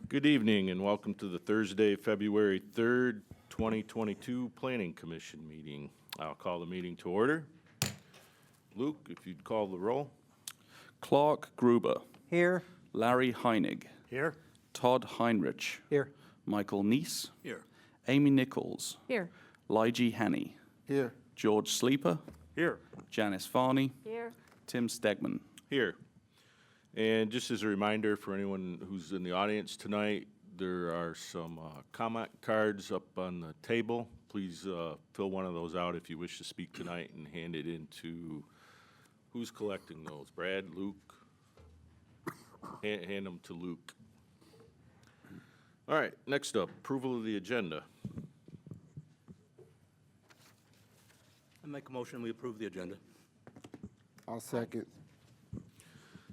Good evening and welcome to the Thursday, February 3rd, 2022 Planning Commission meeting. I'll call the meeting to order. Luke, if you'd call the roll. Clark Gruber. Here. Larry Heinig. Here. Todd Heinrich. Here. Michael Neese. Here. Amy Nichols. Here. Lygie Hanney. Here. George Sleeper. Here. Janice Farney. Here. Tim Stegman. Here. And just as a reminder for anyone who's in the audience tonight, there are some comment cards up on the table. Please fill one of those out if you wish to speak tonight and hand it in to, who's collecting those? Brad, Luke? Hand them to Luke. All right, next up, approval of the agenda. I make a motion, we approve the agenda. I'll second.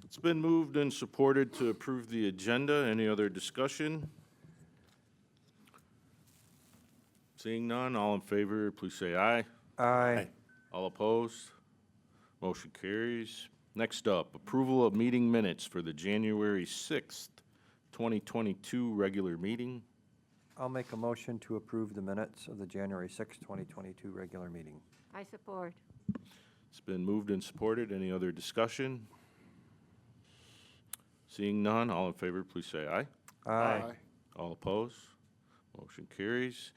It's been moved and supported to approve the agenda. Any other discussion? Seeing none, all in favor, please say aye. Aye. All opposed? Motion carries. Next up, approval of meeting minutes for the January 6th, 2022 regular meeting. I'll make a motion to approve the minutes of the January 6, 2022 regular meeting. I support. It's been moved and supported. Any other discussion? Seeing none, all in favor, please say aye. Aye. All opposed? Motion carries.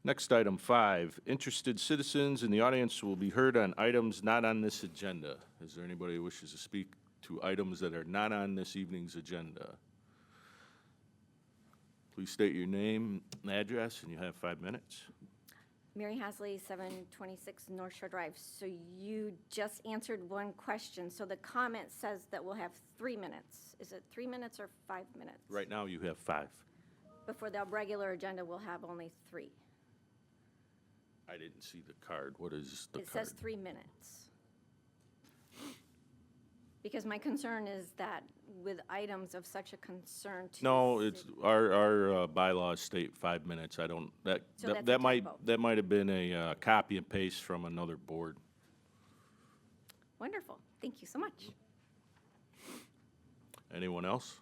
Next, item 5, interested citizens in the audience will be heard on items not on this agenda. Is there anybody who wishes to speak to items that are not on this evening's agenda? Please state your name and address, and you have 5 minutes. Mary Hasley, 726 North Shore Drive. So you just answered one question. So the comment says that we'll have 3 minutes. Is it 3 minutes or 5 minutes? Right now, you have 5. But for the regular agenda, we'll have only 3. I didn't see the card. What is the It card? says 3 minutes. Because my concern is that with items of such a concern to. No, the it's, city- our bylaws state 5 minutes. I don't, So that's a that might, typo. that might have been a copy and paste from another board. Wonderful. Thank you so much. Anyone else?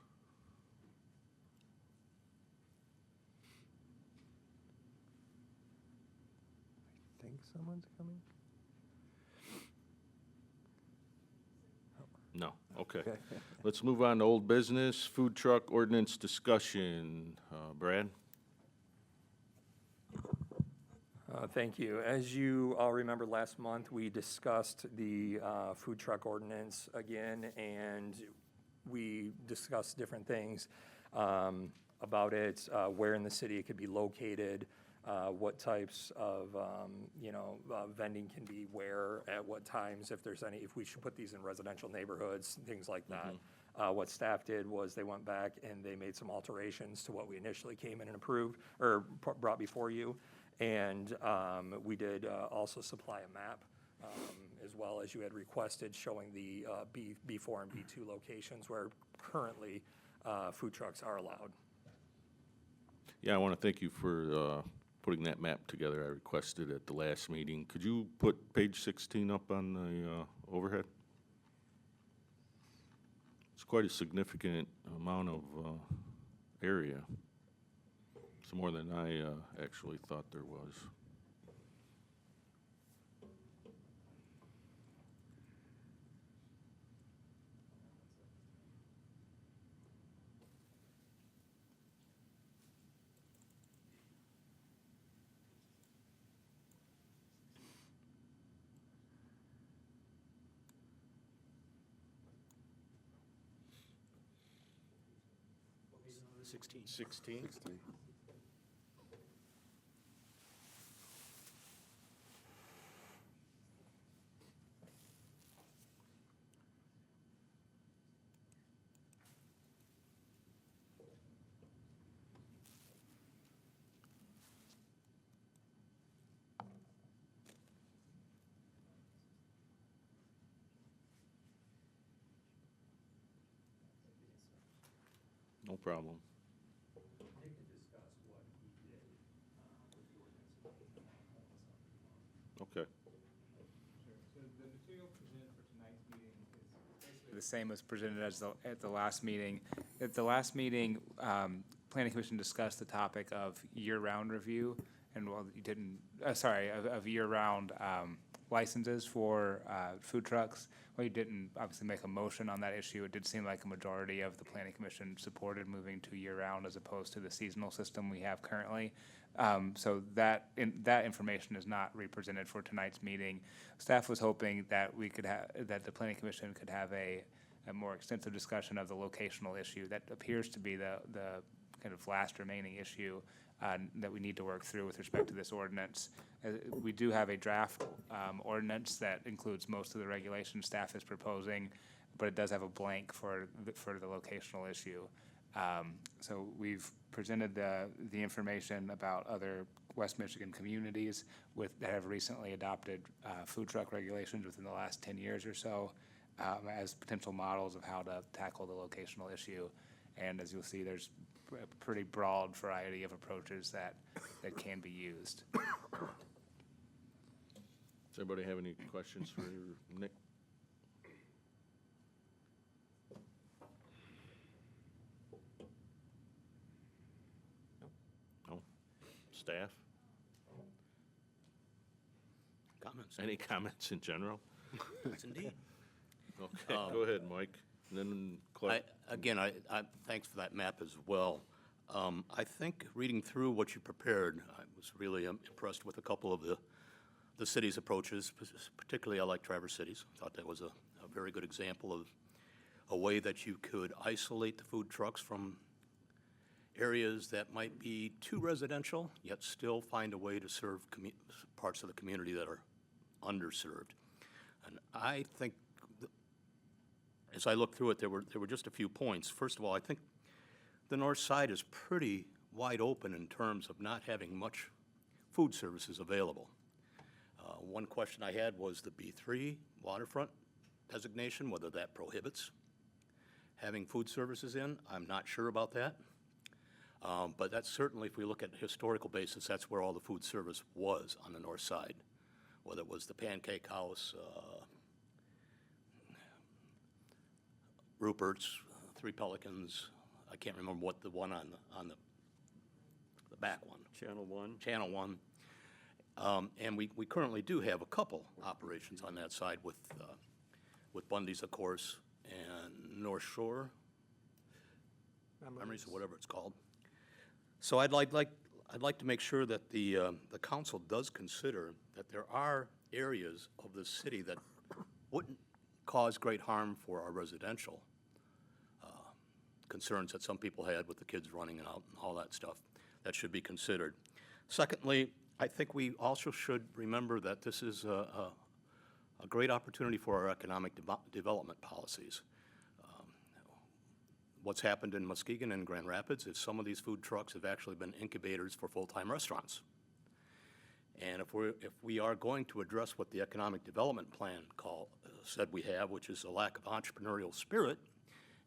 Think someone's coming? No, okay. Let's move on to old business, food truck ordinance discussion. Brad? Thank you. As you all remember, last month, we discussed the food truck ordinance again, and we discussed different things about it, where in the city it could be located, what types of, vending can be where, at what times, if there's any, if we should put these in residential neighborhoods, things like that. What staff did was they went back and they made some alterations to what we initially came in and approved, or brought before you. And we did also supply a map, as well as you had requested, showing the B4 and B2 locations where currently food trucks are allowed. Yeah, I want to thank you for putting that map together. I requested at the last meeting. Could you put page 16 up on the overhead? It's quite a significant amount of area. It's more than I actually thought there was. Sixteen. 16? No problem. Okay. The material presented for tonight's meeting is basically the same as presented as at the last meeting. At the last meeting, planning commission discussed the topic of year-round review, and well, you didn't, of year-round licenses for food trucks. Well, you didn't obviously make a motion on that issue. It did seem like a majority of the planning commission supported moving to year-round as opposed to the seasonal system we have currently. So that information is not represented for tonight's meeting. Staff was hoping that we could have, that the planning commission could have a more extensive discussion of the locational issue. That appears to be the kind of last remaining issue that we need to work through with respect to this ordinance. We do have a draft ordinance that includes most of the regulations staff is proposing, but it does have a blank for the locational issue. So we've presented the information about other West Michigan communities that have recently adopted food truck regulations within the last 10 years or so as potential models of how to tackle the locational issue. And as you'll see, there's a pretty broad variety of approaches that can be used. Does anybody have any questions for Nick? No? Staff? Comments? Any comments in general? Yes, indeed. Okay, go ahead, Mike. And then Clark. Again, thanks for that map as well. I think reading through what you prepared, I was really impressed with a couple of the city's approaches. Particularly, I like Traverse Cities. Thought that was a very good example of a way that you could isolate the food trucks from areas that might be too residential, yet still find a way to serve parts of the community that are underserved. And I think, as I looked through it, there were just a few points. First of all, I think the north side is pretty wide open in terms of not having much food services available. One question I had was the B3 waterfront designation, whether that prohibits having food services in. I'm not sure about that. But that's certainly, if we look at a historical basis, that's where all the food service was on the north side, whether it was the Pancake House, Rupert's, Three Pelicans. I can't remember what the one on the back one. Channel 1. Channel 1. And we currently do have a couple operations on that side with Bundy's, of course, and North Shore, Memories or whatever it's called. So I'd like to make sure that the council does consider that there are areas of the city that wouldn't cause great harm for our residential concerns that some people had with the kids running out and all that stuff. That should be considered. Secondly, I think we also should remember that this is a great opportunity for our economic development policies. What's happened in Muskegon and Grand Rapids is some of these food trucks have actually been incubators for full-time restaurants. And if we are going to address what the economic development plan said we have, which is a lack of entrepreneurial spirit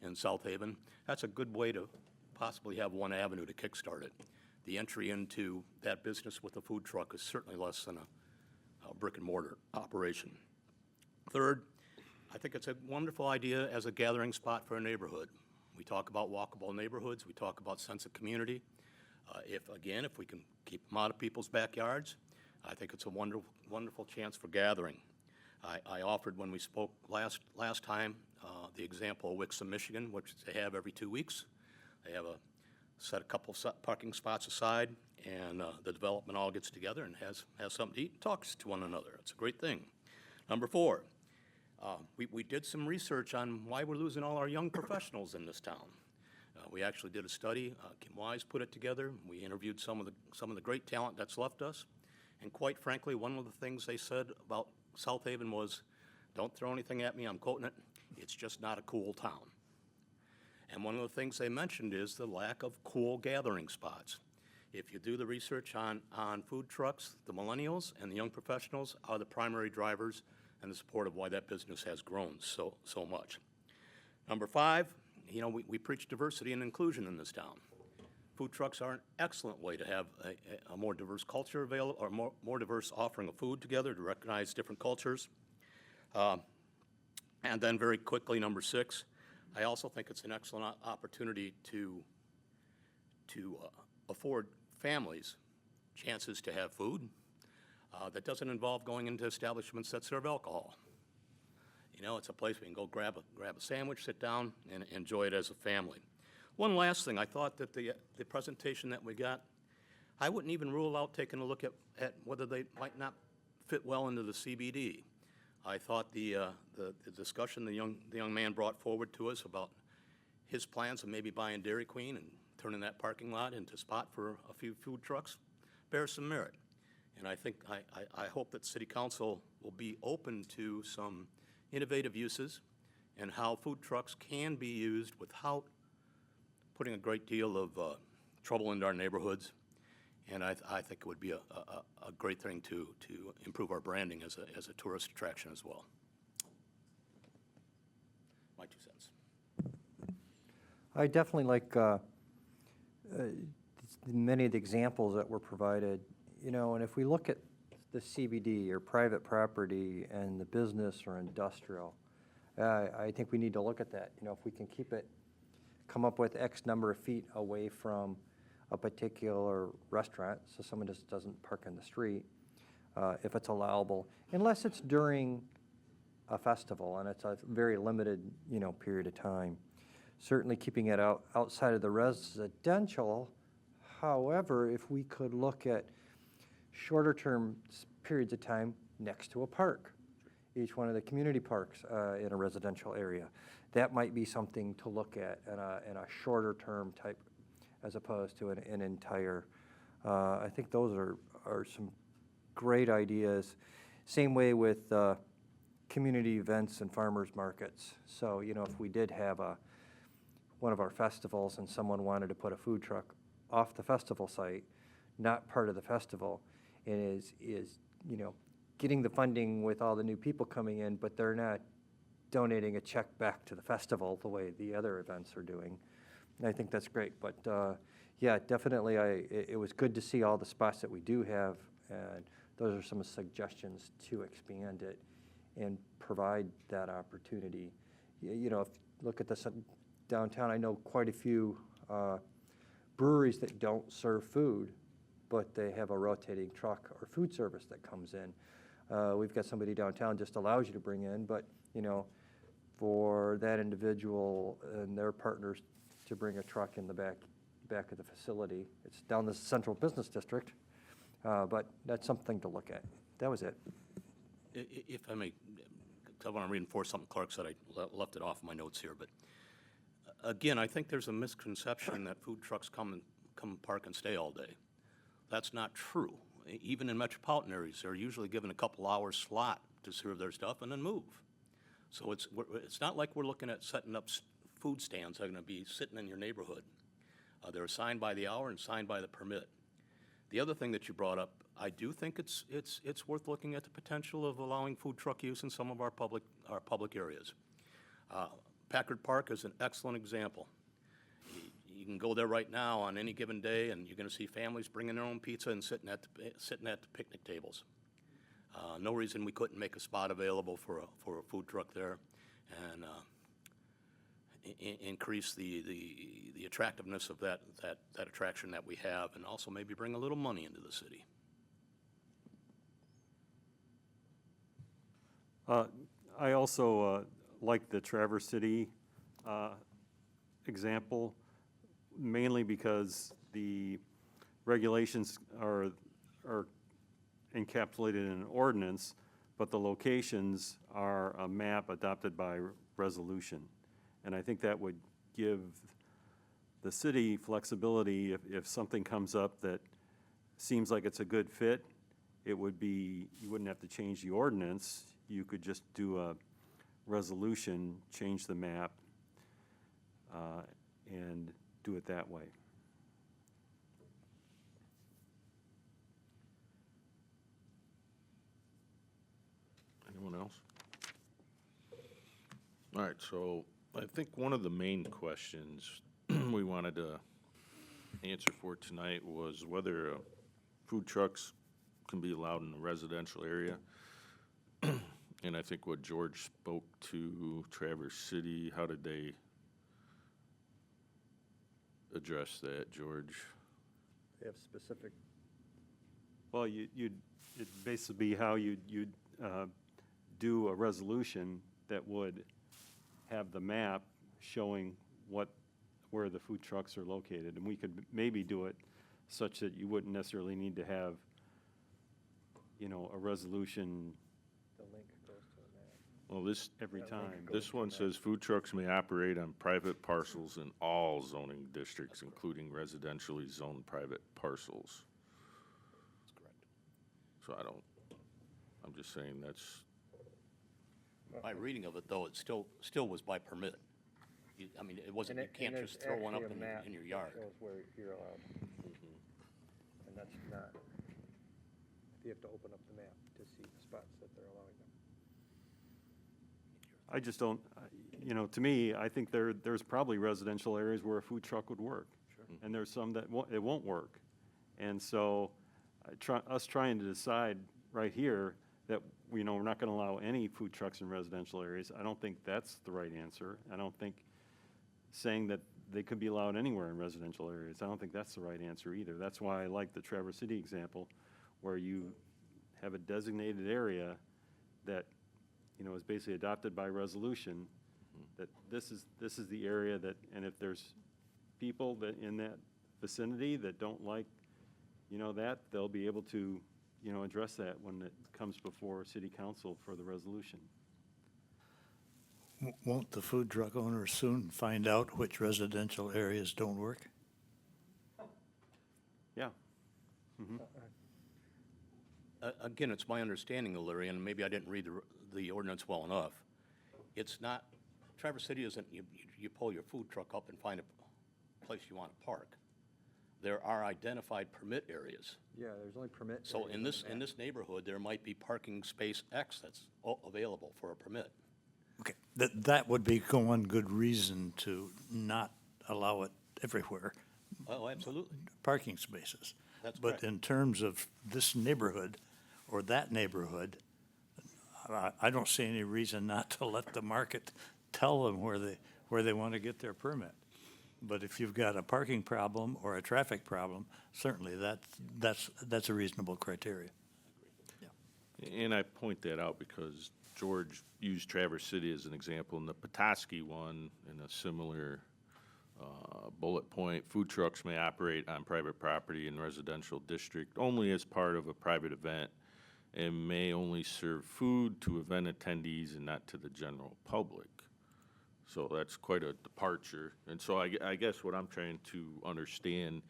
in South Haven, that's a good way to possibly have one avenue to kickstart it. The entry into that business with a food truck is certainly less than a brick and mortar operation. Third, I think it's a wonderful idea as a gathering spot for a neighborhood. We talk about walkable neighborhoods, we talk about sense of community. If we can keep them out of people's backyards, I think it's a wonderful chance for gathering. I offered when we spoke last time the example of Wixom, Michigan, which they have every 2 weeks. They have set a couple parking spots aside, and the development all gets together and has something to eat and talks to one another. It's a great thing. Number 4, we did some research on why we're losing all our young professionals in this town. We actually did a study. Kim Wise put it together. We interviewed some of the great talent that's left us. And quite frankly, one of the things they said about South Haven was, don't throw anything at me, I'm quoting it, it's just not a cool town. And one of the things they mentioned is the lack of cool gathering spots. If you do the research on food trucks, the millennials and the young professionals are the primary drivers and the support of why that business has grown so much. Number 5, we preach diversity and inclusion in this town. Food trucks are an excellent way to have a more diverse culture available, or more diverse offering of food together to recognize different cultures. And then very quickly, number 6, I also think it's an excellent opportunity to to afford families chances to have food that doesn't involve going into establishments that serve alcohol. You know, it's a place we can go grab a sandwich, sit down, and enjoy it as a family. One last thing, I thought that the presentation that we got, I wouldn't even rule out taking a look at whether they might not fit well into the CBD. I thought the discussion the young man brought forward to us about his plans of maybe buying Dairy Queen and turning that parking lot into a spot for a few food trucks bears some merit. And I think, I hope that City Council will be open to some innovative uses and how food trucks can be used without putting a great deal of trouble into our neighborhoods. And I think it would be a great thing to improve our branding as a tourist attraction as well. My 2 cents. I definitely like many of the examples that were provided, you know, and if we look at the CBD or private property and the business or industrial, I think we need to look at that. You know, if we can come up with X number of feet away from a particular restaurant, so someone just doesn't park in the street, if it's allowable, unless it's during a festival and it's a very limited, you know, period of time. Certainly keeping it outside of the residential. However, if we could look at shorter term periods of time next to a park, each one of the community parks in a residential area, that might be something to look at in a shorter term type, as opposed to an entire. I think those are some great ideas. Same way with community events and farmers markets. So, you know, if we did have one of our festivals and someone wanted to put a food truck off the festival site, not part of the festival, and is you know, getting the funding with all the new people coming in, but they're not donating a check back to the festival the way the other events are doing. And I think that's great. But yeah, definitely, it was good to see all the spots that we do have, and those are some suggestions to expand it and provide that opportunity. You know, if you look at this downtown, I know quite a few breweries that don't serve food, but they have a rotating truck or food service that comes in. We've got somebody downtown just allows you to bring in, but, you know, for that individual and their partners to bring a truck in the back of the facility, it's down the central business district, but that's something to look at. That was it. If I may, I want to reinforce something Clark said. I left it off my notes here, but again, I think there's a misconception that food trucks come park and stay all day. That's not true. Even in metropolitan areas, they're usually given a couple hours slot to serve their stuff and then move. So it's not like we're looking at setting up food stands that are going to be sitting in your neighborhood. They're assigned by the hour and signed by the permit. The other thing that you brought up, I do think it's worth looking at the potential of allowing food truck use in some of our public areas. Packard Park is an excellent example. You can go there right now on any given day, and you're going to see families bringing their own pizza and sitting at the picnic tables. No reason we couldn't make a spot available for a food truck there, and increase the attractiveness of that attraction that we have, and also maybe bring a little money into the city. I also like the Traverse City example, mainly because the regulations are encapsulated in an ordinance, but the locations are a map adopted by resolution. And I think that would give the city flexibility if something comes up that seems like it's a good fit. It would be, you wouldn't have to change the ordinance. You could just do a resolution, change the map, and do it that way. Anyone else? All right, so I think one of the main questions we wanted to answer for tonight was whether food trucks can be allowed in a residential area. And I think what George spoke to Traverse City, how did they address that, George? They have specific, Well, it'd basically be how you'd do a resolution that would have the map showing where the food trucks are located. And we could maybe do it such that you wouldn't necessarily need to have, a resolution the link goes to the map. Well, this, every link time. goes this one says food trucks may operate on private parcels in all zoning districts, including residentially zoned private parcels. That's correct. So I'm just saying that's, My reading of it, though, it still was by permit. I mean, it wasn't, you can't just throw one up in your yard. Shows where you're allowed. And that's not, you have to open up the map to see the spots that they're allowing them. I just don't, to me, I think there's probably residential areas where a food truck would work. And there's some that it won't work. And so, us trying to decide right here that, we're not gonna allow any food trucks in residential areas, I don't think that's the right answer. I don't think saying that they could be allowed anywhere in residential areas, I don't think that's the right answer either. That's why I like the Traverse City example, where you have a designated area that, is basically adopted by resolution, that this is the area that, and if there's people that in that vicinity that don't like, that, they'll be able to, address that when it comes before city council for the resolution. Won't the food truck owners soon find out which residential areas don't work? Yeah. Again, it's my understanding, Larry, and maybe I didn't read the ordinance well enough. It's not, Traverse City isn't, you pull your food truck up and find a place you want to park. There are identified permit areas. Yeah, there's only permit. So areas in on this, the in map. this neighborhood, there might be parking space X that's available for a permit. Okay, that would be one good reason to not allow it everywhere, Oh, absolutely. parking spaces. That's But correct. in terms of this neighborhood or that neighborhood, I don't see any reason not to let the market tell them where they want to get their permit. But if you've got a parking problem or a traffic problem, certainly that's a reasonable criteria. and I point that out because George used Traverse City as an example, and the Petoskey one, in a similar bullet point, food trucks may operate on private property in residential district only as part of a private event and may only serve food to event attendees and not to the general public. So that's quite a departure. And so I guess what I'm trying to understand,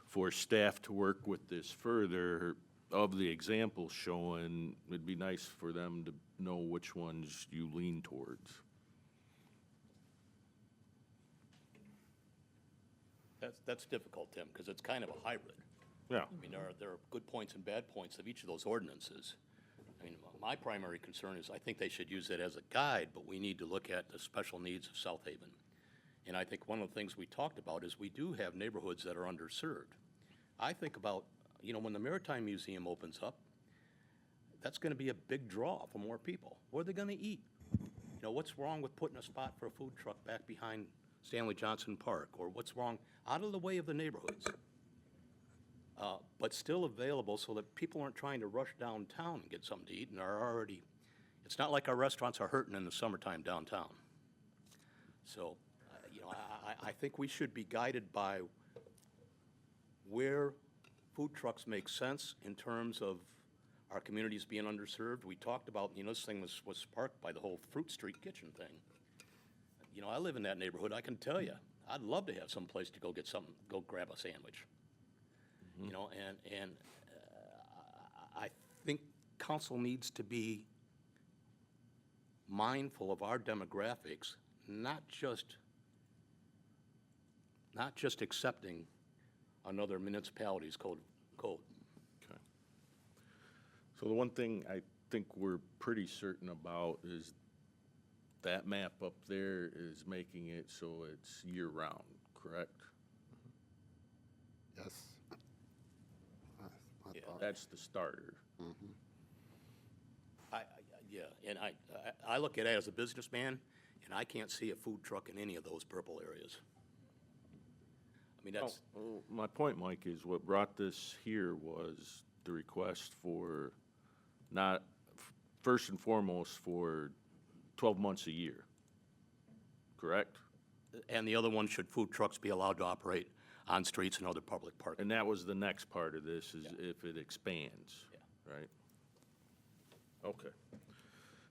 for staff to work with this further, of the examples shown, it'd be nice for them to know which ones you lean towards. That's difficult, Tim, because it's kind of a hybrid. Yeah. I mean, there are good points and bad points of each of those ordinances. I mean, my primary concern is I think they should use it as a guide, but we need to look at the special needs of South Haven. And I think one of the things we talked about is we do have neighborhoods that are underserved. I think about, when the Maritime Museum opens up, that's going to be a big draw for more people. What are they going to eat? What's wrong with putting a spot for a food truck back behind Stanley Johnson Park? Or what's wrong out of the way of the neighborhoods? But still available so that people aren't trying to rush downtown and get something to eat and are already, it's not like our restaurants are hurting in the summertime downtown. So, I think we should be guided by where food trucks make sense in terms of our communities being underserved. We talked about, this thing was sparked by the whole Fruit Street kitchen thing. I live in that neighborhood. I can tell you, I'd love to have some place to go get something, go grab a sandwich. I think council needs to be mindful of our demographics, not just accepting another municipality's code. Okay. So the one thing I think we're pretty certain about is that map up there is making it so it's year-round, correct? Yes. I Yeah. thought. That's the starter. Yeah, and I look at it as a businessman, and I can't see a food truck in any of those purple areas. I mean, that's, Well, my point, Mike, is what brought this here was the request for not, first and foremost, for 12 months a year, correct? and the other one, should food trucks be allowed to operate on streets and other public parking? And that was the next part of this, is if it expands, right? Okay.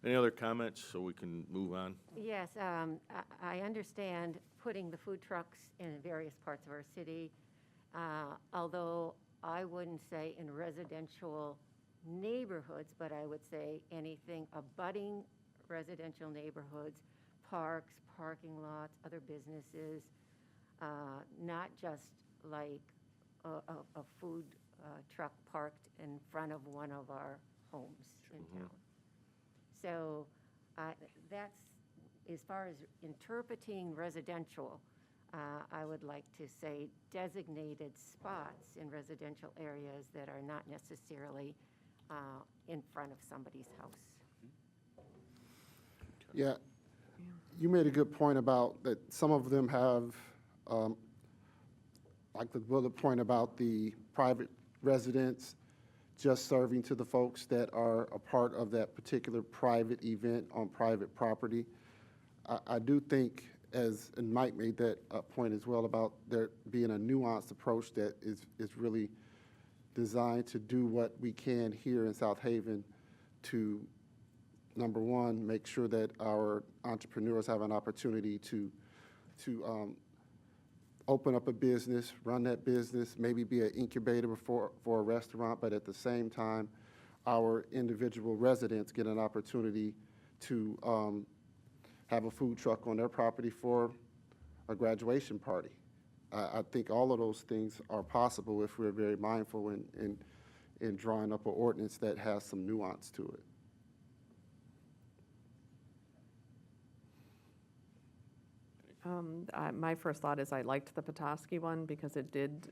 Any other comments, so we can move on? Yes, I understand putting the food trucks in various parts of our city, although I wouldn't say in residential neighborhoods, but I would say anything abutting residential neighborhoods, parks, parking lots, other businesses, not just like a food truck parked in front of one of our homes in town. So that's, as far as interpreting residential, I would like to say designated spots in residential areas that are not necessarily in front of somebody's house. Yeah, you made a good point about that some of them have, like the bullet point about the private residents just serving to the folks that are a part of that particular private event on private property. I do think, and Mike made that point as well, about there being a nuanced approach that is really designed to do what we can here in South Haven to, number one, make sure that our entrepreneurs have an opportunity to open up a business, run that business, maybe be an incubator for a restaurant, but at the same time, our individual residents get an opportunity to have a food truck on their property for a graduation party. I think all of those things are possible if we're very mindful in drawing up an ordinance that has some nuance to it. My first thought is I liked the Petoskey one because it did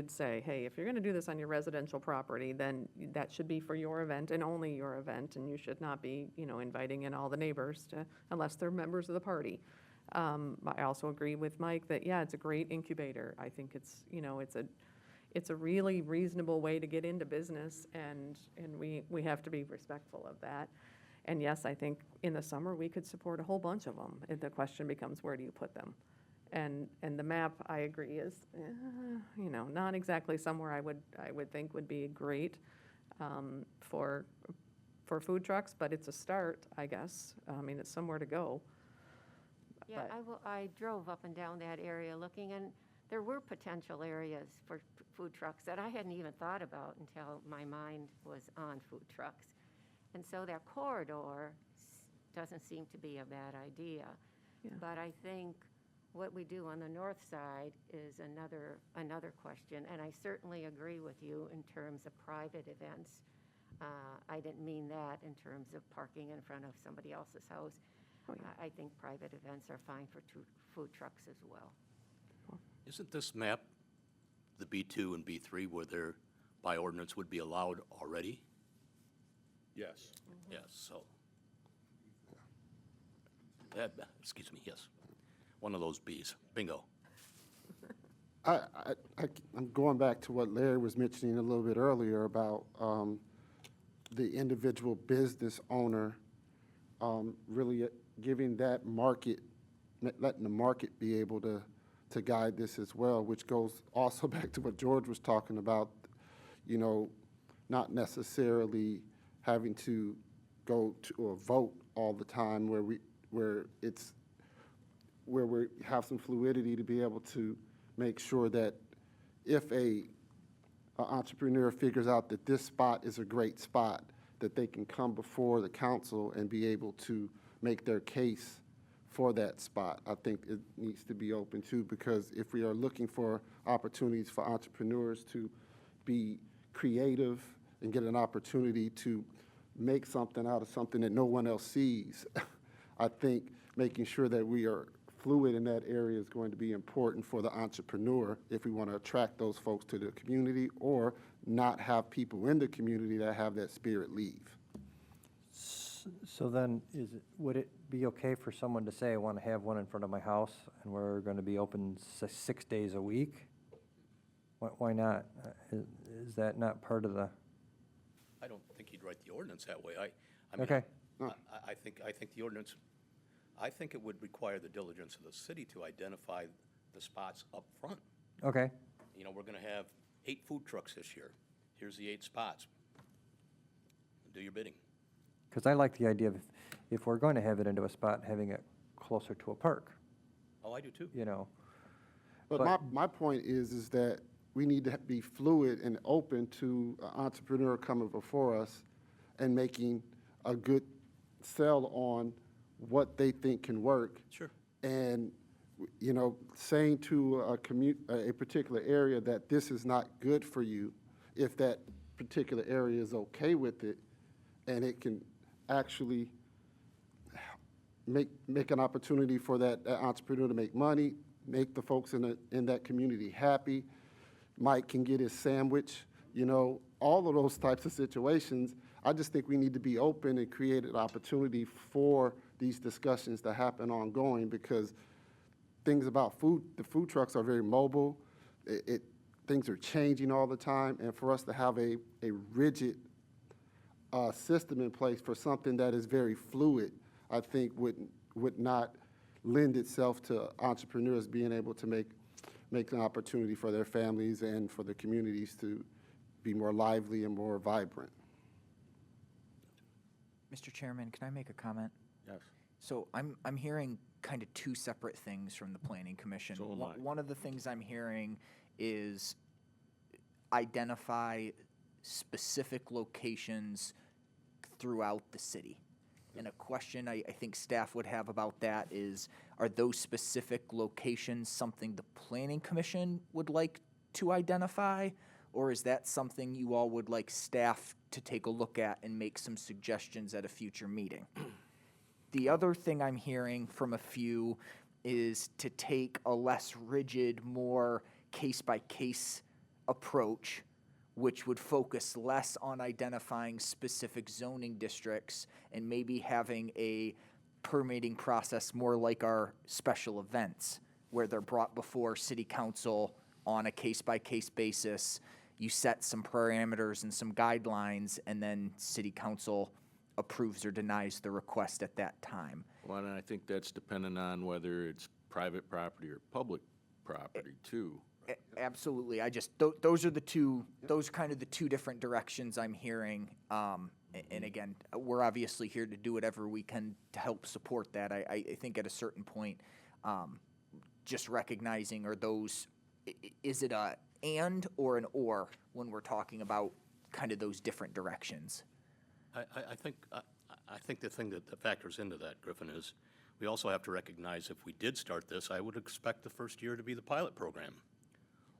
say, hey, if you're going to do this on your residential property, then that should be for your event and only your event, and you should not be, inviting in all the neighbors unless they're members of the party. I also agree with Mike that, yeah, it's a great incubator. I think it's a really reasonable way to get into business, and we have to be respectful of that. And yes, I think in the summer, we could support a whole bunch of them. And the question becomes, where do you put them? And the map, I agree, is, not exactly somewhere I would think would be great for food trucks, but it's a start, I guess. I mean, it's somewhere to go. Yeah, But- I drove up and down that area looking, and there were potential areas for food trucks that I hadn't even thought about until my mind was on food trucks. And so that corridor doesn't seem to be a bad idea. Yeah. But I think what we do on the north side is another question. And I certainly agree with you in terms of private events. I didn't mean that in terms of parking in front of somebody else's house. Oh, yeah. I think private events are fine for food trucks as well. Isn't this map, the B2 and B3, where they're, by ordinance, would be allowed already? Yes. Yes, so. Excuse me, yes. One of those Bs. Bingo. I'm going back to what Larry was mentioning a little bit earlier about the individual business owner really giving that market, letting the market be able to guide this as well, which goes also back to what George was talking about, not necessarily having to go to a vote all the time where we have some fluidity to be able to make sure that if an entrepreneur figures out that this spot is a great spot, that they can come before the council and be able to make their case for that spot. I think it needs to be open too, because if we are looking for opportunities for entrepreneurs to be creative and get an opportunity to make something out of something that no one else sees, I think making sure that we are fluid in that area is going to be important for the entrepreneur if we want to attract those folks to the community or not have people in the community that have that spirit leave. So then, would it be okay for someone to say, I want to have one in front of my house, and we're going to be open 6 days a week? Why not? Is that not part of the, I don't think you'd write the ordinance that way. I mean, okay, I think the ordinance, I think it would require the diligence of the city to identify the spots up front. okay. You know, we're gonna have 8 food trucks this year. Here's the 8 spots. Do your bidding. Because I like the idea of if we're going to have it into a spot, having it closer to a park, Oh, I do too. you know? But my point is that we need to be fluid and open to an entrepreneur coming before us and making a good sell on what they think can work. Sure. And, you know, saying to a particular area that this is not good for you, if that particular area is okay with it, and it can actually make an opportunity for that entrepreneur to make money, make the folks in that community happy. Mike can get his sandwich, you know, all of those types of situations. I just think we need to be open and create an opportunity for these discussions to happen ongoing, because things about food, the food trucks are very mobile. Things are changing all the time, and for us to have a rigid system in place for something that is very fluid, I think would not lend itself to entrepreneurs being able to make an opportunity for their families and for the communities to be more lively and more vibrant. Mr. Chairman, can I make a comment? Yes. So I'm hearing kind of 2 separate things from the Planning Commission. So am I. One of the things I'm hearing is identify specific locations throughout the city. And a question I think staff would have about that is, are those specific locations something the Planning Commission would like to identify? Or is that something you all would like staff to take a look at and make some suggestions at a future meeting? The other thing I'm hearing from a few is to take a less rigid, more case-by-case approach, which would focus less on identifying specific zoning districts and maybe having a permitting process more like our special events, where they're brought before city council on a case-by-case basis. You set some parameters and some guidelines, and then city council approves or denies the request at that time. Well, and I think that's dependent on whether it's private property or public property too. Absolutely. I just, those are the two, those are kind of the 2 different directions I'm hearing. And again, we're obviously here to do whatever we can to help support that. I think at a certain point, just recognizing, are those, is it a and or an or when we're talking about kind of those different directions? I think the thing that factors into that, Griffin, is we also have to recognize if we did start this, I would expect the first year to be the pilot program.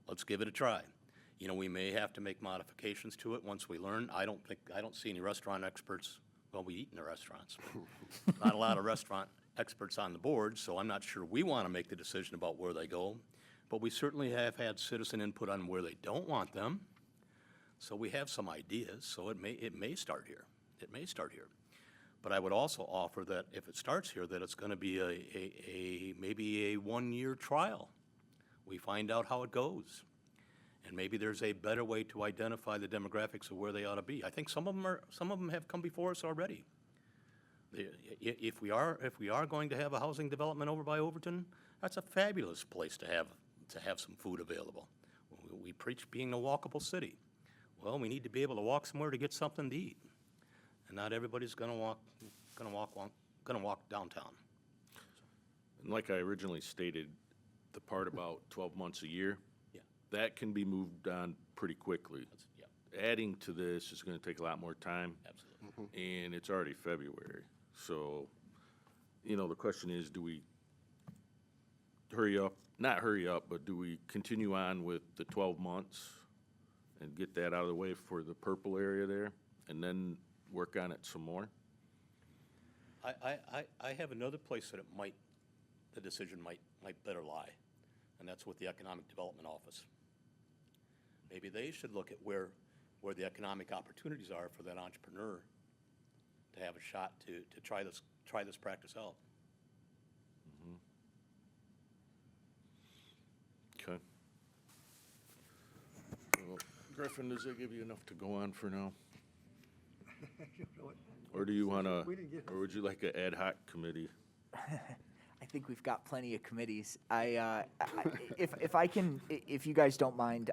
Let's give it a try. You know, we may have to make modifications to it once we learn. I don't see any restaurant experts. Well, we eat in the restaurants. But not a lot of restaurant experts on the board, so I'm not sure we want to make the decision about where they go. But we certainly have had citizen input on where they don't want them. So we have some ideas, so it may start here. It may start here. But I would also offer that if it starts here, that it's going to be maybe a 1-year trial. We find out how it goes. And maybe there's a better way to identify the demographics of where they ought to be. I think some of them have come before us already. If we are going to have a housing development over by Overton, that's a fabulous place to have some food available. We preach being a walkable city. Well, we need to be able to walk somewhere to get something to eat. And not everybody's going to walk downtown. And like I originally stated, the part about 12 months a year, Yeah. that can be moved on pretty quickly. Yeah, Adding to this is going to take a lot more time, absolutely. and it's already February. So, you know, the question is, do we not hurry up, but do we continue on with the 12 months and get that out of the way for the purple area there, and then work on it some more? I have another place that the decision might better lie, and that's with the Economic Development Office. Maybe they should look at where the economic opportunities are for that entrepreneur to have a shot to try this practice out. Griffin, does that give you enough to go on for now? Or do you want to, or would you like an ad hoc committee? I think we've got plenty of committees. If I can, if you guys don't mind,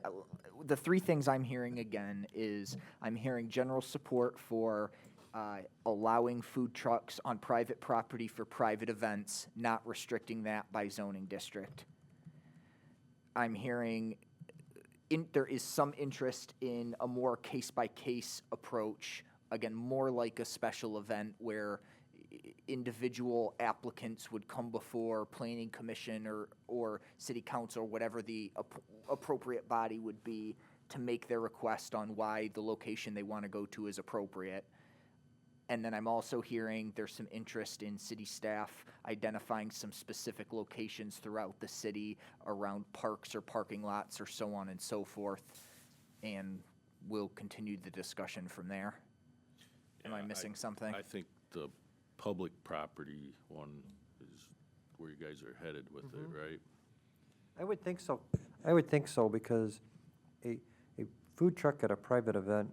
the three things I'm hearing again is I'm hearing general support for allowing food trucks on private property for private events, not restricting that by zoning district. I'm hearing there is some interest in a more case-by-case approach, again, more like a special event where individual applicants would come before planning commission or city council, whatever the appropriate body would be, to make their request on why the location they want to go to is appropriate. And then I'm also hearing there's some interest in city staff identifying some specific locations throughout the city around parks or parking lots or so on and so forth. And we'll continue the discussion from there. Am I missing something? I think the public property one is where you guys are headed with it, right? I would think so. I would think so, because a food truck at a private event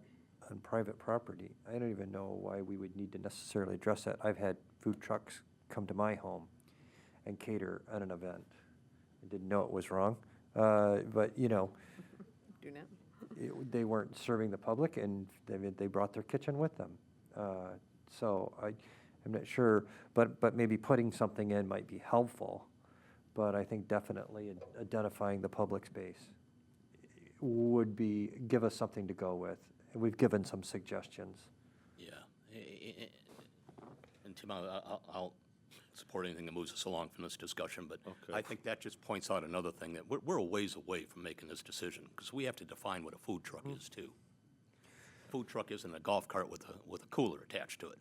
on private property, I don't even know why we would need to necessarily address that. I've had food trucks come to my home and cater at an event. I didn't know it was wrong, but, you know, Do not. they weren't serving the public, and they brought their kitchen with them. So I'm not sure, but maybe putting something in might be helpful. But I think definitely identifying the public space would give us something to go with. And we've given some suggestions. Yeah. And Tim, I'll support anything that moves us along from this discussion, but Okay. I think that just points out another thing, that we're a ways away from making this decision, because we have to define what a food truck is too. Food truck isn't a golf cart with a cooler attached to it.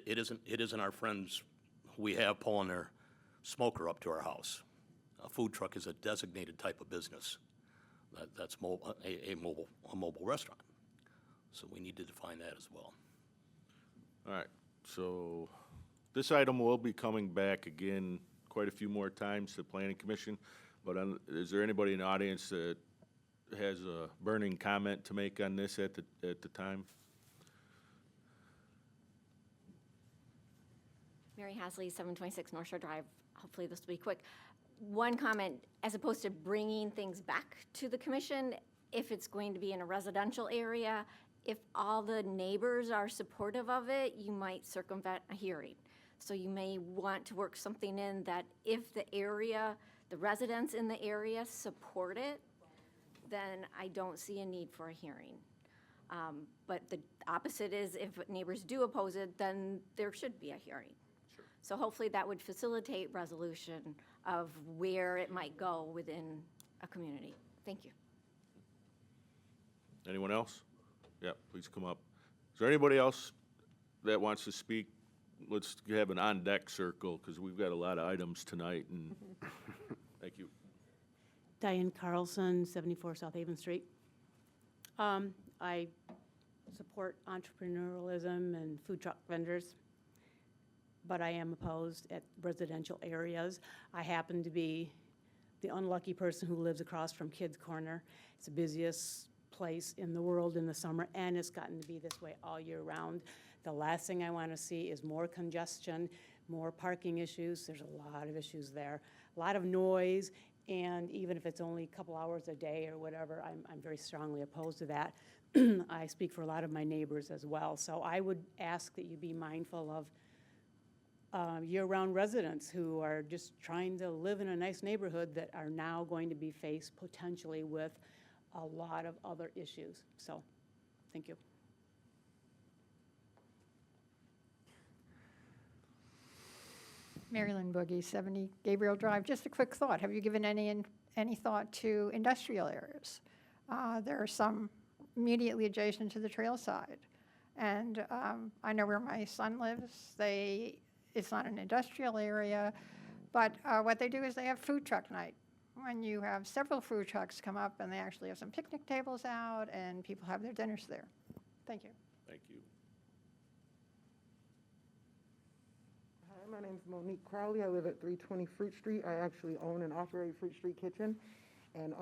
It isn't our friends we have pulling their smoker up to our house. A food truck is a designated type of business. That's a mobile restaurant. So we need to define that as well. All right, so this item will be coming back again quite a few more times to the Planning Commission, but is there anybody in the audience that has a burning comment to make on this at the time? Mary Hasley, 726 North Shore Drive. Hopefully this will be quick. One comment, as opposed to bringing things back to the commission, if it's going to be in a residential area, if all the neighbors are supportive of it, you might circumvent a hearing. So you may want to work something in that if the residents in the area support it, then I don't see a need for a hearing. But the opposite is, if neighbors do oppose it, then there should be a hearing. So hopefully that would facilitate resolution of where it might go within a community. Thank you. Anyone else? Yeah, please come up. Is there anybody else that wants to speak? Let's have an on-deck circle, because we've got a lot of items tonight, and thank you. Diane Carlson, 74 South Haven Street. I support entrepreneurialism and food truck vendors, but I am opposed at residential areas. I happen to be the unlucky person who lives across from Kids Corner. It's the busiest place in the world in the summer, and it's gotten to be this way all year round. The last thing I want to see is more congestion, more parking issues. There's a lot of issues there, a lot of noise, and even if it's only a couple hours a day or whatever, I'm very strongly opposed to that. I speak for a lot of my neighbors as well. So I would ask that you be mindful of year-round residents who are just trying to live in a nice neighborhood that are now going to be faced potentially with a lot of other issues. So, thank you. Marilyn Boogie, 70 Gabriel Drive. Just a quick thought. Have you given any thought to industrial areas? There are some immediately adjacent to the trail side. And I know where my son lives. It's not an industrial area, but what they do is they have food truck night. When you have several food trucks come up, and they actually have some picnic tables out, and people have their dinners there. Thank you. Thank you. Hi, my name's Monique Crowley. I live at 320 Fruit Street. I actually own and operate Fruit Street Kitchen. And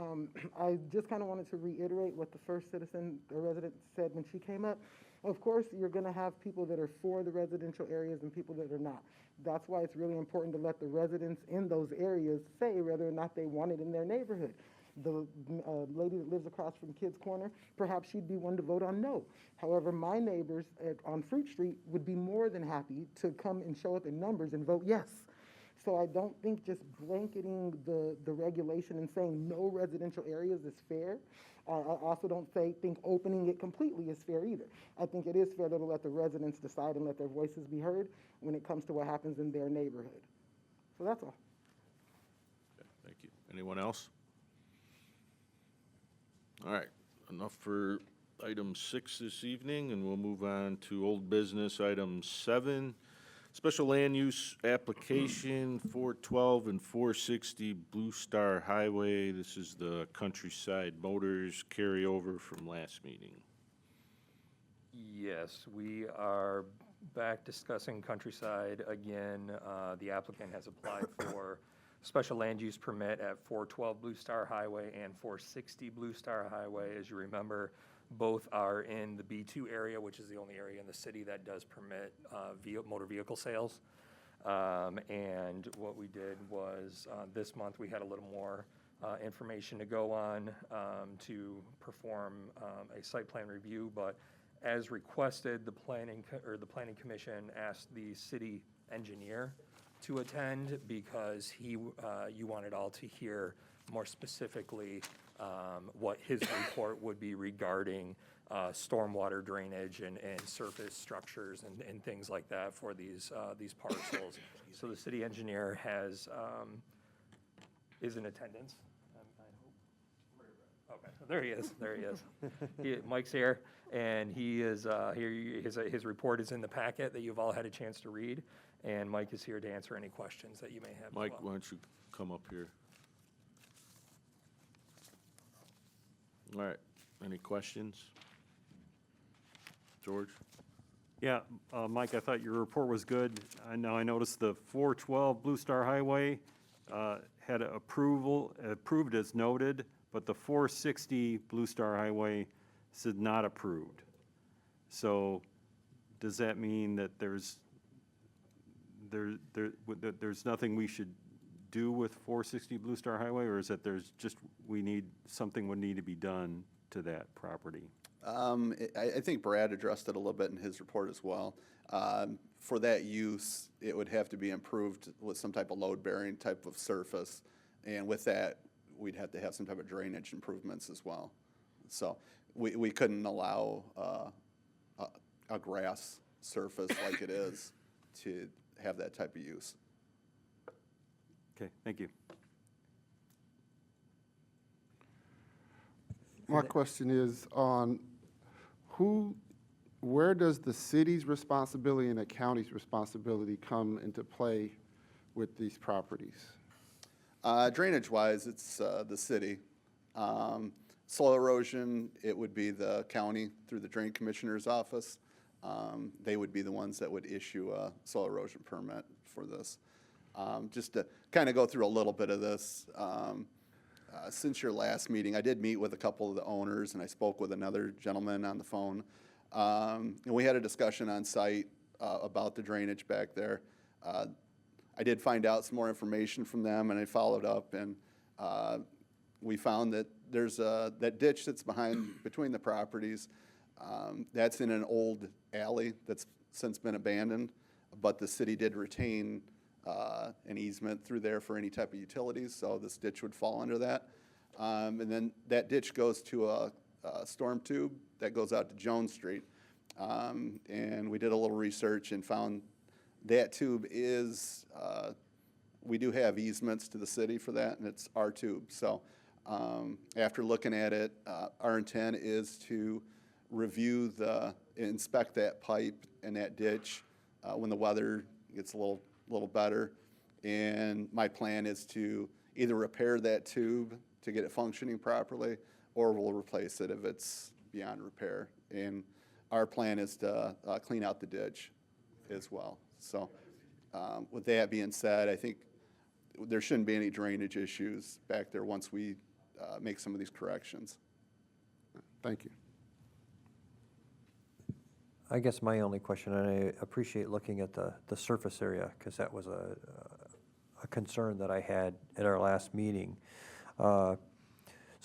I just kind of wanted to reiterate what the first citizen, the resident, said when she came up. Of course, you're going to have people that are for the residential areas and people that are not. That's why it's really important to let the residents in those areas say whether or not they want it in their neighborhood. The lady that lives across from Kids Corner, perhaps she'd be one to vote on no. However, my neighbors on Fruit Street would be more than happy to come and show up in numbers and vote yes. So I don't think just blanketing the regulation and saying no residential areas is fair. I also don't think opening it completely is fair either. I think it is fair to let the residents decide and let their voices be heard when it comes to what happens in their neighborhood. So that's all. Okay, thank you. Anyone else? All right, enough for item 6 this evening, and we'll move on to old business, item 7. Special land use application 412 and 460 Blue Star Highway. This is the Countryside Motors carryover from last meeting. Yes, we are back discussing Countryside again. The applicant has applied for special land use permit at 412 Blue Star Highway and 460 Blue Star Highway. As you remember, both are in the B2 area, which is the only area in the city that does permit motor vehicle sales. And what we did was this month we had a little more information to go on to perform a site plan review. But as requested, the planning commission asked the city engineer to attend because you wanted all to hear more specifically what his report would be regarding stormwater drainage and surface structures and things like that for these parcels. So the city engineer is in attendance. Okay, there he is. There he is. Mike's here, and he is here. His report is in the packet that you've all had a chance to read, and Mike is here to answer any questions that you may have. Mike, why don't you come up here? All right, any questions? George? Yeah, Mike, I thought your report was good. I noticed the 412 Blue Star Highway had approved as noted, but the 460 Blue Star Highway said not approved. So does that mean that there's nothing we should do with 460 Blue Star Highway, or is that there's just something would need to be done to that property? I think Brad addressed it a little bit in his report as well. For that use, it would have to be improved with some type of load-bearing type of surface, and with that, we'd have to have some type of drainage improvements as well. So we couldn't allow a grass surface like it is to have that type of use. Okay, thank you. My question is on where does the city's responsibility and the county's responsibility come into play with these properties? Drainage-wise, it's the city. Soil erosion, it would be the county through the Drain Commissioner's office. They would be the ones that would issue a soil erosion permit for this. Just to kind of go through a little bit of this, since your last meeting, I did meet with a couple of the owners, and I spoke with another gentleman on the phone. And we had a discussion on site about the drainage back there. I did find out some more information from them, and I followed up, and we found that there's that ditch that's between the properties. That's in an old alley that's since been abandoned, but the city did retain an easement through there for any type of utilities, so this ditch would fall under that. And then that ditch goes to a storm tube that goes out to Jones Street. And we did a little research and found that tube is, we do have easements to the city for that, and it's our tube. So after looking at it, our intent is to inspect that pipe and that ditch when the weather gets a little better. And my plan is to either repair that tube to get it functioning properly, or we'll replace it if it's beyond repair. And our plan is to clean out the ditch as well. So with that being said, I think there shouldn't be any drainage issues back there once we make some of these corrections. Thank you. I guess my only question, and I appreciate looking at the surface area, because that was a concern that I had at our last meeting. So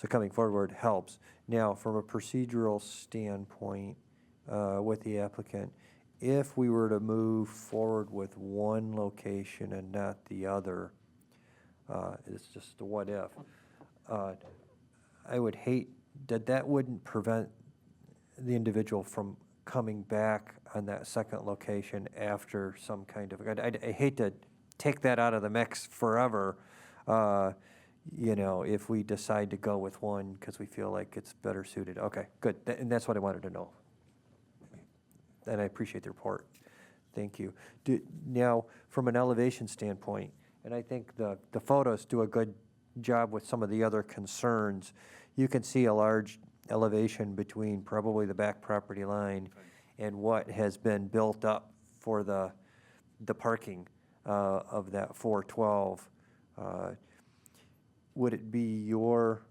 coming forward helps. Now, from a procedural standpoint, with the applicant, if we were to move forward with one location and not the other, it's just a what if, I would hate that wouldn't prevent the individual from coming back on that second location after some kind of, I hate to take that out of the mix forever, you know, if we decide to go with one because we feel like it's better suited. Okay, good, and that's what I wanted to know. And I appreciate the report. Thank you. Now, from an elevation standpoint, and I think the photos do a good job with some of the other concerns, you can see a large elevation between probably the back property line and what has been built up for the parking of that 412. Would it be your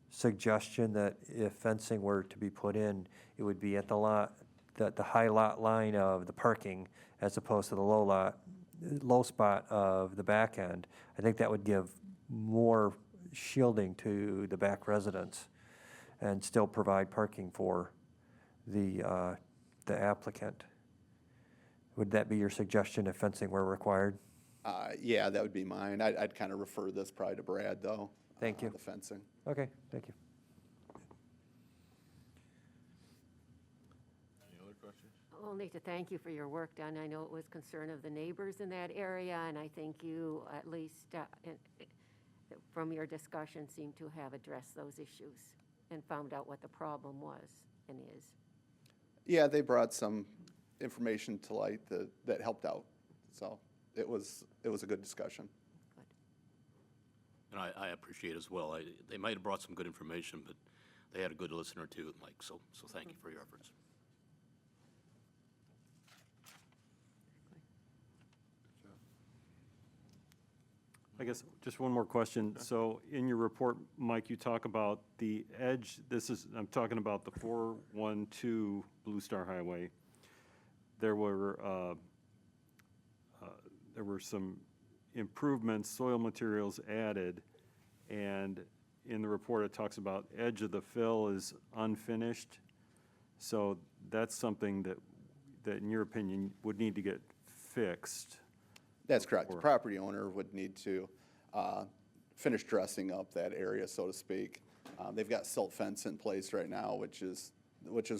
suggestion that if fencing were to be put in, it would be at the lot, the high lot line of the parking as opposed to the low spot of the back end? I think that would give more shielding to the back residents and still provide parking for the applicant. Would that be your suggestion if fencing were required? Yeah, that would be mine. I'd kind of refer this probably to Brad, though. Thank you. The fencing. Okay, thank you. Any other questions? Only to thank you for your work done. I know it was concern of the neighbors in that area, and I think you, at least from your discussion, seem to have addressed those issues and found out what the problem was and is. Yeah, they brought some information to light that helped out. So it was a good discussion. And I appreciate as well. They might have brought some good information, but they had a good listener too, Mike, so thank you for your efforts. I guess just one more question. So in your report, Mike, you talk about the edge, I'm talking about the 412 Blue Star Highway. There were some improvements, soil materials added, and in the report it talks about edge of the fill is unfinished. So that's something that in your opinion would need to get fixed. That's correct. The property owner would need to finish dressing up that area, so to speak. They've got silt fence in place right now, which is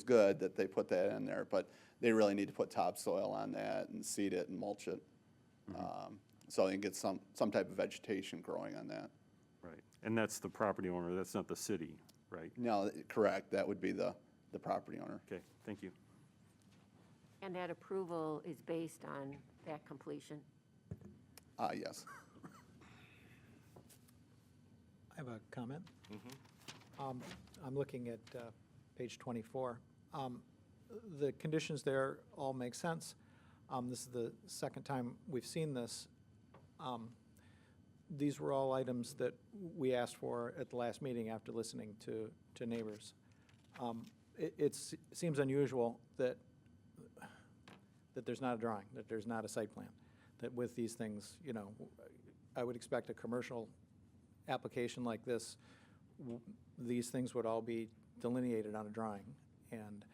good that they put that in there, but they really need to put topsoil on that and seed it and mulch it. So they can get some type of vegetation growing on that. Right, and that's the property owner, that's not the city, right? No, correct, that would be the property owner. Okay, thank you. And that approval is based on that completion? Yes. I have a comment. I'm looking at page 24. The conditions there all make sense. This is the second time we've seen this. These were all items that we asked for at the last meeting after listening to neighbors. It seems unusual that there's not a drawing, that there's not a site plan, that with these things, you know, I would expect a commercial application like this, these things would all be delineated on a drawing. And,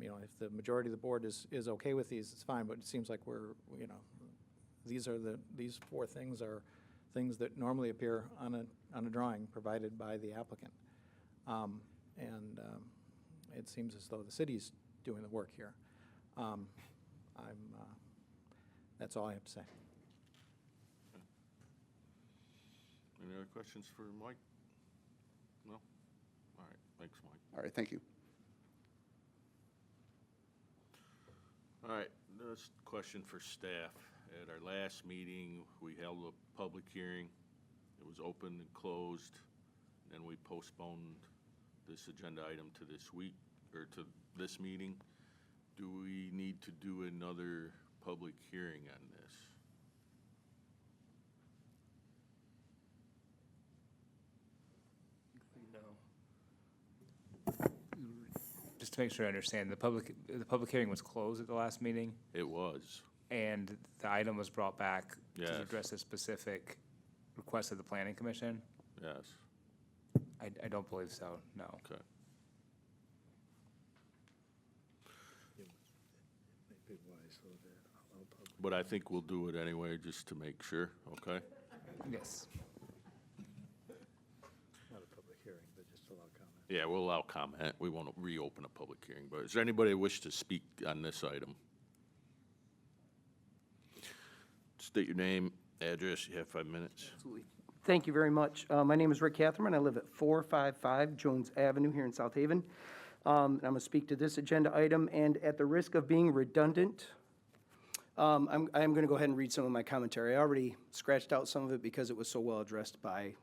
you know, if the majority of the board is okay with these, it's fine, but it seems like we're, you know, these four things are things that normally appear on a drawing provided by the applicant. It seems as though the city's doing the work here. That's all I have to say. Any other questions for Mike? No? All right, thanks, Mike. All right, thank you. All right, this question for staff. At our last meeting, we held a public hearing. It was open and closed, and we postponed this agenda item to this week, or to this meeting. Do we need to do another public hearing on this? to make sure I understand, the public hearing was closed at the last meeting, It was. and the item was brought back Yes. to address a specific request of the planning commission? Yes. I don't believe so, no. Okay. But I think we'll do it anyway, just to make sure, okay? Yes. Not a public hearing, but just allow comment. Yeah, we'll allow comment. We won't reopen a public hearing, but is there anybody who wish to speak on this item? State your name, address, you have 5 minutes. Absolutely. Thank you very much. My name is Rick Catherman. I live at 455 Jones Avenue here in South Haven. I'm going to speak to this agenda item, and at the risk of being redundant, I'm going to go ahead and read some of my commentary. I already scratched out some of it because it was so well addressed by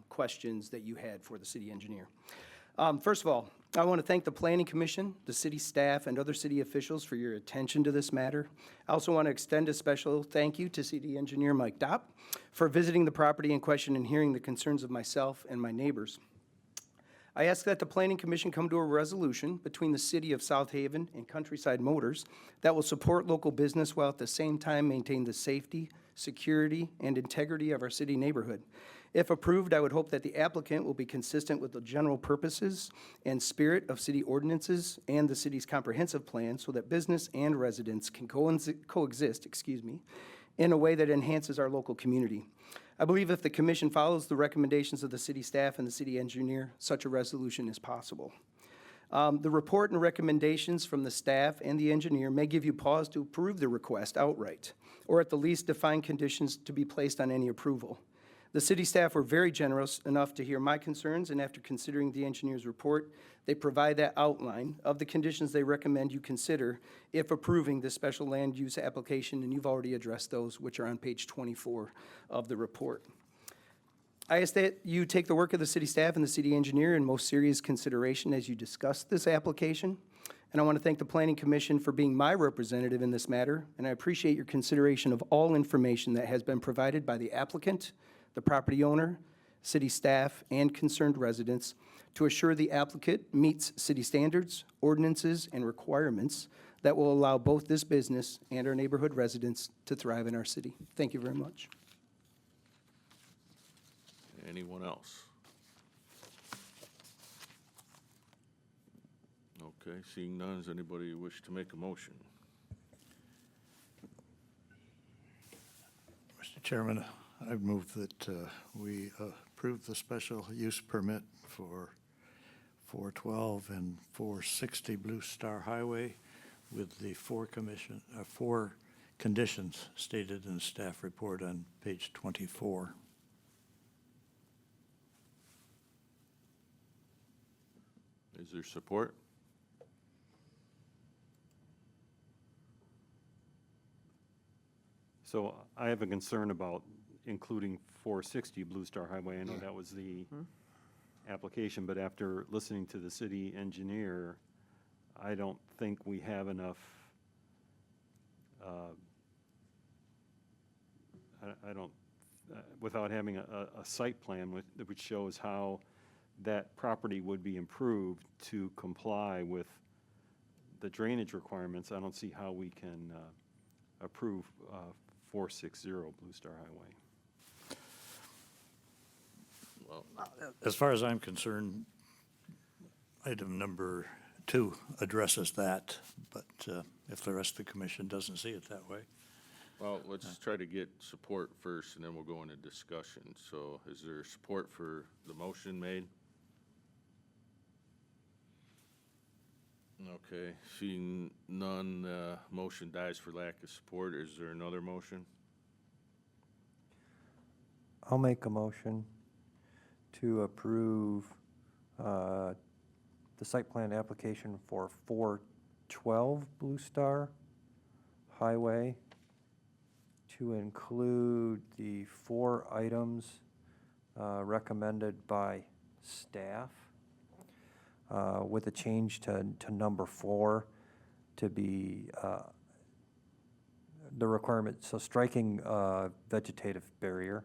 questions that you had for the city engineer. First of all, I want to thank the Planning Commission, the city staff, and other city officials for your attention to this matter. I also want to extend a special thank you to city engineer Mike Dopp for visiting the property in question and hearing the concerns of myself and my neighbors. I ask that the Planning Commission come to a resolution between the City of South Haven and Countryside Motors that will support local business while at the same time maintain the safety, security, and integrity of our city neighborhood. If approved, I would hope that the applicant will be consistent with the general purposes and spirit of city ordinances and the city's comprehensive plan so that business and residents can coexist, in a way that enhances our local community. I believe if the commission follows the recommendations of the city staff and the city engineer, such a resolution is possible. The report and recommendations from the staff and the engineer may give you pause to approve the request outright, or at the least define conditions to be placed on any approval. The city staff were very generous enough to hear my concerns, and after considering the engineer's report, they provide that outline of the conditions they recommend you consider if approving this special land use application, and you've already addressed those, which are on page 24 of the report. I ask that you take the work of the city staff and the city engineer in most serious consideration as you discuss this application. And I want to thank the Planning Commission for being my representative in this matter, and I appreciate your consideration of all information that has been provided by the applicant, the property owner, city staff, and concerned residents to assure the applicant meets city standards, ordinances, and requirements that will allow both this business and our neighborhood residents to thrive in our city. Thank you very much. Anyone else? Okay, seeing none, does anybody wish to make a motion? Mr. Chairman, I move that we approve the special use permit for 412 and 460 Blue Star Highway with the four conditions stated in the staff report on page 24. Is there support? So I have a concern about including 460 Blue Star Highway. I know that was the application, but after listening to the city engineer, I don't think we have enough, without having a site plan which shows how that property would be improved to comply with the drainage requirements, I don't see how we can approve 460 Blue Star Highway. Well, As far as I'm concerned, item number 2 addresses that, but if the rest of the commission doesn't see it that way. well, let's try to get support first, and then we'll go into discussion. So is there support for the motion made? Okay, seeing none, motion dies for lack of support. Is there another motion? I'll make a motion to approve the site plan application for 412 Blue Star Highway to include the 4 items recommended by staff, with a change to number 4 to be the requirement, so striking vegetative barrier,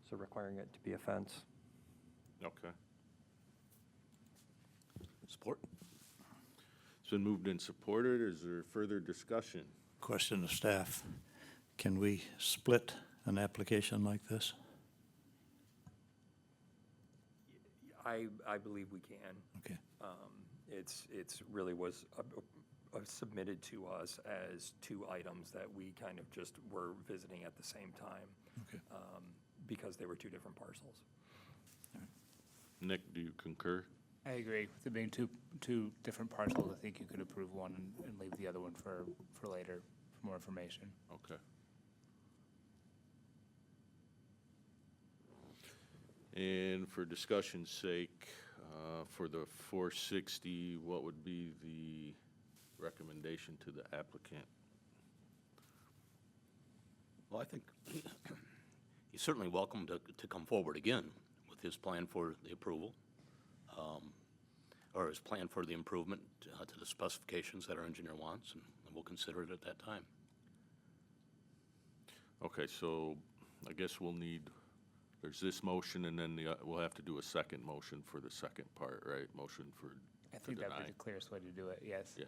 so requiring it to be a fence. Okay. Support? It's been moved and supported. Is there further discussion? Question of staff, can we split an application like this? I believe we can. Okay. It's really was submitted to us as two items that we kind of just were visiting at the same time. Okay. Because they were two different parcels. Nick, do you concur? I agree. With it being two different parcels, I think you could approve one and leave the other one for later, for more information. Okay. And for discussion's sake, for the 460, what would be the recommendation to the applicant? Well, I think he's certainly welcome to come forward again with his plan for the approval, or his plan for the improvement to the specifications that our engineer wants, and we'll consider it at that time. Okay, so I guess we'll need, there's this motion, and then we'll have to do a second motion for the second part, right? Motion for I think that'd be denying. the clearest way to do it, yes. Yeah,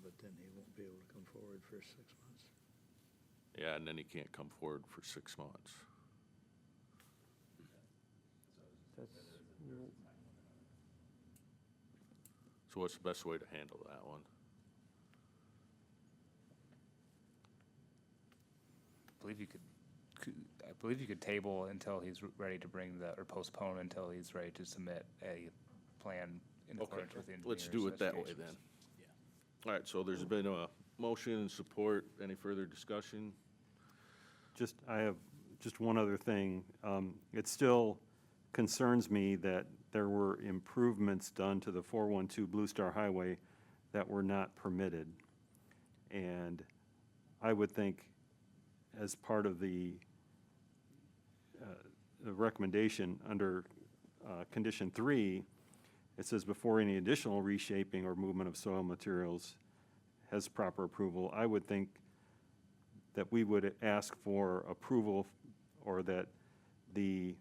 But then he won't be able to come forward for 6 months. yeah, and then he can't come forward for 6 months. So what's the best way to handle that one? I believe you could table until he's ready to bring or postpone until he's ready to submit a plan in Okay, accordance with the engineer's let's do it that way then. All right, so there's been a motion and support. Any further discussion? I have just one other thing. It still concerns me that there were improvements done to the 412 Blue Star Highway that were not permitted. And I would think, as part of the recommendation under condition 3, it says before any additional reshaping or movement of soil materials has proper approval. I would think that we would ask for approval, or that the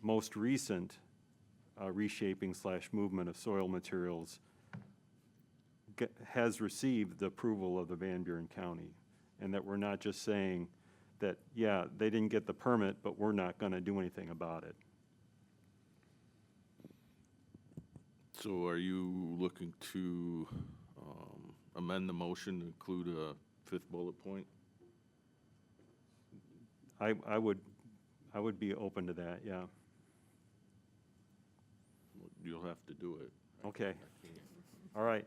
most recent reshaping / movement of soil materials has received the approval of the Van Buren County, and that we're not just saying that, yeah, they didn't get the permit, but we're not going to do anything about it. So are you looking to amend the motion to include a 5th bullet point? I would be open to that, yeah. You'll have to do it. Okay. All right.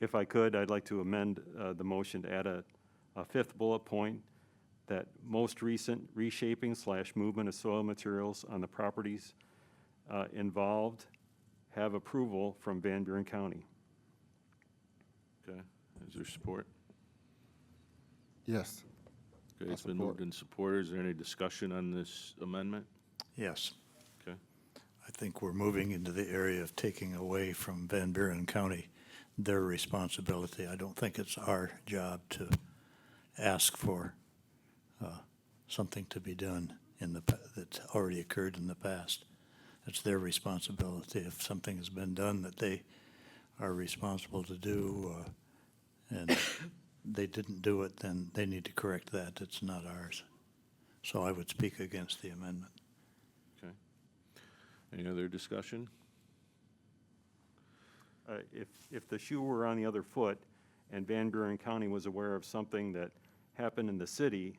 If I could, I'd like to amend the motion to add a 5th bullet point, that most recent reshaping / movement of soil materials on the properties involved have approval from Van Buren County. Okay, is there support? Yes. Okay, I'll it's been support. moved and supported. Is there any discussion on this amendment? Yes. Okay. I think we're moving into the area of taking away from Van Buren County their responsibility. I don't think it's our job to ask for something to be done that's already occurred in the past. It's their responsibility. If something has been done that they are responsible to do, and they didn't do it, then they need to correct that. It's not ours. So I would speak against the amendment. Okay. Any other discussion? If the shoe were on the other foot and Van Buren County was aware of something that happened in the city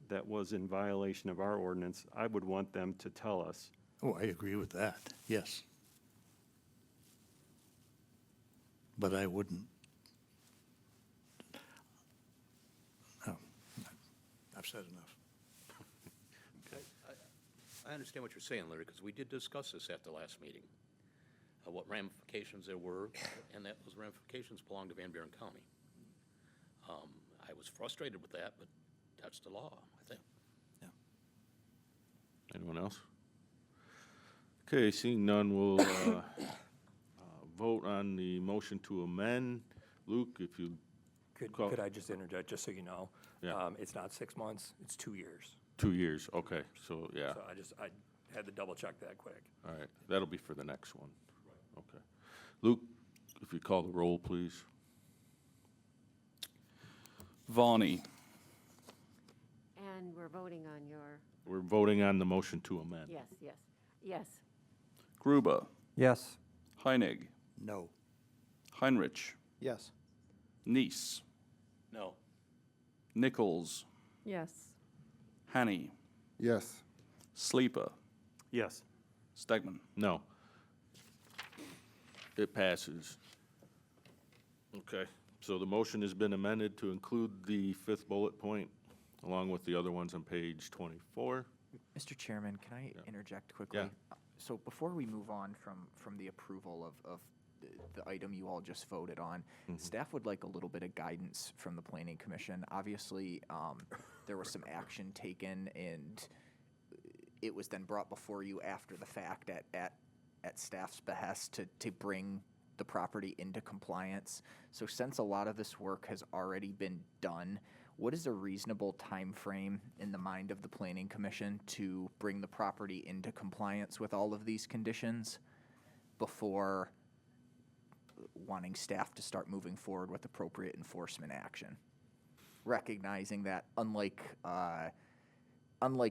that was in violation of our ordinance, I would want them to tell us. Oh, I agree with that, yes. But I wouldn't. No, I've said enough. I understand what you're saying, Larry, because we did discuss this at the last meeting, what ramifications there were, and that those ramifications belong to Van Buren County. I was frustrated with that, but that's the law, I think. Anyone else? Okay, seeing none, we'll vote on the motion to amend. Luke, if you call. Could I just interject, just so you know? Yeah. It's not 6 months, it's 2 years. 2 years, okay, so, yeah. So I had to double check that quick. All right, that'll be for the next one. Okay. Luke, If you call the roll, please. Valney, And we're voting on your, We're voting on the motion to amend. yes, yes, yes. Gruba, Yes. Heinig, No. Heinrich, Yes. Neese, No. Yes. Nichols, Hanny, Yes. Sleepa, Yes. Stegman. No. It passes. Okay, so the motion has been amended to include the fifth bullet point, along with the other ones on page 24. Mr. Chairman, can I interject quickly? Yeah. So before we move on from the approval of the item you all just voted on, staff would like a little bit of guidance from the Planning Commission. Obviously, there was some action taken, and it was then brought before you after the fact at staff's behest to bring the property into compliance. So since a lot of this work has already been done, what is a reasonable time frame in the mind of the Planning Commission to bring the property into compliance with all of these conditions before wanting staff to start moving forward with appropriate enforcement action? Recognizing that unlike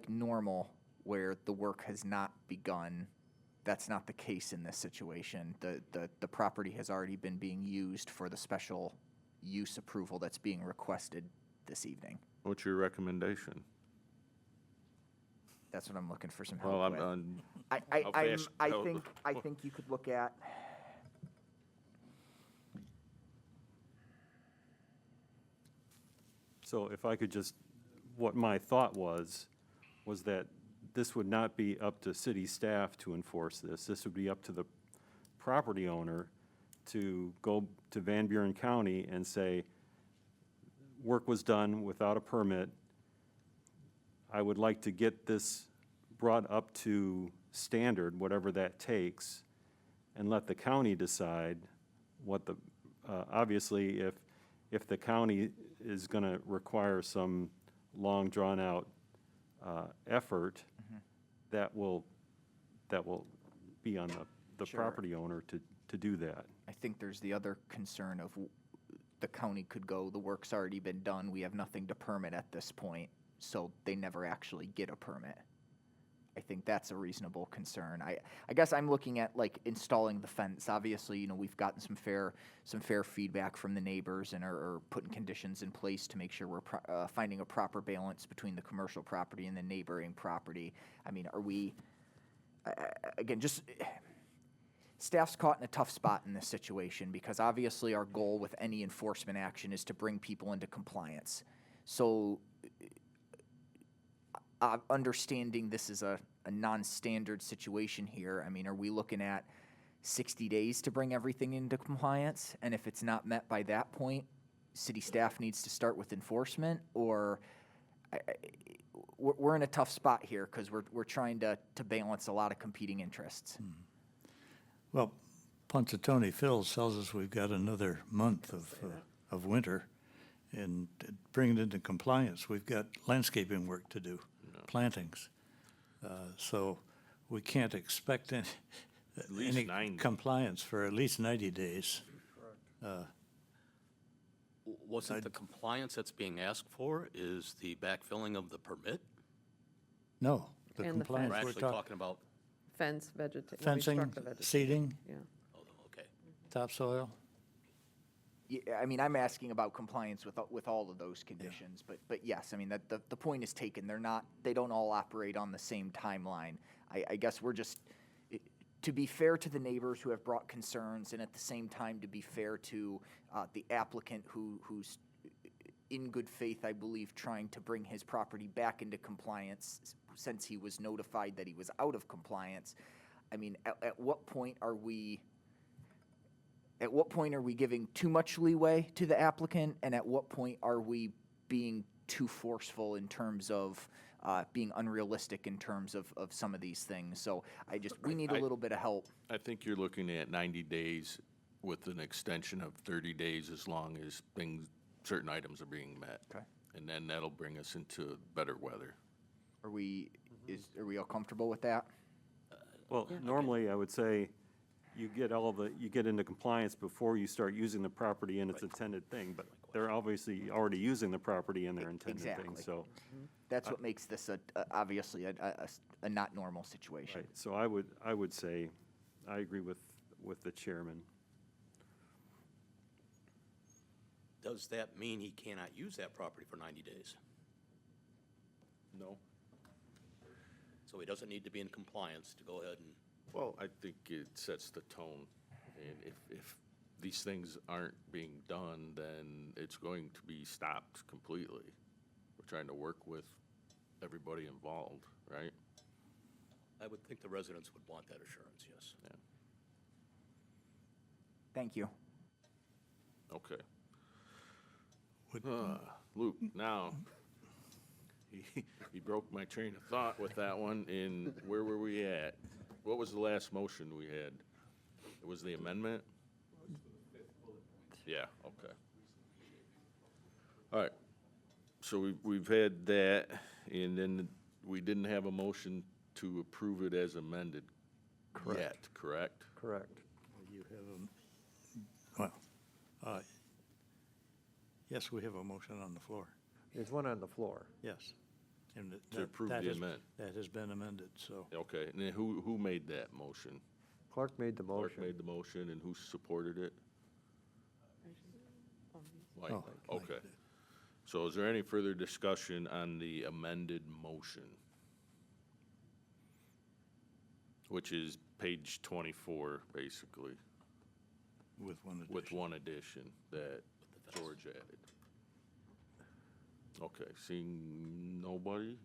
normal, where the work has not begun, that's not the case in this situation. The property has already been being used for the special use approval that's being requested this evening. What's your recommendation? That's what I'm looking for some help Well, with. how fast- I think you could look at. So if I could just, what my thought was that this would not be up to city staff to enforce this. This would be up to the property owner to go to Van Buren County and say, work was done without a permit. I would like to get this brought up to standard, whatever that takes, and let the county decide what the, obviously, if the county is going to require some long drawn-out effort, that will be on the Sure. property owner to do that. I think there's the other concern of the county could go, the work's already been done, we have nothing to permit at this point, so they never actually get a permit. I think that's a reasonable concern. I guess I'm looking at like installing the fence. Obviously, you know, we've gotten some fair feedback from the neighbors and are putting conditions in place to make sure we're finding a proper balance between the commercial property and the neighboring property. I mean, are we, again, just, staff's caught in a tough spot in this situation because obviously our goal with any enforcement action is to bring people into compliance. So understanding this is a non-standard situation here, I mean, are we looking at 60 days to bring everything into compliance? And if it's not met by that point, city staff needs to start with enforcement? Or we're in a tough spot here because we're trying to balance a lot of competing interests. Well, Punxsutawney Phil tells us we've got another month of winter, and to bring it into compliance, we've got landscaping work to do, plantings. So we can't expect least any 90. compliance for at least 90 days. Wasn't the compliance that's being asked for is the backfilling of the permit? No, the And the compliance We're we're actually talking, talking about, Fence, vegetation. fencing, seeding, Yeah. okay. topsoil. Yeah, I mean, I'm asking about compliance with all of those conditions, but yes, I mean, that the point is taken. They don't all operate on the same timeline. I guess we're just, to be fair to the neighbors who have brought concerns, and at the same time to be fair to the applicant who's in good faith, I believe, trying to bring his property back into compliance since he was notified that he was out of compliance. I mean, at what point are we giving too much leeway to the applicant, and at what point are we being too forceful in terms of being unrealistic in terms of some of these things? So we need a little bit of help. I think you're looking at 90 days with an extension of 30 days as long as certain items are being met. Okay. And then that'll bring us into better weather. Are we all comfortable with that? Well, normally I would say you get you get into compliance before you start using the property in its intended thing, but they're obviously already using the property in their intended thing, Exactly. so. That's what makes this obviously a not normal situation. Right, so I would say, I agree with the chairman. Does that mean he cannot use that property for 90 days? No? So he doesn't need to be in compliance to go ahead and, Well, I think it sets the tone, and if these things aren't being done, then it's going to be stopped completely. We're trying to work with everybody involved, right? I would think the residents would want that assurance, yes. Yeah. Thank you. Okay. Luke, now, he broke my train of thought with that one, and where were we at? What was the last motion we had? It was the amendment? Yeah, okay. All right, so we've had that, and then we didn't have a motion to approve it as amended yet, correct? Correct. You have yes, we have a motion on the floor. There's one on the floor. Yes. And To approve the amendment. That has been amended, so. Okay, and then who made that motion? Clark made the motion. Clark made the motion, and who supported it? Mike, Oh, Mike okay. did. So is there any further discussion on the amended motion? Which is page 24, basically, With one addition. with one addition that George added. Okay, seeing nobody,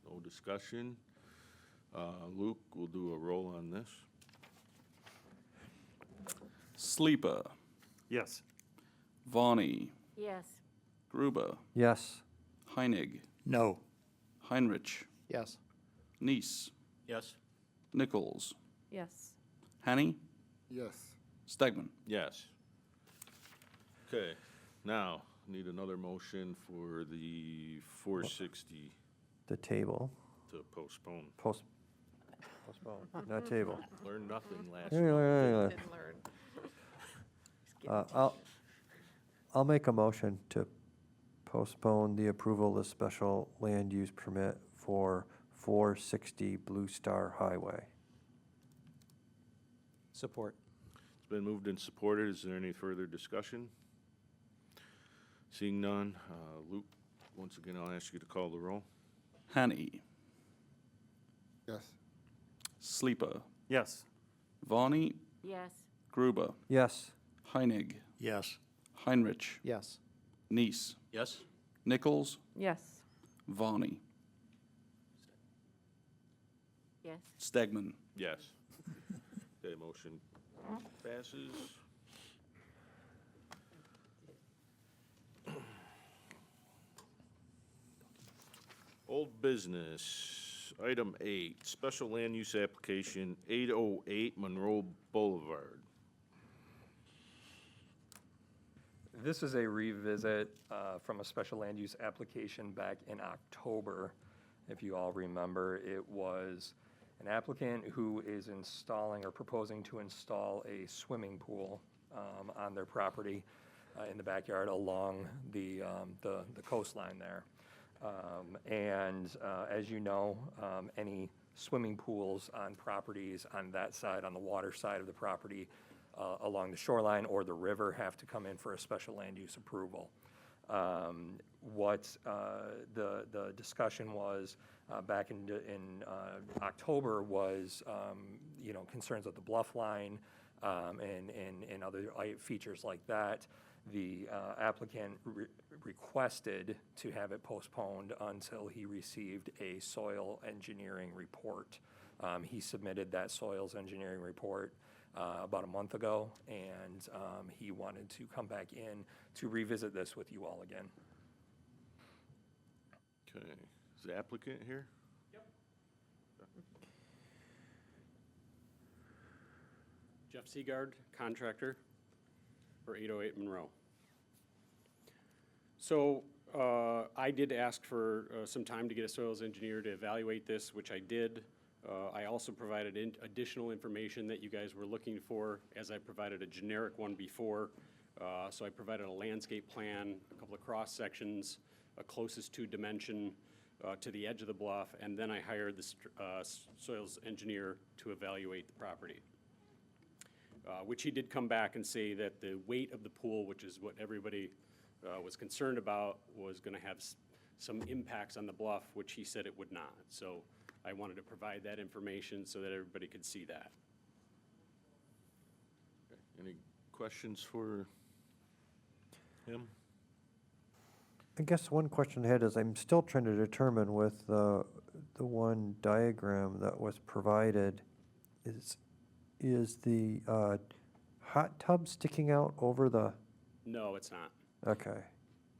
no discussion. Luke, we'll do a roll on this. Sleeper, Yes. Vonnie, Yes. Gruber, Yes. Heinig, No. Heinrich, Yes. Neese, Yes? Nichols, Yes. Hanny, Yes. Stegman. Yes. Okay, now, need another motion for the 460 The table, to postpone. postpone, not table. Learned nothing last Yeah, month. yeah, yeah. Didn't learn. I'll make a motion to postpone the approval of the special land use permit for 460 Blue Star Highway. Support. It's been moved and supported. Is there any further discussion? Seeing none, Luke, once again, I'll ask you to call the roll. Hanny, Yes. Sleeper, Yes. Vonnie, Yes. Gruber, Yes. Heinig, Yes. Heinrich, Yes. Neese, Yes? Nichols, Yes. Vonnie, Yes. Stegman. Yes. Okay, motion passes. Old business, item 8, special land use application 808 Monroe Boulevard. This is a revisit from a special land use application back in October. If you all remember, it was an applicant who is installing or proposing to install a swimming pool on their property in the backyard along the coastline there. And as you know, any swimming pools on properties on that side, on the water side of the property, along the shoreline or the river have to come in for a special land use approval. What the discussion was back in October was, concerns of the bluff line and other features like that. The applicant requested to have it postponed until he received a soil engineering report. He submitted that soils engineering report about a month ago, and he wanted to come back in to revisit this with you all again. Okay, is the applicant here? Jeff Seagard, contractor for 808 Monroe. So I did ask for some time to get a soils engineer to evaluate this, which I did. I also provided additional information that you guys were looking for, as I provided a generic one before. So I provided a landscape plan, a couple of cross-sections, a closest to dimension to the edge of the bluff, and then I hired the soils engineer to evaluate the property. Which he did come back and say that the weight of the pool, which is what everybody was concerned about, was going to have some impacts on the bluff, which he said it would not. So I wanted to provide that information so that everybody could see that. Any questions for him? I guess one question I had is I'm still trying to determine with the one diagram that was provided, is the hot tub sticking out over the, No, it's not. okay,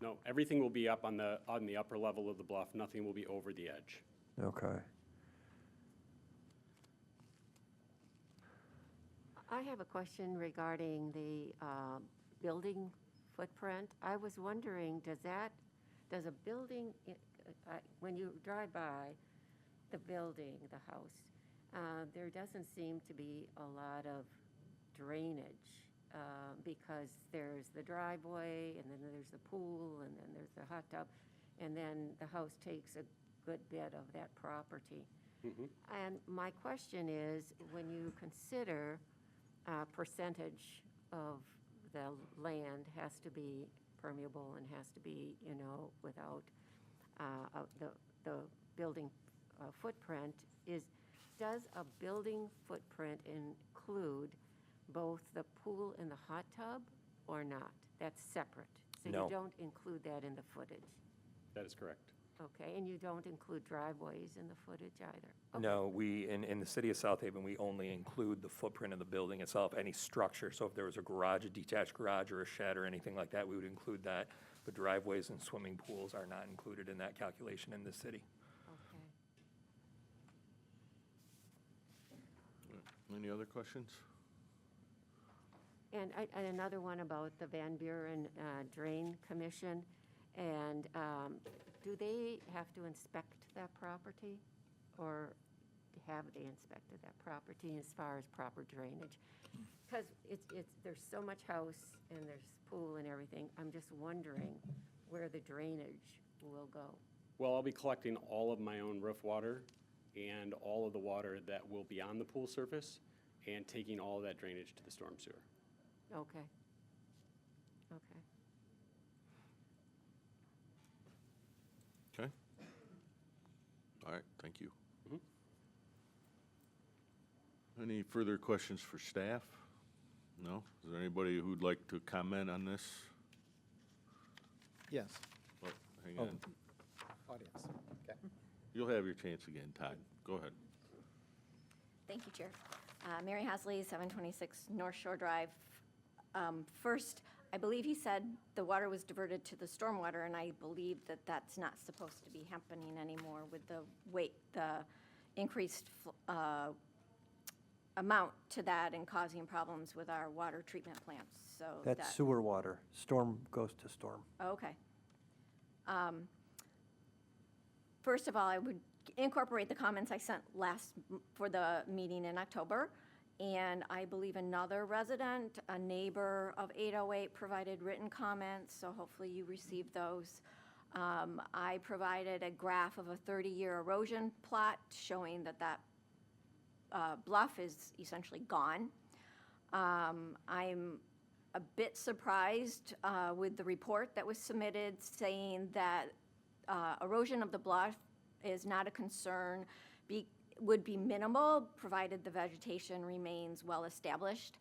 No, everything will be up on the upper level of the bluff. Nothing will be over the edge. okay. I have a question regarding the building footprint. I was wondering, does a building, when you drive by the building, the house, there doesn't seem to be a lot of drainage because there's the driveway, and then there's the pool, and then there's the hot tub, and then the house takes a good bit of that property. And my question is, when you consider percentage of the land has to be permeable and has to be, without the building footprint, does a building footprint include both the pool and the hot tub or not? That's separate. So No. you don't include that in the footage. That is correct. Okay, and you don't include driveways in the footage either? Okay. No, in the city of South Haven, we only include the footprint of the building itself, any structure. So if there was a garage, a detached garage or a shed or anything like that, we would include that. But driveways and swimming pools are not included in that calculation in the city. Okay. Any other questions? And another one about the Van Buren Drain Commission, and do they have to inspect that property, or have they inspected that property as far as proper drainage? Because there's so much house and there's pool and everything, I'm just wondering where the drainage will go. Well, I'll be collecting all of my own roof water and all of the water that will be on the pool surface and taking all of that drainage to the storm sewer. Okay. Okay. Okay. All right, thank you. Any further questions for staff? No? Is there anybody who'd like to comment on this? Yes. Oh, hang Oh. on. Audience, okay. You'll have your chance again, Todd. Go ahead. Thank you, Chair. Mary Hasley, 726 North Shore Drive. First, I believe he said the water was diverted to the stormwater, and I believe that that's not supposed to be happening anymore with the increased amount to that and causing problems with our water treatment plants, so That's sewer water. Storm goes to storm. Okay. First of all, I would incorporate the comments I sent for the meeting in October. And I believe another resident, a neighbor of 808, provided written comments, so hopefully you received those. I provided a graph of a 30-year erosion plot showing that bluff is essentially gone. I'm a bit surprised with the report that was submitted saying that erosion of the bluff is not a concern, would be minimal, provided the vegetation remains well established.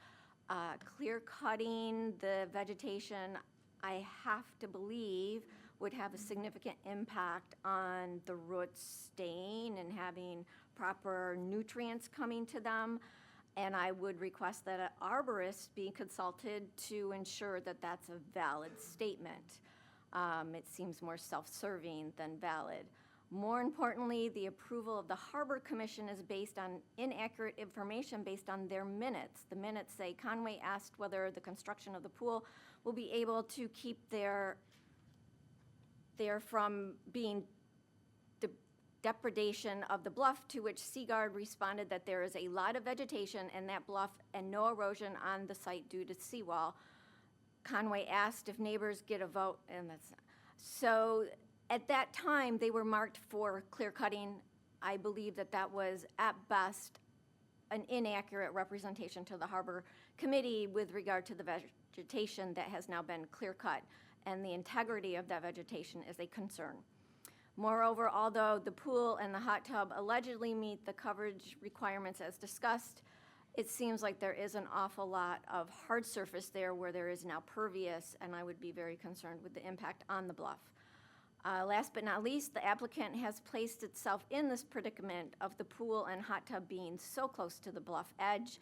Clear cutting the vegetation, I have to believe, would have a significant impact on the roots staying and having proper nutrients coming to them. And I would request that an arborist be consulted to ensure that that's a valid statement. It seems more self-serving than valid. More importantly, the approval of the Harbor Commission is based on inaccurate information based on their minutes. The minutes say Conway asked whether the construction of the pool will be able to keep their from being depredation of the bluff, to which Seaguard responded that there is a lot of vegetation in that bluff and no erosion on the site due to seawall. Conway asked if neighbors get a vote, and that's, so at that time, they were marked for clear cutting. I believe that that was at best an inaccurate representation to the Harbor Committee with regard to the vegetation that has now been clear cut, and the integrity of that vegetation is a concern. Moreover, although the pool and the hot tub allegedly meet the coverage requirements as discussed, it seems like there is an awful lot of hard surface there where there is now pervious, and I would be very concerned with the impact on the bluff. Last but not least, the applicant has placed itself in this predicament of the pool and hot tub being so close to the bluff edge.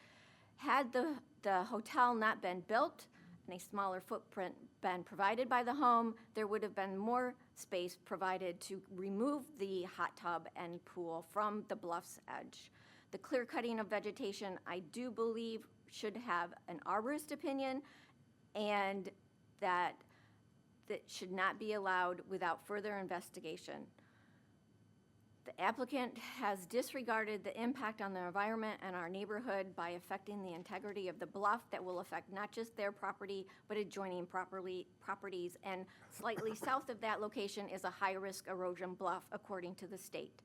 Had the hotel not been built and a smaller footprint been provided by the home, there would have been more space provided to remove the hot tub and pool from the bluff's edge. The clear cutting of vegetation, I do believe, should have an arborist opinion, and that should not be allowed without further investigation. The applicant has disregarded the impact on the environment and our neighborhood by affecting the integrity of the bluff that will affect not just their property, but adjoining properties, and slightly south of that location is a high-risk erosion bluff, according to the state.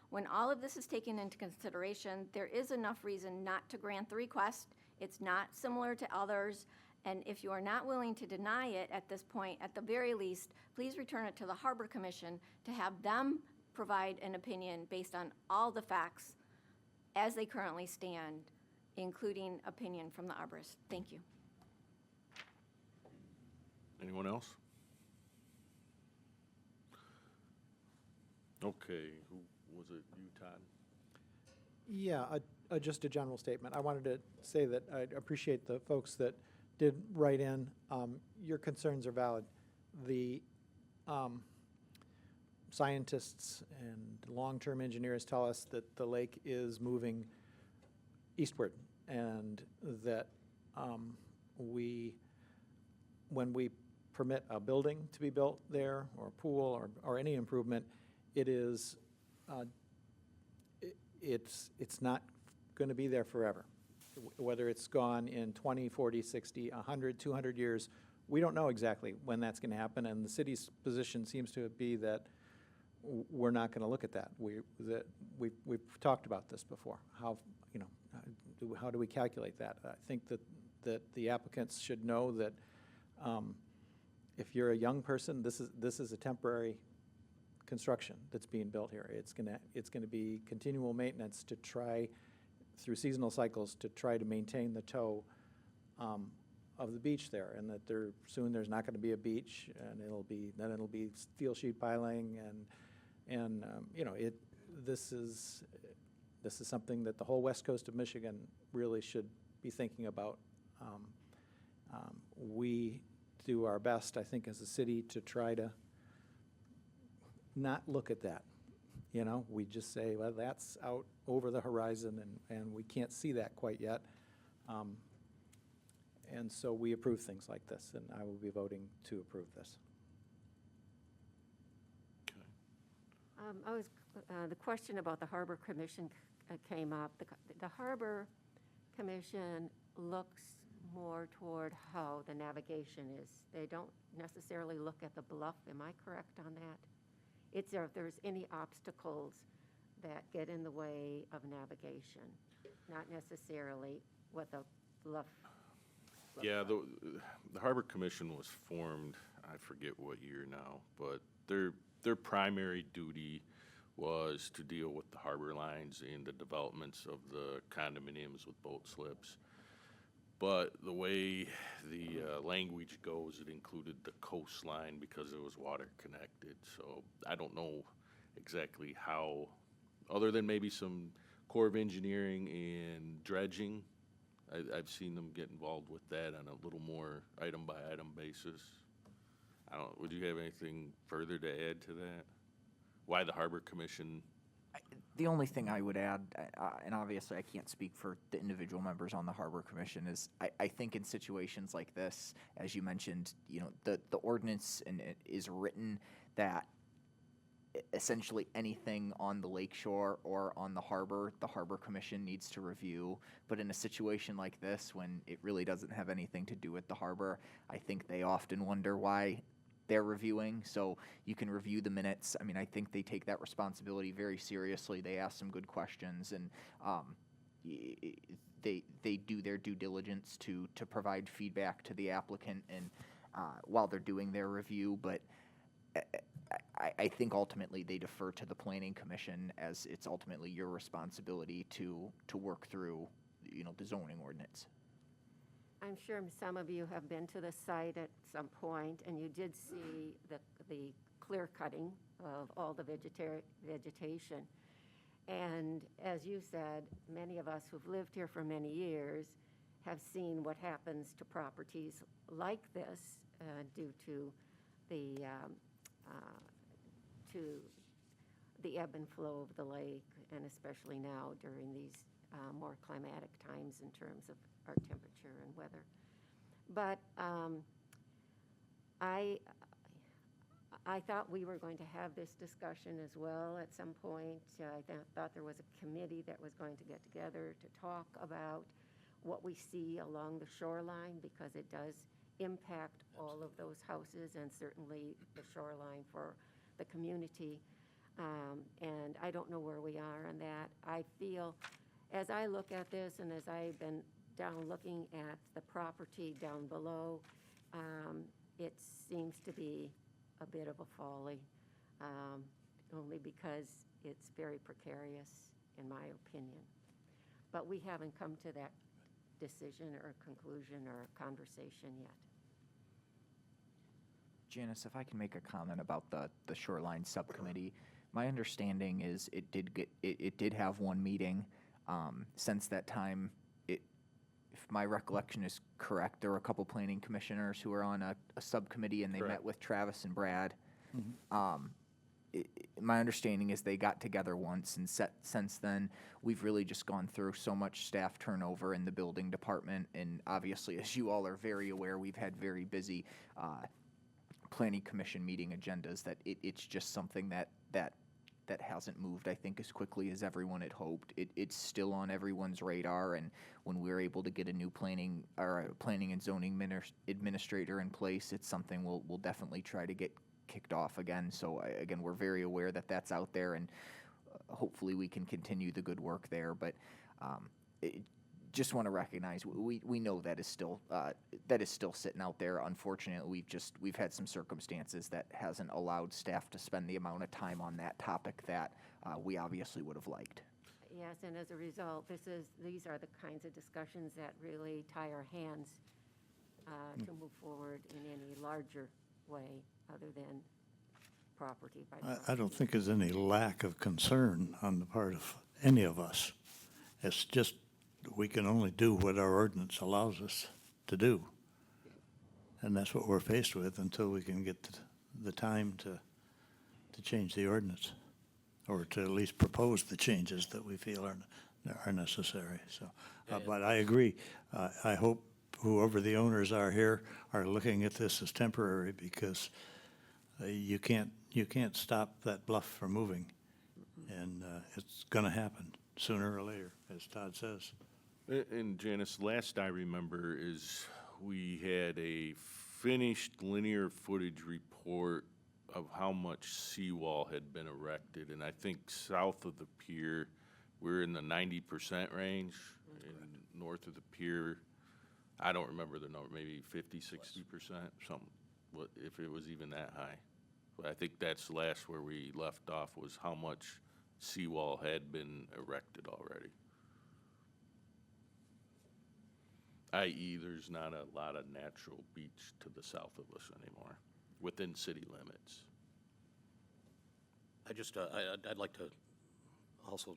When all of this is taken into consideration, there is enough reason not to grant the request. It's not similar to others, and if you are not willing to deny it at this point, at the very least, please return it to the Harbor Commission to have them provide an opinion based on all the facts as they currently stand, including opinion from the arborist. Thank you. Anyone else? Okay, who was it, you, Todd? Yeah, just a general statement. I wanted to say that I appreciate the folks that did write in. Your concerns are valid. The scientists and long-term engineers tell us that the lake is moving eastward, and that when we permit a building to be built there, or a pool, or any improvement, it is it's not going to be there forever. Whether it's gone in 20, 40, 60, 100, 200 years, we don't know exactly when that's going to happen, and the city's position seems to be that we're not going to look at that. We've talked about this before. How do we calculate that? I think that the applicants should know that if you're a young person, this is a temporary construction that's being built here. It's gonna be continual maintenance to try, through seasonal cycles, to try to maintain the toe of the beach there, and that soon there's not going to be a beach, and it'll be steel sheet piling, and this is something that the whole west coast of Michigan really should be thinking about. We do our best, I think, as a city to try to not look at that. We just say, well, that's out over the horizon, and we can't see that quite yet. And so we approve things like this, and I will be voting to approve this. The question about the Harbor Commission came up. The Harbor Commission looks more toward how the navigation is. They don't necessarily look at the bluff. Am I correct on that? It's if there's any obstacles that get in the way of navigation, not necessarily what the bluff. Yeah, the Harbor Commission was formed, I forget what year now, but their primary duty was to deal with the harbor lines and the developments of the condominiums with boat slips. But the way the language goes, it included the coastline because it was water connected. So I don't know exactly how, other than maybe some Corps of Engineering and dredging. I've seen them get involved with that on a little more item-by-item basis. Would you have anything further to add to that? Why the Harbor Commission? The only thing I would add, and obviously I can't speak for the individual members on the Harbor Commission, is I think in situations like this, as you mentioned, the ordinance is written that essentially anything on the lakeshore or on the Harbor Commission needs to review. But in a situation like this, when it really doesn't have anything to do with the harbor, I think they often wonder why they're reviewing. So you can review the minutes. I mean, I think they take that responsibility very seriously. They ask some good questions, and they do their due diligence to provide feedback to the applicant and while they're doing their review. But I think ultimately they defer to the Planning Commission, as it's ultimately your responsibility to work through, the zoning ordinance. I'm sure some of you have been to the site at some point, and you did see the clear cutting of all the vegetation. And as you said, many of us who've lived here for many years have seen what happens to properties like this due to the ebb and flow of the lake, and especially now during these more climatic times in terms of our temperature and weather. But I thought we were going to have this discussion as well at some point. I thought there was a committee that was going to get together to talk about what we see along the shoreline, because it does impact all of those houses and certainly the shoreline for the community. And I don't know where we are on that. I feel, as I look at this and as I've been down looking at the property down below, it seems to be a bit of a folly, only because it's very precarious, in my opinion. But we haven't come to that decision or conclusion or conversation yet. Janice, if I can make a comment about the shoreline subcommittee, my understanding is it did have one meeting. Since that time, if my recollection is correct, there were a couple planning commissioners who were on a subcommittee, and they met with Travis and Brad. My understanding is they got together once, and since then, we've really just gone through so much staff turnover in the building department. And obviously, as you all are very aware, we've had very busy planning commission meeting agendas, that it's just something that hasn't moved, I think, as quickly as everyone had hoped. It's still on everyone's radar, and when we're able to get a new planning and zoning administrator in place, it's something we'll definitely try to get kicked off again. So again, we're very aware that that's out there, and hopefully we can continue the good work there. But just want to recognize we know that is still sitting out there. Unfortunately, we've had some circumstances that hasn't allowed staff to spend the amount of time on that topic that we obviously would have liked. Yes, and as a result, these are the kinds of discussions that really tie our hands to move forward in any larger way other than property by property. I don't think there's any lack of concern on the part of any of us. It's just we can only do what our ordinance allows us to do. And that's what we're faced with until we can get the time to change the ordinance, or to at least propose the changes that we feel are necessary. So, but I agree. I hope whoever the owners are here are looking at this as temporary, because you can't stop that bluff from moving, and it's going to happen sooner or later, as Todd says. And Janice, last I remember is we had a finished linear footage report of how much seawall had been erected, and I think south of the pier, we're in the 90% range, and north of the pier, I don't remember the number, maybe 50, 60%, something, if it was even that high. But I think that's last where we left off, was how much seawall had been erected already. I.e., there's not a lot of natural beach to the south of us anymore, within city limits. I'd like to also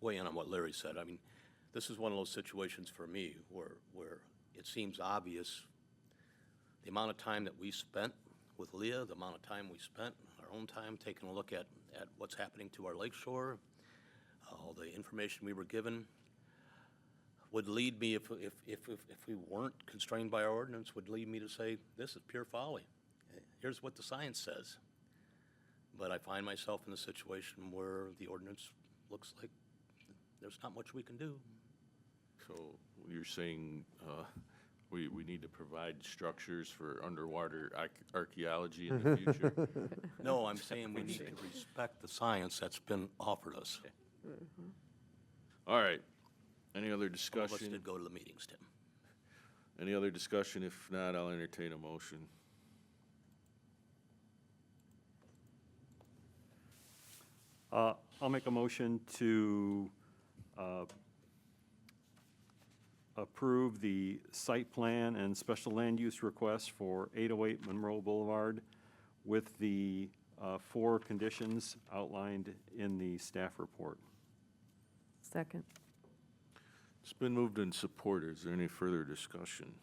weigh in on what Larry said. I mean, this is one of those situations for me where it seems obvious the amount of time that we spent with Leah, the amount of time we spent, our own time, taking a look at what's happening to our lakeshore, all the information we were given, would lead me, if we weren't constrained by our ordinance, would lead me to say, this is pure folly. Here's what the science says. but I find myself in a situation where the ordinance looks like there's not much we can do. So you're saying we need to provide structures for underwater archaeology in the future? No, I'm saying we need to respect the science that's been offered us. All right. Any other Some of us discussion? did go to the meetings, Tim. Any other discussion? If not, I'll entertain a motion. I'll make a motion to approve the site plan and special land use request for 808 Monroe Boulevard with the 4 conditions outlined in the staff report. Second. It's been moved and supported. Is there any further discussion?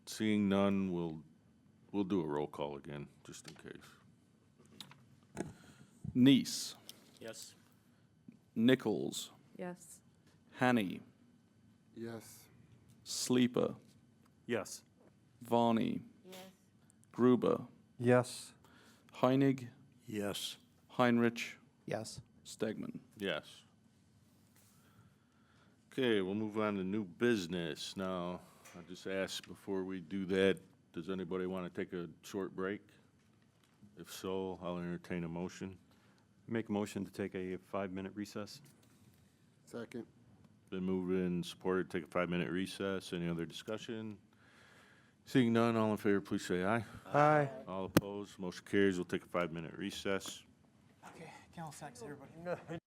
Seeing none, we'll do a roll call again, just in case. Neese, Yes? Nichols, Yes. Hanny, Yes. Sleepa, Yes. Vonnie, Yes. Gruba, Yes. Heinig, Yes. Heinrich, Yes. Stegman. Yes. Okay, we'll move on to new business. Now, I just ask before we do that, does anybody want to take a short break? If so, I'll entertain a motion. Make a motion to take a 5-minute recess. Second. Been moved and supported, take a 5-minute recess. Any other discussion? Seeing none, all in favor, please say aye. Aye. All opposed, motion carries. We'll take a 5-minute recess. Okay, count seconds, everybody.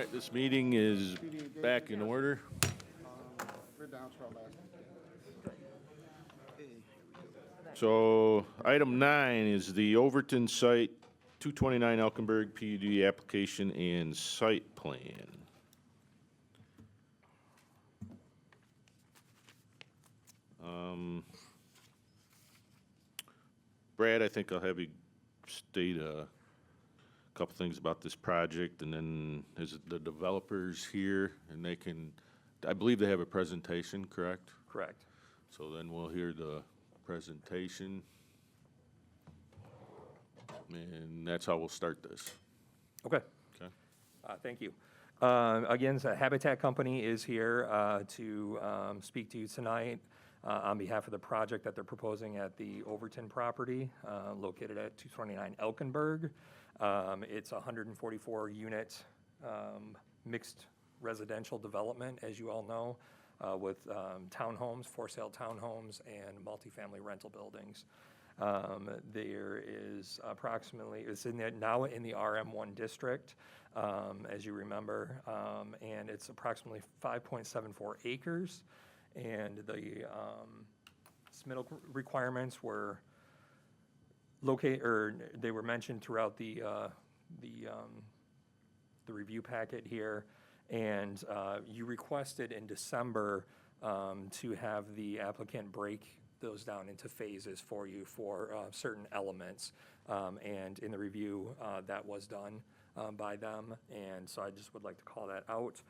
right, this meeting is back in order. We're down to our last. So, item 9 is the Overton Site, 229 Elkenberg PUD application and site plan. Brad, I think I'll have you state a couple things about this project, and then is the developers here, and they can, I believe they have a presentation, correct? Correct. So then we'll hear the presentation. And that's how we'll start this. Okay. Okay. Thank you. Again, so Habitat Company is here to speak to you tonight on behalf of the project that they're proposing at the Overton property located at 229 Elkenberg. It's a 144-unit mixed residential development, as you all know, with townhomes, for-sale townhomes, and multifamily rental buildings. There is approximately, it's now in the RM1 district, as you remember, and it's approximately 5.74 acres. And the submittal requirements were they were mentioned throughout the review packet here. And you requested in December to have the applicant break those down into phases for you for certain elements. And in the review, that was done by them. And so I just would like to call that out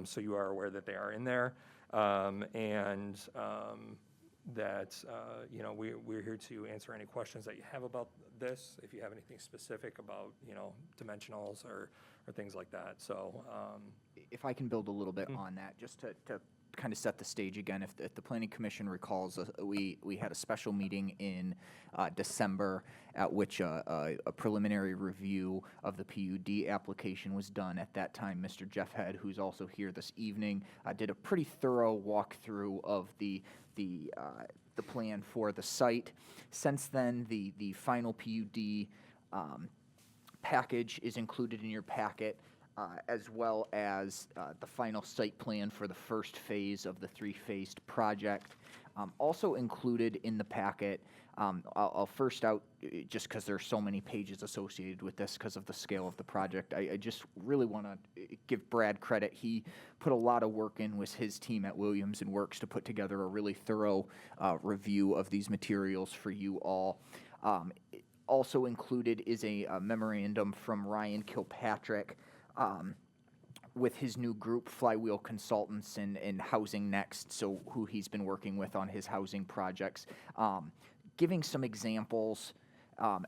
so you are aware that they are in there. That, you know, we're here to answer any questions that you have about this, if you have anything specific about, you know, dimensionals or things like that. So, If I can build a little bit on that, just to kind of set the stage again, if the Planning Commission recalls, we had a special meeting in December at which a preliminary review of the PUD application was done. At that time, Mr. Jeff Head, who's also here this evening, did a pretty thorough walkthrough of the plan for the site. Since then, the final PUD package is included in your packet, as well as the final site plan for the first phase of the three-phased project. Also included in the packet, I'll first out, just because there's so many pages associated with this because of the scale of the project, I just really want to give Brad credit. He put a lot of work in with his team at Williams and Works to put together a really thorough review of these materials for you all. Also included is a memorandum from Ryan Kilpatrick with his new group, Flywheel Consultants and Housing Next, so who he's been working with on his housing projects, giving some examples,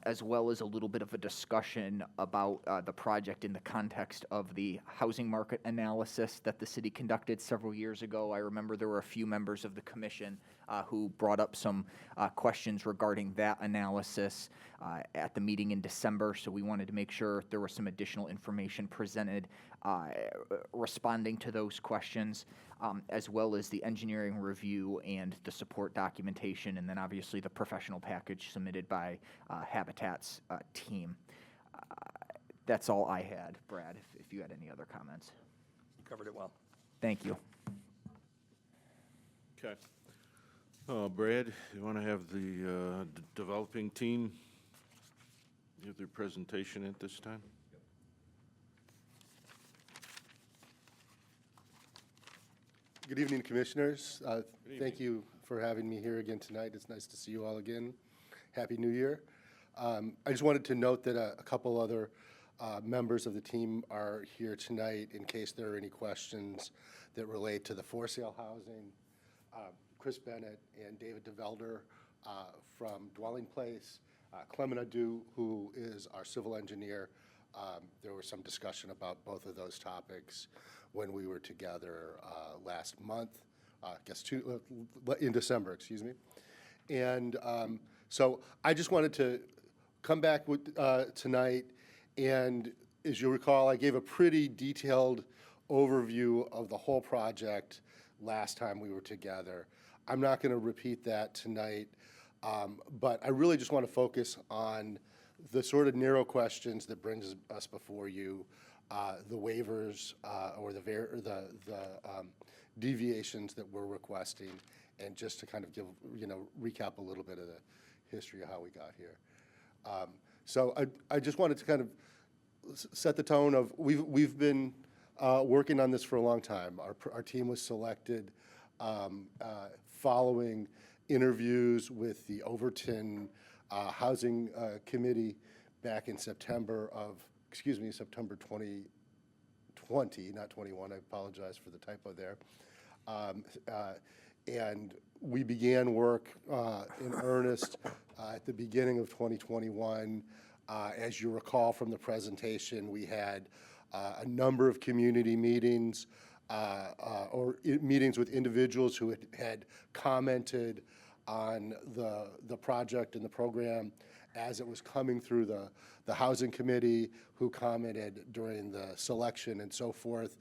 as well as a little bit of a discussion about the project in the context of the housing market analysis that the city conducted several years ago. I remember there were a few members of the commission who brought up some questions regarding that analysis at the meeting in December, so we wanted to make sure there was some additional information presented responding to those questions, as well as the engineering review and the support documentation, and then obviously the professional package submitted by Habitat's team. That's all I had, Brad, if you had any other comments. you covered it well. Thank you. Okay. Brad, you want to have the developing team give their presentation at this time? Good evening, Commissioners. Thank you for having me here again tonight. It's nice to see you all again. Happy New Year. I just wanted to note that a couple other members of the team are here tonight in case there are any questions that relate to the for-sale housing. Chris Bennett and David DeVelder from Dwelling Place, Clement Adu, who is our civil engineer. There was some discussion about both of those topics when we were together last month, in December, excuse me. And so I just wanted to come back with, tonight, and as you recall, I gave a pretty detailed overview of the whole project last time we were together. I'm not going to repeat that tonight, but I really just want to focus on the sort of narrow questions that brings us before you the waivers or the deviations that we're requesting, and just to kind of give, recap a little bit of the history of how we got here. So I just wanted to kind of set the tone of, we've been working on this for a long time. Our team was selected following interviews with the Overton Housing Committee back in September 2020, not 21. I apologize for the typo there. And we began work in earnest at the beginning of 2021. As you recall from the presentation, we had a number of community meetings meetings with individuals who had commented on the project and the program as it was coming through the Housing Committee, who commented during the selection and so forth.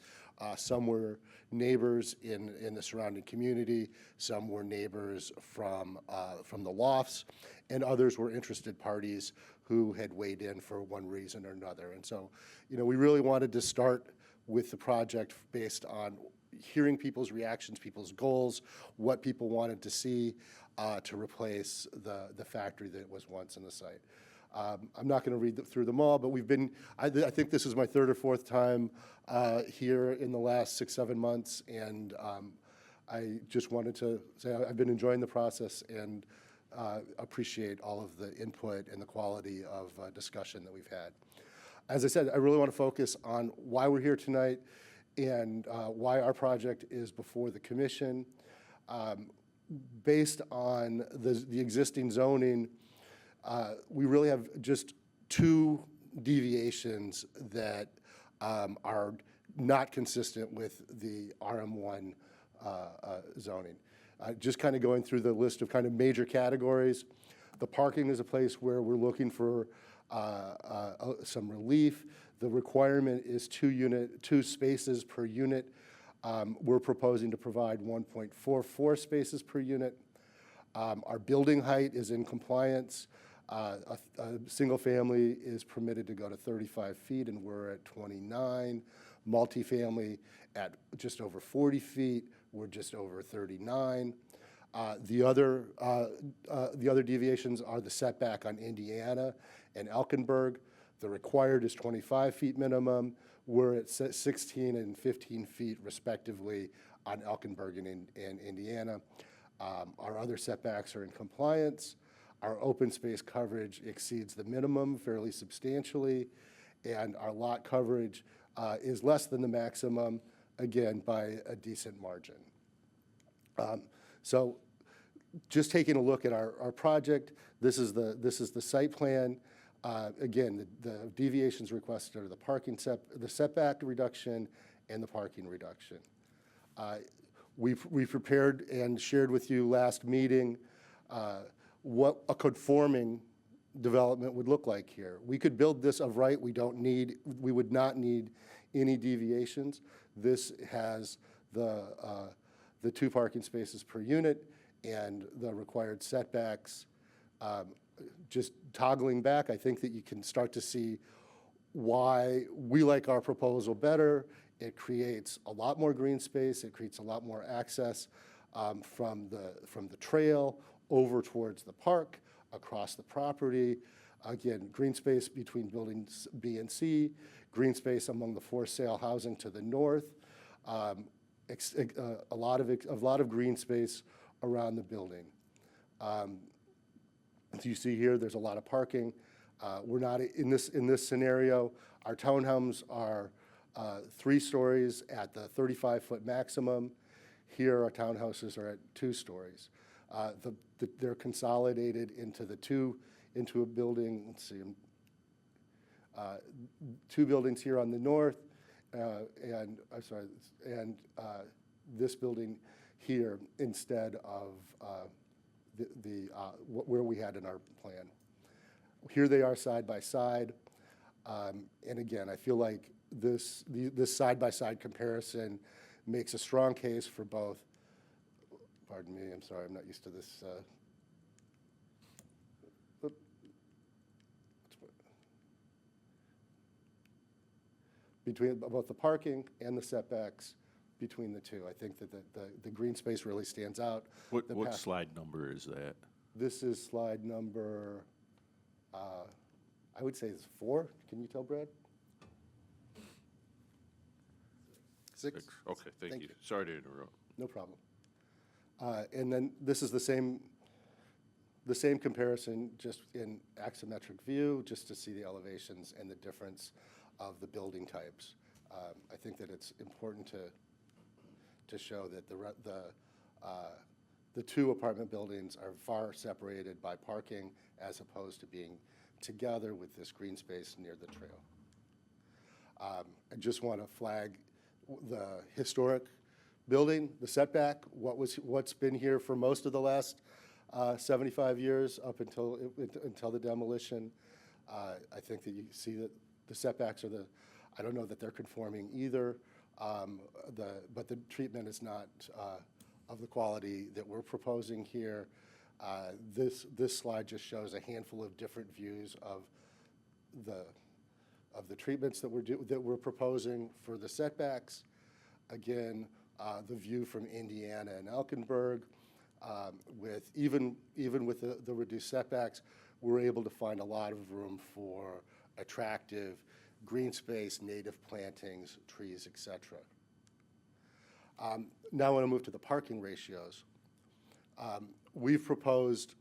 Some were neighbors in the surrounding community, some were neighbors from the lofts, and others were interested parties who had weighed in for one reason or another. And so, we really wanted to start with the project based on hearing people's reactions, people's goals, what people wanted to see to replace the factory that was once in the site. I'm not going to read through them all, but I think this is my third or fourth time here in the last 6-7 months, and I just wanted to say I've been enjoying the process and appreciate all of the input and the quality of discussion that we've had. As I said, I really want to focus on why we're here tonight and why our project is before the commission. Based on the existing zoning, we really have just 2 deviations that are not consistent with the RM1 zoning. Just kind of going through the list of kind of major categories. The parking is a place where we're looking for some relief. The requirement is 2 spaces per unit. We're proposing to provide 1.44 spaces per unit. Our building height is in compliance. A single family is permitted to go to 35 feet, and we're at 29. Multifamily at just over 40 feet, we're just over 39. The other deviations are the setback on Indiana and Elkinburg. The required is 25 feet minimum. We're at 16 and 15 feet respectively on Elkinburg and Indiana. Our other setbacks are in compliance. Our open space coverage exceeds the minimum fairly substantially, and our lot coverage is less than the maximum, again, by a decent margin. So just taking a look at our project, this is the site plan. Again, the deviations requested are the setback reduction and the parking reduction. We prepared and shared with you last meeting what a conforming development would look like here. We could build this of right. We would not need any deviations. This has the 2 parking spaces per unit and the required setbacks. Just toggling back, I think that you can start to see why we like our proposal better. It creates a lot more green space. It creates a lot more access from the trail over towards the park, across the property. Again, green space between buildings B and C, green space among the for sale housing to the north, a lot of green space around the building. As you see here, there's a lot of parking. We're not in this scenario. Our townhomes are 3 stories at the 35-foot maximum. Here, our townhouses are at 2 stories. They're consolidated into a building. Let's see, 2 buildings here on the north, and this building here instead of where we had in our plan. Here they are side by side, and again, I feel like this side-by-side comparison makes a strong case for both. Pardon me, I'm sorry, I'm not used to this. between both the parking and the setbacks between the two. I think that the green space really stands out. What, The what path- slide number is that? This is slide number, I would say it's 4. Can you tell, Brad? 6? Okay, thank Thank you. you. Sorry to interrupt. No problem. And then this is the same comparison, just in axiometric view, just to see the elevations and the difference of the building types. I think that it's important to show that the two apartment buildings are far separated by parking as opposed to being together with this green space near the trail. I just want to flag the historic building, the setback, what's been here for most of the last 75 years up until the demolition. I think that you see that the setbacks are I don't know that they're conforming either, but the treatment is not of the quality that we're proposing here. This slide just shows a handful of different views of the treatments that we're proposing for the setbacks. Again, the view from Indiana and Elkinburg, even with the reduced setbacks, we're able to find a lot of room for attractive green space, native plantings, trees, etc. Now I want to move to the parking ratios. We've proposed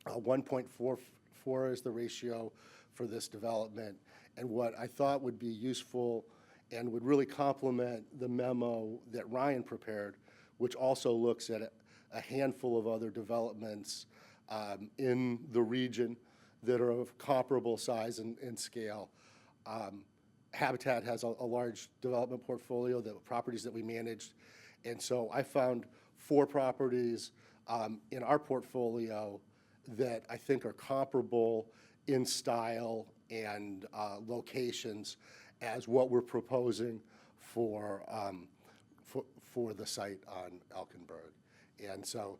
1.44 as the ratio for this development, and what I thought would be useful and would really complement the memo that Ryan prepared, which also looks at a handful of other developments in the region that are of comparable size and scale. Habitat has a large development portfolio, the properties that we managed, and so I found 4 properties in our portfolio that I think are comparable in style and locations as what we're proposing for the site on Elkinburg. And so,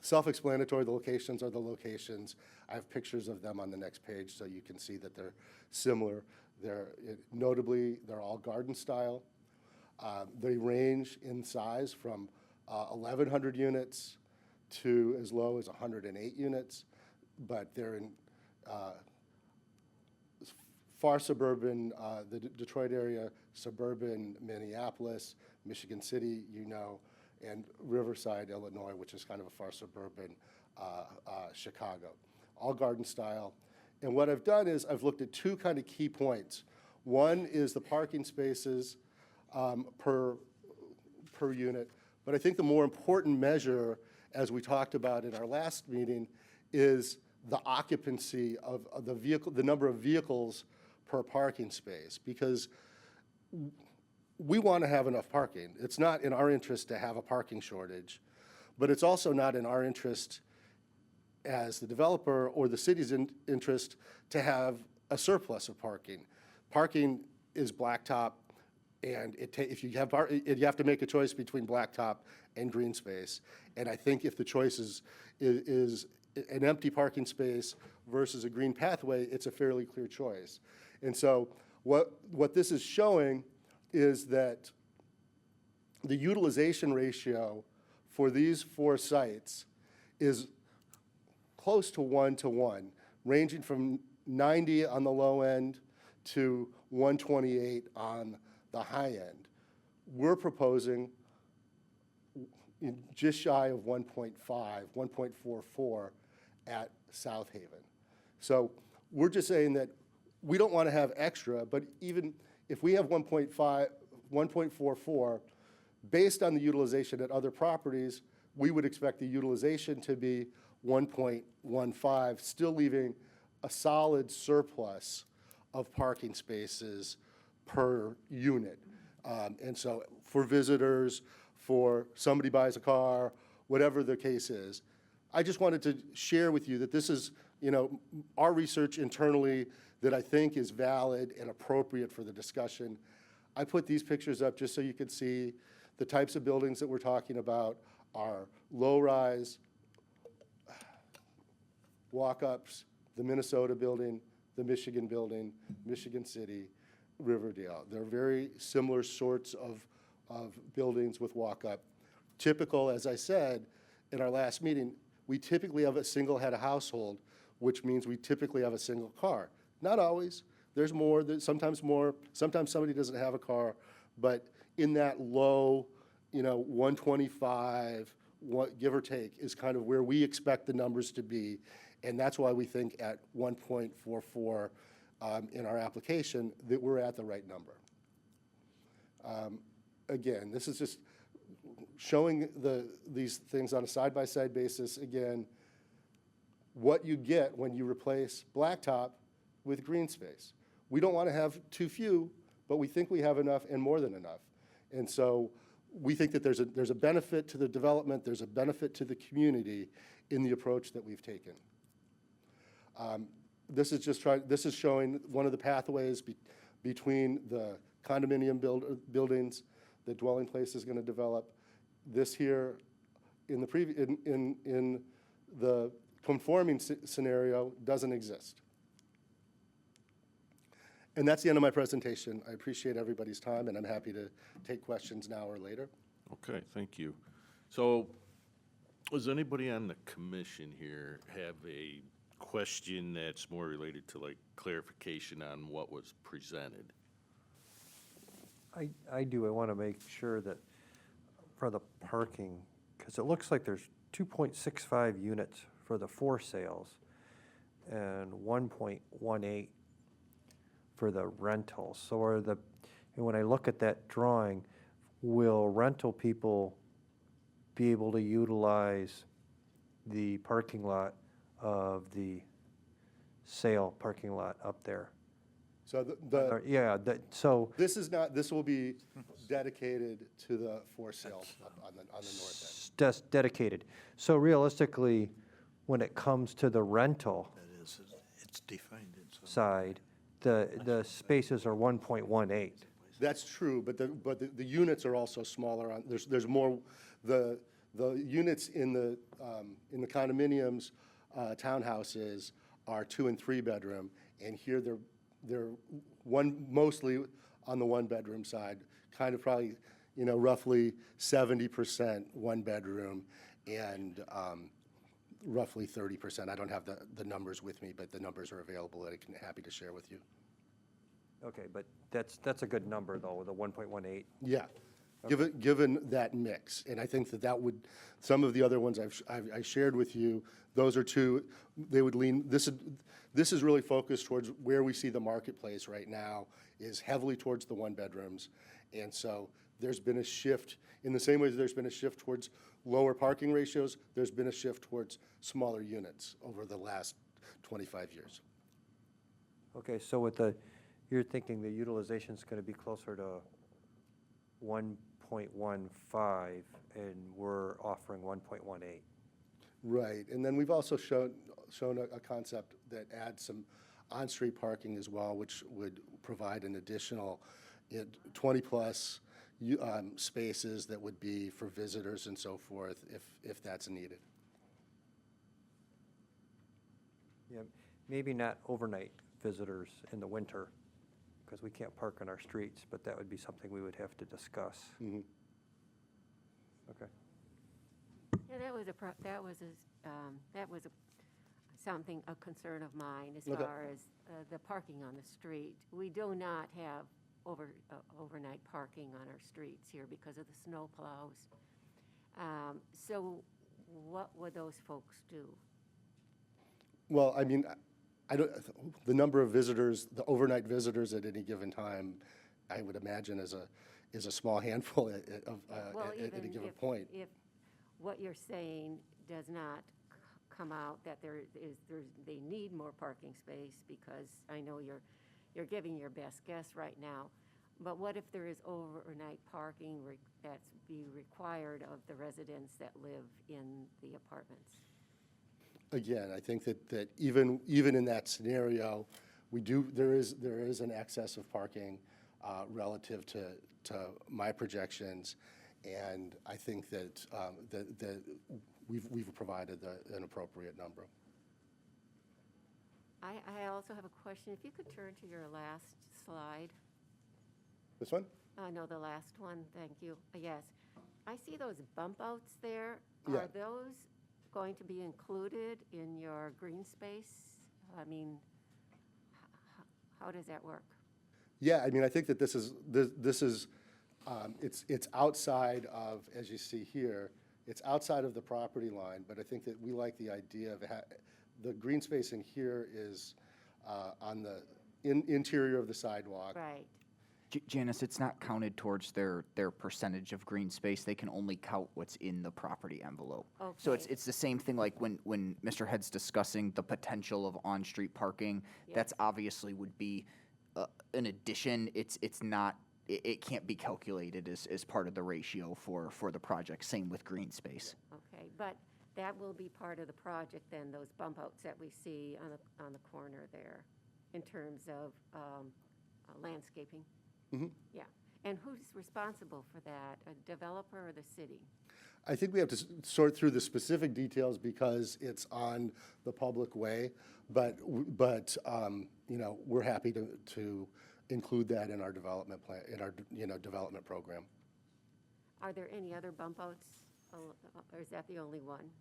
self-explanatory, the locations are the locations. I have pictures of them on the next page so you can see that they're similar. Notably, they're all garden style. They range in size from 1,100 units to as low as 108 units, but they're in far suburban, the Detroit area, suburban Minneapolis, Michigan City, and Riverside, Illinois, which is kind of a far suburban Chicago. All garden style. And what I've done is I've looked at 2 kind of key points. One is the parking spaces per unit, but I think the more important measure, as we talked about in our last meeting, is the occupancy of the number of vehicles per parking space, because we want to have enough parking. It's not in our interest to have a parking shortage, but it's also not in our interest as the developer or the city's interest to have a surplus of parking. Parking is blacktop, and if you have to make a choice between blacktop and green space. And I think if the choice is an empty parking space versus a green pathway, it's a fairly clear choice. And so what this is showing is that the utilization ratio for these 4 sites is close to 1-to-1, ranging from 90 on the low end to 128 on the high end. We're proposing just shy of 1.5, 1.44 at South Haven. So we're just saying that we don't want to have extra, but even if we have 1.44, based on the utilization at other properties, we would expect the utilization to be 1.15, still leaving a solid surplus of parking spaces per unit. And so for visitors, for somebody buys a car, whatever the case is, I just wanted to share with you that this is, our research internally that I think is valid and appropriate for the discussion. I put these pictures up just so you could see the types of buildings that we're talking about are low-rise, walk-ups, the Minnesota building, the Michigan Building, Michigan City, Riverdale. They're very similar sorts of buildings with walk-up. Typical, as I said in our last meeting, we typically have a single head of household, which means we typically have a single car. Not always. There's more, sometimes more. Sometimes somebody doesn't have a car, but in that low, 125, give or take, is kind of where we expect the numbers to be. And that's why we think at 1.44 in our application that we're at the right number. Again, this is just showing these things on a side-by-side basis. Again, what you get when you replace blacktop with green space. We don't want to have too few, but we think we have enough and more than enough. And so we think that there's a benefit to the development, there's a benefit to the community in the approach that we've taken. This is showing one of the pathways between the condominium buildings the dwelling place is going to develop. This here in the conforming scenario doesn't exist. And that's the end of my presentation. I appreciate everybody's time, and I'm happy to take questions now or later. Okay, thank you. So, does anybody on the commission here have a question that's more related to like clarification on what was presented? I do. I want to make sure that for the parking, because it looks like there's 2.65 units for the for sales and 1.18 for the rentals. So and when I look at that drawing, will rental people be able to utilize the parking lot of the sale parking lot up there? So this will be dedicated to the for sale on the north end. Just dedicated. So realistically, when it comes to the rental It's defined in some. side, the spaces are 1.18. That's true, but the units are also smaller. There's more. The units in the condominiums, townhouses are 2 and 3 bedroom, and here they're mostly on the 1 bedroom side, kind of probably roughly 70% 1 bedroom and roughly 30%. I don't have the numbers with me, but the numbers are available that I'm happy to share with you. Okay, but that's a good number though, the 1.18. Yeah, given that mix, and I think that would, some of the other ones I shared with you, those are two, they would lean, this is really focused towards where we see the marketplace right now is heavily towards the 1 bedrooms, and so there's been a shift, in the same way as there's been a shift towards lower parking ratios, there's been a shift towards smaller units over the last 25 years. Okay, so you're thinking the utilization's going to be closer to 1.15, and we're offering 1.18. Right, and then we've also shown a concept that adds some on-street parking as well, which would provide an additional 20-plus spaces that would be for visitors and so forth, if that's needed. Yeah, maybe not overnight visitors in the winter, because we can't park on our streets, but that would be something we would have to discuss. Mm-hmm. Okay. Yeah, that was a concern of mine as Okay. far as the parking on the street. We do not have overnight parking on our streets here because of the snow plows. So what would those folks do? Well, I mean, the number of visitors, the overnight visitors at any given time, I would imagine is a small handful at any given point. If what you're saying does not come out, that they need more parking space, because I know you're giving your best guess right now, but what if there is overnight parking that's be required of the residents that live in the apartments? Again, I think that even in that scenario, there is an excess of parking relative to my projections, and I think that we've provided an appropriate number. I also have a question. If you could turn to your last slide. This one? No, the last one, thank you. Yes. I see those bump outs there. Yeah. Are those going to be included in your green space? I mean, how does that work? Yeah, I mean, I think that this is, it's outside of, as you see here, it's outside of the property line, but I think that we like the idea of, the green spacing here is on the interior of the sidewalk. Right. Janice, it's not counted towards their percentage of green space. They can only count what's in the property envelope. So Okay. it's the same thing like when Mr. Head's discussing the potential of on-street parking. That's obviously would be an addition. It's not, it can't be calculated as part of the ratio for the project. Same with green space. Okay, but that will be part of the project then, those bump outs that we see on the corner there, in terms of landscaping? Mhm. Yeah. And who's responsible for that, a developer or the city? I think we have to sort through the specific details because it's on the public way, but you know, we're happy to include that in our development plan, in our, you know, development program. Are there any other bump outs, or is that the only one?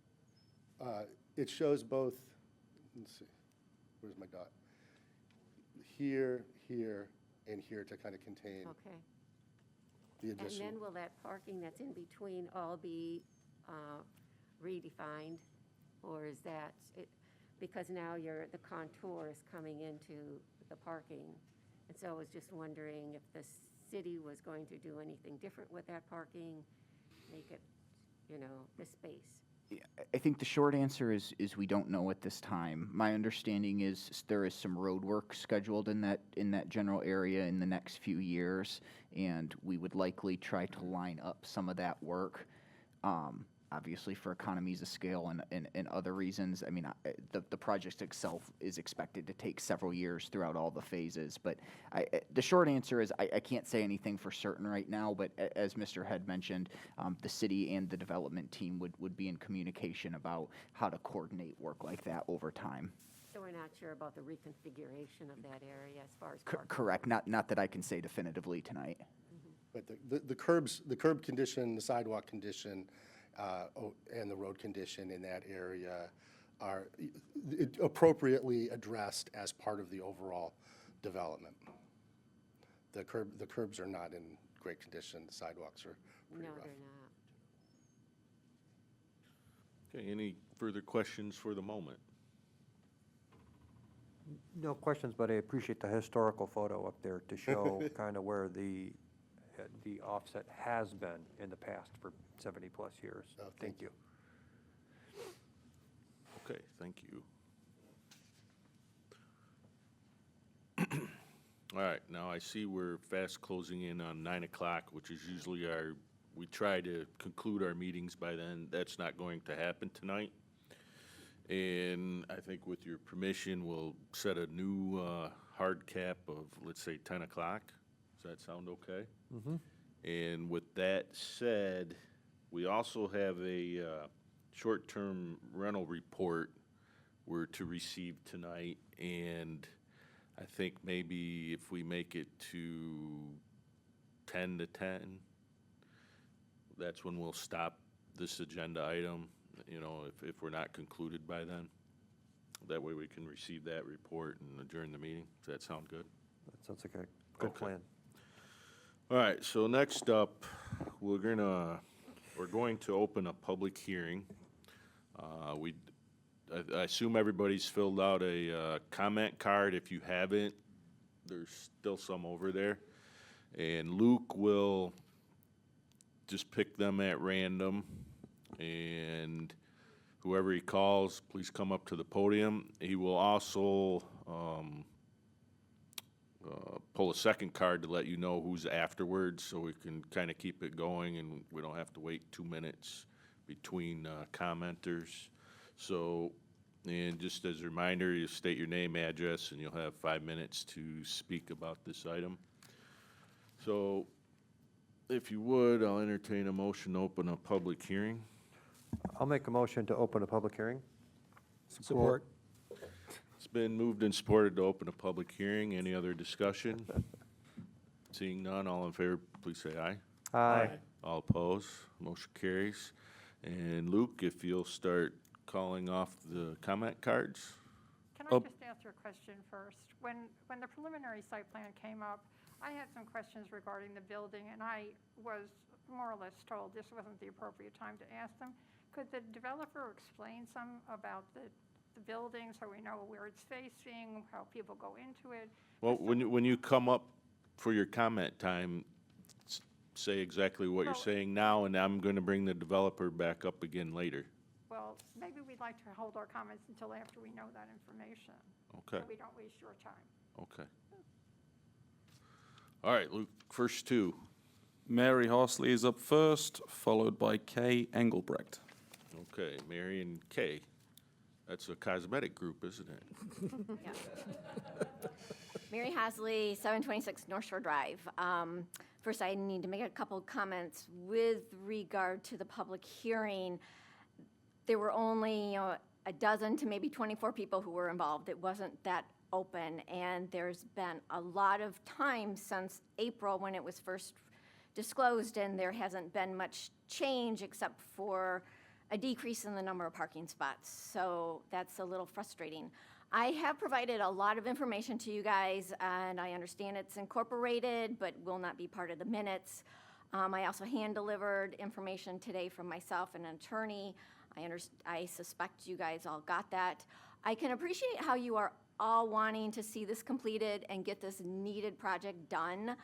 It shows both, let's see, where's my dot? Here, here, and here to kind of contain Okay. the And additional. then will that parking that's in between all be redefined? Or is that, because now the contour is coming into the parking. And so I was just wondering if the city was going to do anything different with that parking, make it, you know, the space. I think the short answer is we don't know at this time. My understanding is there is some road work scheduled in that general area in the next few years, and we would likely try to line up some of that work. Obviously, for economies of scale and other reasons. I mean, the project itself is expected to take several years throughout all the phases. But the short answer is I can't say anything for certain right now. But as Mr. Head mentioned, the city and the development team would be in communication about how to coordinate work like that over time. So we're not sure about the reconfiguration of that area as far as parking? Correct. Not that I can say definitively tonight. But the curb condition, the sidewalk condition, and the road condition in that area are appropriately addressed as part of the overall development. The curbs are not in great condition, the sidewalks are pretty No, rough. they're not. Okay, any further questions for the moment? No questions, but I appreciate the historical photo up there to show kind of where the offset has been in the past for 70-plus years. Oh, Thank you. Okay, thank you. All right, now I see we're fast closing in on 9 o'clock, which is usually we try to conclude our meetings by then. That's not going to happen tonight. And I think with your permission, we'll set a new hard cap of, let's say, 10 o'clock. Does that sound okay? Mm-hmm. And with that said, we also have a short-term rental report we're to receive tonight, and I think maybe if we make it to 10 to 10, that's when we'll stop this agenda item, you know, if we're not concluded by then. That way we can receive that report and adjourn the meeting. Does that sound good? That sounds like a good Okay. plan. All right, so next up, we're going to open a public hearing. I assume everybody's filled out a comment card. If you haven't, there's still some over there. And Luke will just pick them at random. And whoever he calls, please come up to the podium. He will also pull a second card to let you know who's afterwards, so we can kind of keep it going and we don't have to wait 2 minutes between commenters. So, and just as a reminder, you state your name, address, and you'll have 5 minutes to speak about this item. So, if you would, I'll entertain a motion to open a public hearing. I'll make a motion to open a public hearing. Support. It's been moved and supported to open a public hearing. Any other discussion? Seeing none, all in favor, please say aye. Aye. All opposed, motion carries. And Luke, if you'll start calling off the comment cards? Can Oh. I just answer a question first? When the preliminary site plan came up, I had some questions regarding the building, and I was more or less told this wasn't the appropriate time to ask them. Could the developer explain some about the building so we know where it's facing, how people go into it? Well, when you come up for your comment time, say exactly what you're Well- saying now, and I'm going to bring the developer back up again later. Well, maybe we'd like to hold our comments until after we know that information. Okay. So we don't waste your time. Okay. All right, Luke, first two. Mary Horsley is up first, followed by Kay Engelbrecht. Okay, Mary and Kay. That's a cosmetic group, isn't it? Mary Hasley, 726 North Shore Drive. First, I need to make a couple comments with regard to the public hearing. There were only a dozen to maybe 24 people who were involved. It wasn't that open, and there's been a lot of time since April when it was first disclosed, and there hasn't been much change except for a decrease in the number of parking spots. So that's a little frustrating. I have provided a lot of information to you guys, and I understand it's incorporated, but will not be part of the minutes. I also hand-delivered information today from myself and an attorney. I suspect you guys all got that. I can appreciate how you are all wanting to see this completed and get this needed project done.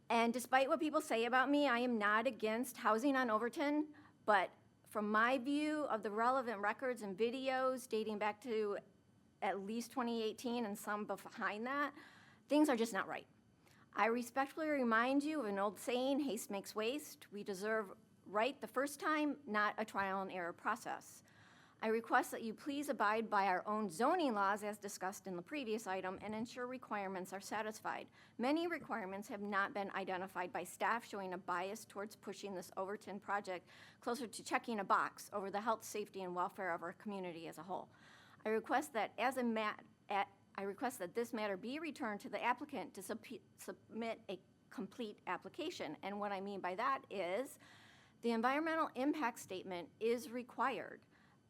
And despite what people say about me, I am not against housing on Overton, but from my view of the relevant records and videos dating back to at least 2018 and some behind that, things are just not right. I respectfully remind you of an old saying, haste makes waste. We deserve right the first time, not a trial and error process. I request that you please abide by our own zoning laws as discussed in the previous item and ensure requirements are satisfied. Many requirements have not been identified by staff, showing a bias towards pushing this Overton project closer to checking a box over the health, safety, and welfare of our community as a whole. I request that this matter be returned to the applicant to submit a complete application. And what I mean by that is the environmental impact statement is required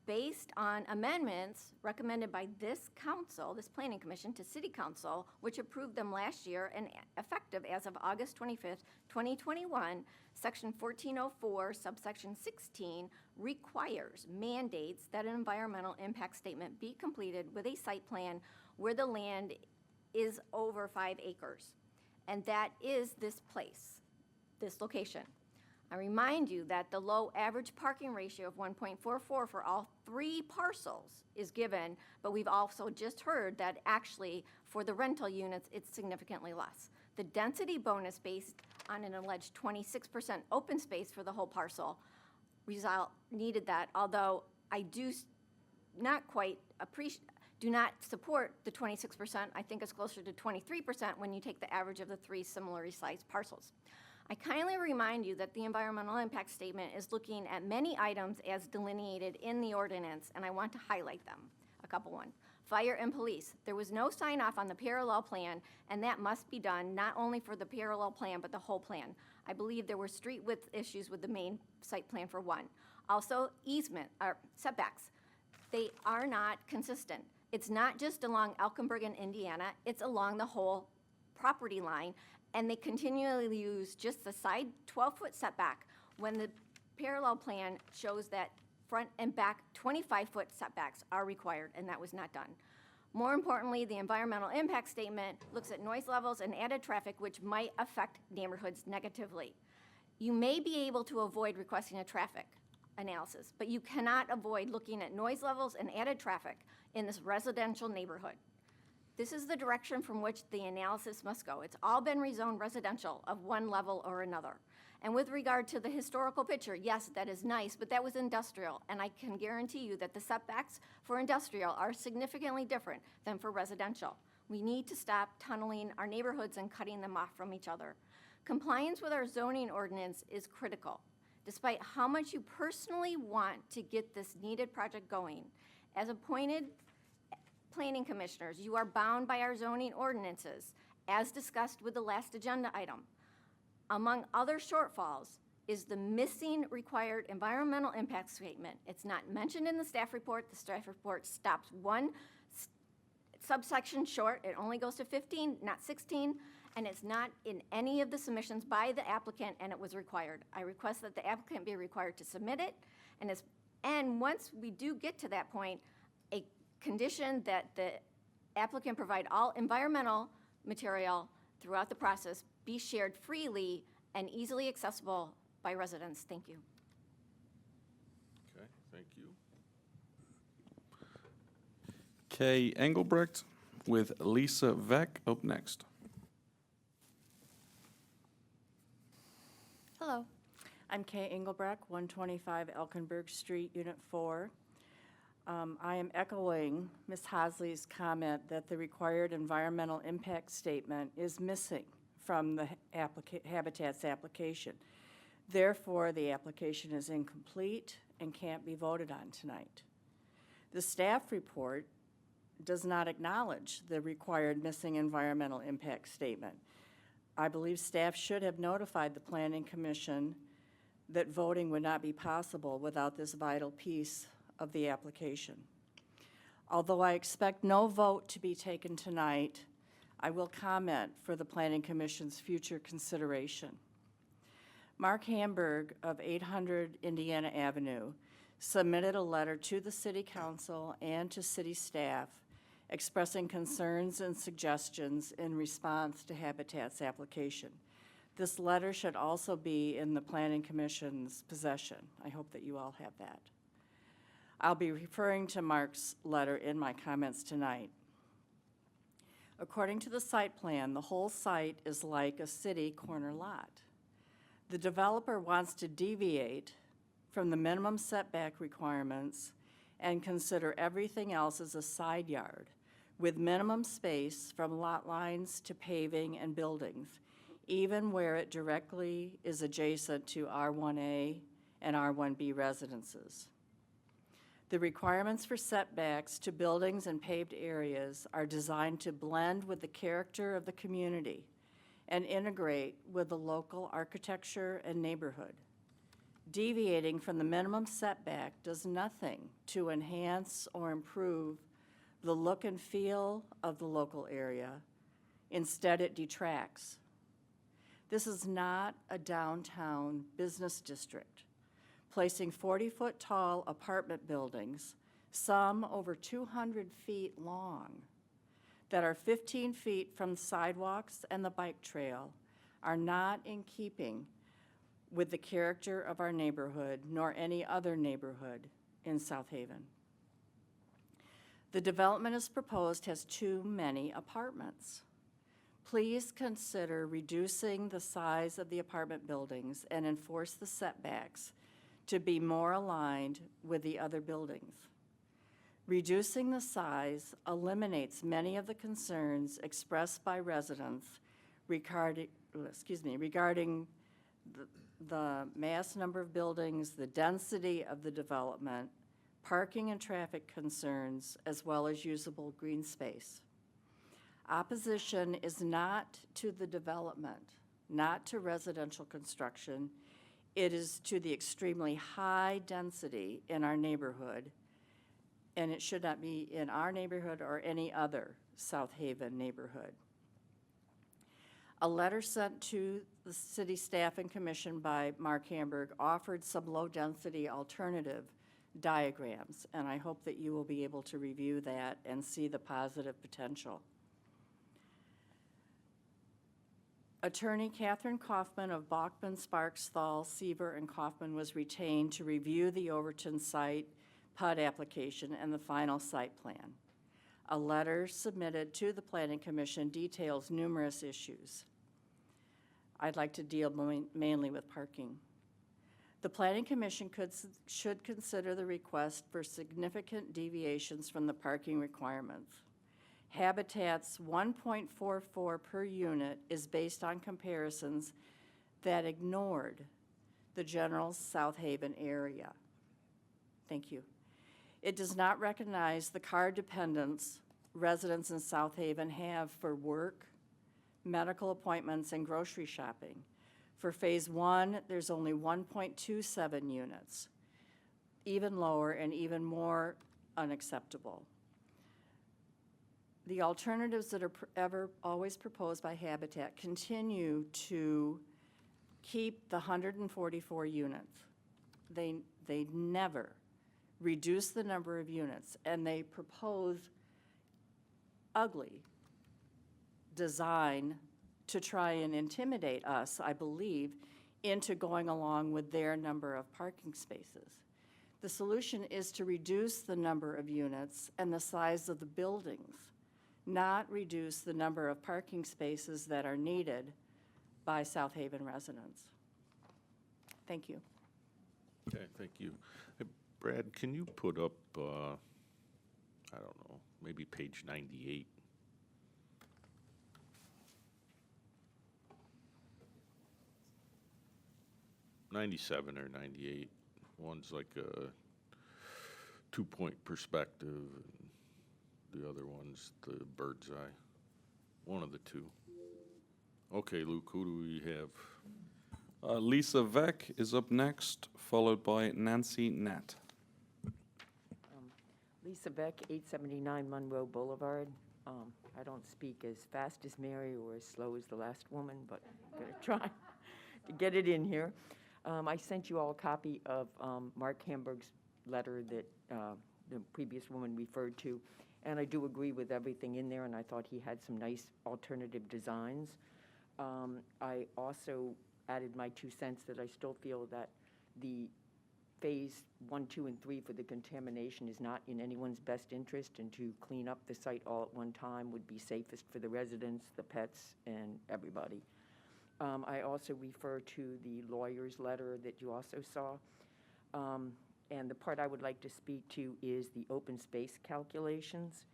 based on amendments recommended by this council, this planning commission, to city council, which approved them last year and effective as of August 25th, 2021, section 1404, subsection 16 mandates that an environmental impact statement be completed with a site plan where the land is over 5 acres. And that is this place, this location. I remind you that the low average parking ratio of 1.44 for all 3 parcels is given, but we've also just heard that actually for the rental units, it's significantly less. The density bonus based on an alleged 26% open space for the whole parcel needed that, although I do not support the 26%. I think it's closer to 23% when you take the average of the 3 similarly sized parcels. I kindly remind you that the environmental impact statement is looking at many items as delineated in the ordinance, and I want to highlight them. A couple one. Fire and police. There was no sign off on the parallel plan, and that must be done not only for the parallel plan, but the whole plan. I believe there were street width issues with the main site plan for one. Also, easement, or setbacks. They are not consistent. It's not just along Elkenberg and Indiana, it's along the whole property line, and they continually use just the side 12-foot setback when the parallel plan shows that front and back 25-foot setbacks are required, and that was not done. More importantly, the environmental impact statement looks at noise levels and added traffic, which might affect neighborhoods negatively. You may be able to avoid requesting a traffic analysis, but you cannot avoid looking at noise levels and added traffic in this residential neighborhood. This is the direction from which the analysis must go. It's all been rezoned residential of one level or another. And with regard to the historical picture, yes, that is nice, but that was industrial, and I can guarantee you that the setbacks for industrial are significantly different than for residential. We need to stop tunneling our neighborhoods and cutting them off from each other. Compliance with our zoning ordinance is critical. Despite how much you personally want to get this needed project going, as appointed planning commissioners, you are bound by our zoning ordinances, as discussed with the last agenda item. Among other shortfalls is the missing required environmental impact statement. It's not mentioned in the staff report. The staff report stops one subsection short. It only goes to 15, not 16, and it's not in any of the submissions by the applicant, and it was required. I request that the applicant be required to submit it, and once we do get to that point, a condition that the applicant provide all environmental material throughout the process be shared freely and easily accessible by residents. Thank you. Okay, thank you. Kay Engelbrecht with Lisa Veck up next. Hello, I'm Kay Engelbrecht, 125 Elkenberg Street, Unit 4. I am echoing Ms. Hosley's comment that the required environmental impact statement is missing from the Habitat's application. Therefore, the application is incomplete and can't be voted on tonight. The staff report does not acknowledge the required missing environmental impact statement. I believe staff should have notified the Planning Commission that voting would not be possible without this vital piece of the application. Although I expect no vote to be taken tonight, I will comment for the Planning Commission's future consideration. Mark Hamburg of 800 Indiana Avenue submitted a letter to the City Council and to City staff expressing concerns and suggestions in response to Habitat's application. This letter should also be in the Planning Commission's possession. I hope that you all have that. I'll be referring to Mark's letter in my comments tonight. According to the site plan, the whole site is like a city corner lot. The developer wants to deviate from the minimum setback requirements and consider everything else as a side yard with minimum space from lot lines to paving and buildings, even where it directly is adjacent to R1A and R1B residences. The requirements for setbacks to buildings and paved areas are designed to blend with the character of the community and integrate with the local architecture and neighborhood. Deviating from the minimum setback does nothing to enhance or improve the look and feel of the local area. Instead, it detracts. This is not a downtown business district. Placing 40-foot tall apartment buildings, some over 200 feet long, that are 15 feet from sidewalks and the bike trail, are not in keeping with the character of our neighborhood nor any other neighborhood in South Haven. The development as proposed has too many apartments. Please consider reducing the size of the apartment buildings and enforce the setbacks to be more aligned with the other buildings. Reducing the size eliminates many of the concerns expressed by residents regarding the mass number of buildings, the density of the development, parking and traffic concerns, as well as usable green space. Opposition is not to the development, not to residential construction. It is to the extremely high density in our neighborhood, and it should not be in our neighborhood or any other South Haven neighborhood. A letter sent to the city staff and commission by Mark Hamburg offered some low-density alternative diagrams, and I hope that you will be able to review that and see the positive potential. Attorney Catherine Kaufman of Bachman, Sparks, Thal, Seaver, and Kaufman was retained to review the Overton site PUD application and the final site plan. A letter submitted to the Planning Commission details numerous issues. I'd like to deal mainly with parking. The Planning Commission should consider the request for significant deviations from the parking requirements. Habitat's 1.44 per unit is based on comparisons that ignored the general South Haven area. Thank you. It does not recognize the car dependence residents in South Haven have for work, medical appointments, and grocery shopping. For Phase 1, there's only 1.27 units, even lower and even more unacceptable. The alternatives that are always proposed by Habitat continue to keep the 144 units. They never reduce the number of units, and they propose ugly design to try and intimidate us, I believe, into going along with their number of parking spaces. The solution is to reduce the number of units and the size of the buildings, not reduce the number of parking spaces that are needed by South Haven residents. Thank you. Okay, thank you. Hey, Brad, can you put up, I don't know, maybe page 98? '97 or 98. One's like a two-point perspective, and the other one's the bird's eye. One of the two. Okay, Luke, who do we have? Lisa Vec is up next, followed by Nancy Nat. Lisa Beck, 879 Monroe Boulevard. I don't speak as fast as Mary or as slow as the last woman, but I'm going to try to get it in here. I sent you all a copy of Mark Hamburg's letter that the previous woman referred to, and I do agree with everything in there, and I thought he had some nice alternative designs. I also added my 2 cents that I still feel that the phase 1, 2, and 3 for the contamination is not in anyone's best interest, and to clean up the site all at one time would be safest for the residents, the pets, and everybody. I also refer to the lawyer's letter that you also saw. And the part I would like to speak to is the open space calculations.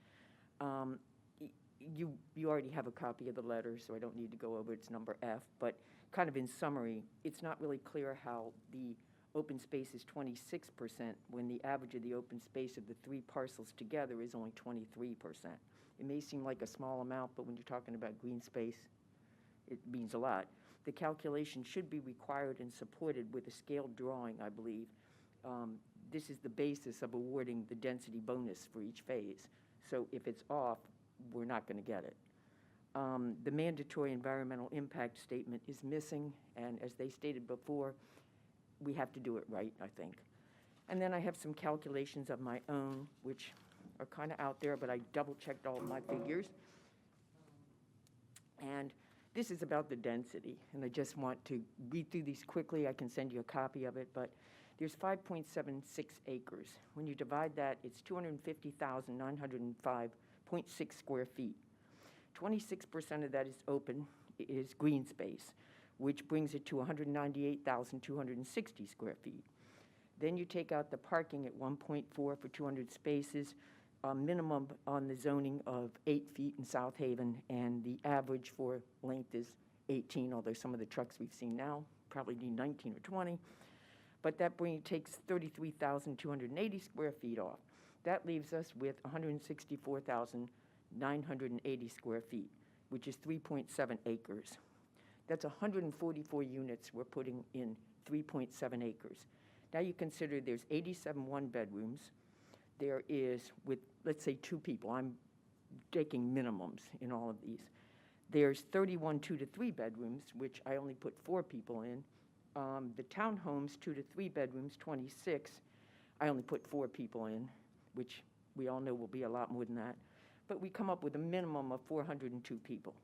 You already have a copy of the letter, so I don't need to go over its number F, but kind of in summary, it's not really clear how the open space is 26% when the average of the open space of the 3 parcels together is only 23%. It may seem like a small amount, but when you're talking about green space, it means a lot. The calculation should be required and supported with a scaled drawing, I believe. This is the basis of awarding the density bonus for each phase. So if it's off, we're not going to get it. The mandatory environmental impact statement is missing, and as they stated before, we have to do it right, I think. And then I have some calculations of my own, which are kind of out there, but I double-checked all of my figures. And this is about the density, and I just want to read through these quickly. I can send you a copy of it, but there's 5.76 acres. When you divide that, it's 250,905.6 square feet. 26% of that is open, is green space, which brings it to 198,260 square feet. Then you take out the parking at 1.4 for 200 spaces, a minimum on the zoning of 8 feet in South Haven, and the average for length is 18, although some of the trucks we've seen now probably need 19 or 20. But that takes 33,280 square feet off. That leaves us with 164,980 square feet, which is 3.7 acres. That's 144 units we're putting in 3.7 acres. Now you consider there's 87 one-bedrooms. There is, with, let's say, 2 people. I'm taking minimums in all of these. There's 31 2 to 3 bedrooms, which I only put 4 people in. The townhomes, 2 to 3 bedrooms, 26. I only put 4 people in, which we all know will be a lot more than that. But we come up with a minimum of 402 people.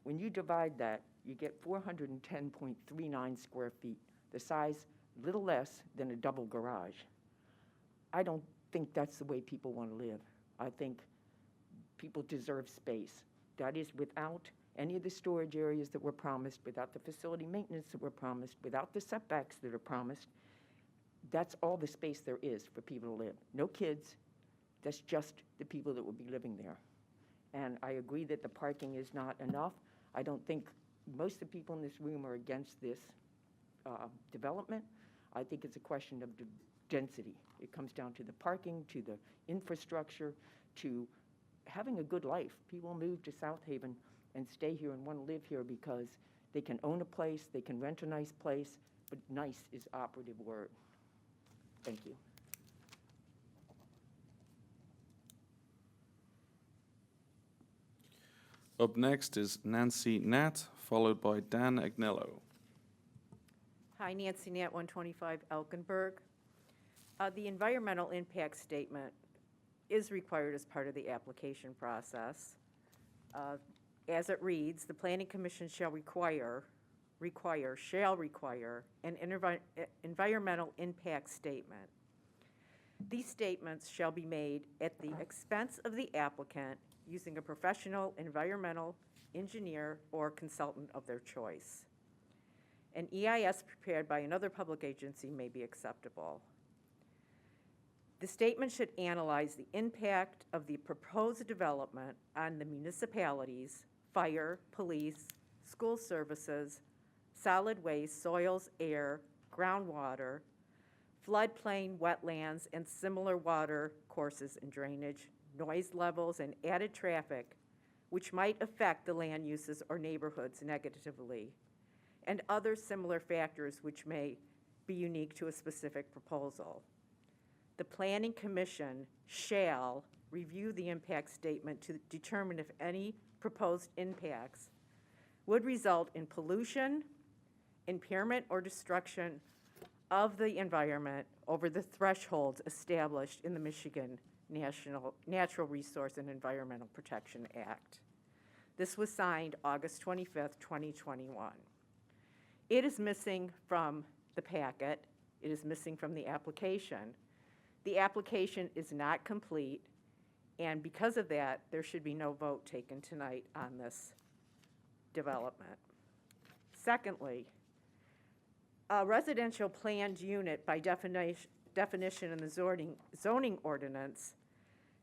When you divide that, you get 410.39 square feet, the size little less than a double garage. I don't think that's the way people want to live. I think people deserve space. That is without any of the storage areas that were promised, without the facility maintenance that were promised, without the setbacks that are promised. That's all the space there is for people to live. No kids, that's just the people that will be living there. And I agree that the parking is not enough. I don't think most of the people in this room are against this development. I think it's a question of density. It comes down to the parking, to the infrastructure, to having a good life. People move to South Haven and stay here and want to live here because they can own a place, they can rent a nice place, but nice is operative word. Thank you. Up next is Nancy Nat, followed by Dan Agnello. Hi, Nancy Nat, 125 Elkenberg. The environmental impact statement is required as part of the application process. As it reads, the Planning Commission shall require an environmental impact statement. These statements shall be made at the expense of the applicant using a professional environmental engineer or consultant of their choice. An EIS prepared by another public agency may be acceptable. The statement should analyze the impact of the proposed development on the municipalities, fire, police, school services, solid waste, soils, air, groundwater, floodplain, wetlands, and similar water courses and drainage, noise levels, and added traffic, which might affect the land uses or neighborhoods negatively, and other similar factors which may be unique to a specific proposal. The Planning Commission shall review the impact statement to determine if any proposed impacts would result in pollution, impairment, or destruction of the environment over the thresholds established in the Michigan Natural Resource and Environmental Protection Act. This was signed August 25th, 2021. It is missing from the packet. It is missing from the application. The application is not complete, and because of that, there should be no vote taken tonight on this development. Secondly, a residential planned unit by definition in the zoning ordinance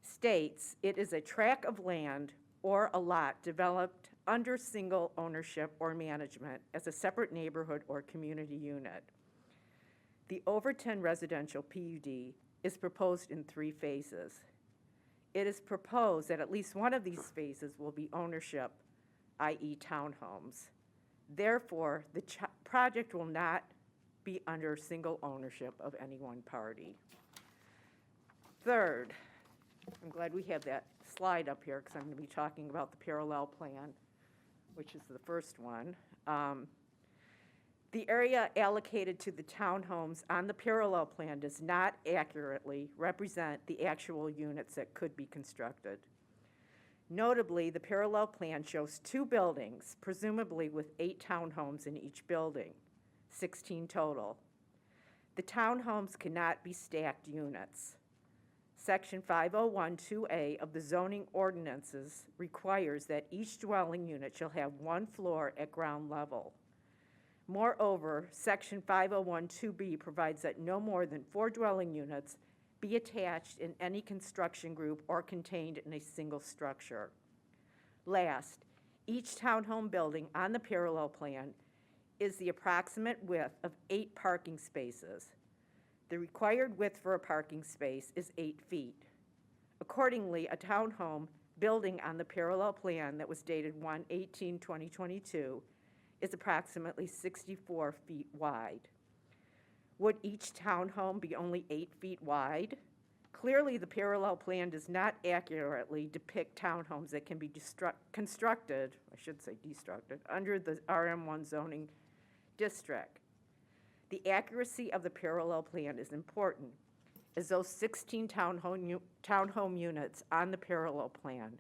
states it is a tract of land or a lot developed under single ownership or management as a separate neighborhood or community unit. The Overton residential PUD is proposed in 3 phases. It is proposed that at least one of these phases will be ownership, i.e. townhomes. Therefore, the project will not be under single ownership of any one party. Third, I'm glad we have that slide up here because I'm going to be talking about the parallel plan, which is the first one. The area allocated to the townhomes on the parallel plan does not accurately represent the actual units that could be constructed. Notably, the parallel plan shows 2 buildings, presumably with 8 townhomes in each building, 16 total. The townhomes cannot be stacked units. Section 501(2)A of the zoning ordinances requires that each dwelling unit shall have 1 floor at ground level. Moreover, Section 501(2)B provides that no more than 4 dwelling units be attached in any construction group or contained in a single structure. Last, each townhome building on the parallel plan is the approximate width of 8 parking spaces. The required width for a parking space is 8 feet. Accordingly, a townhome building on the parallel plan that was dated 1/18/2022 is approximately 64 feet wide. Would each townhome be only 8 feet wide? Clearly, the parallel plan does not accurately depict townhomes that can be constructed, under the RM1 zoning district. The accuracy of the parallel plan is important, as those 16 townhome units on the parallel plan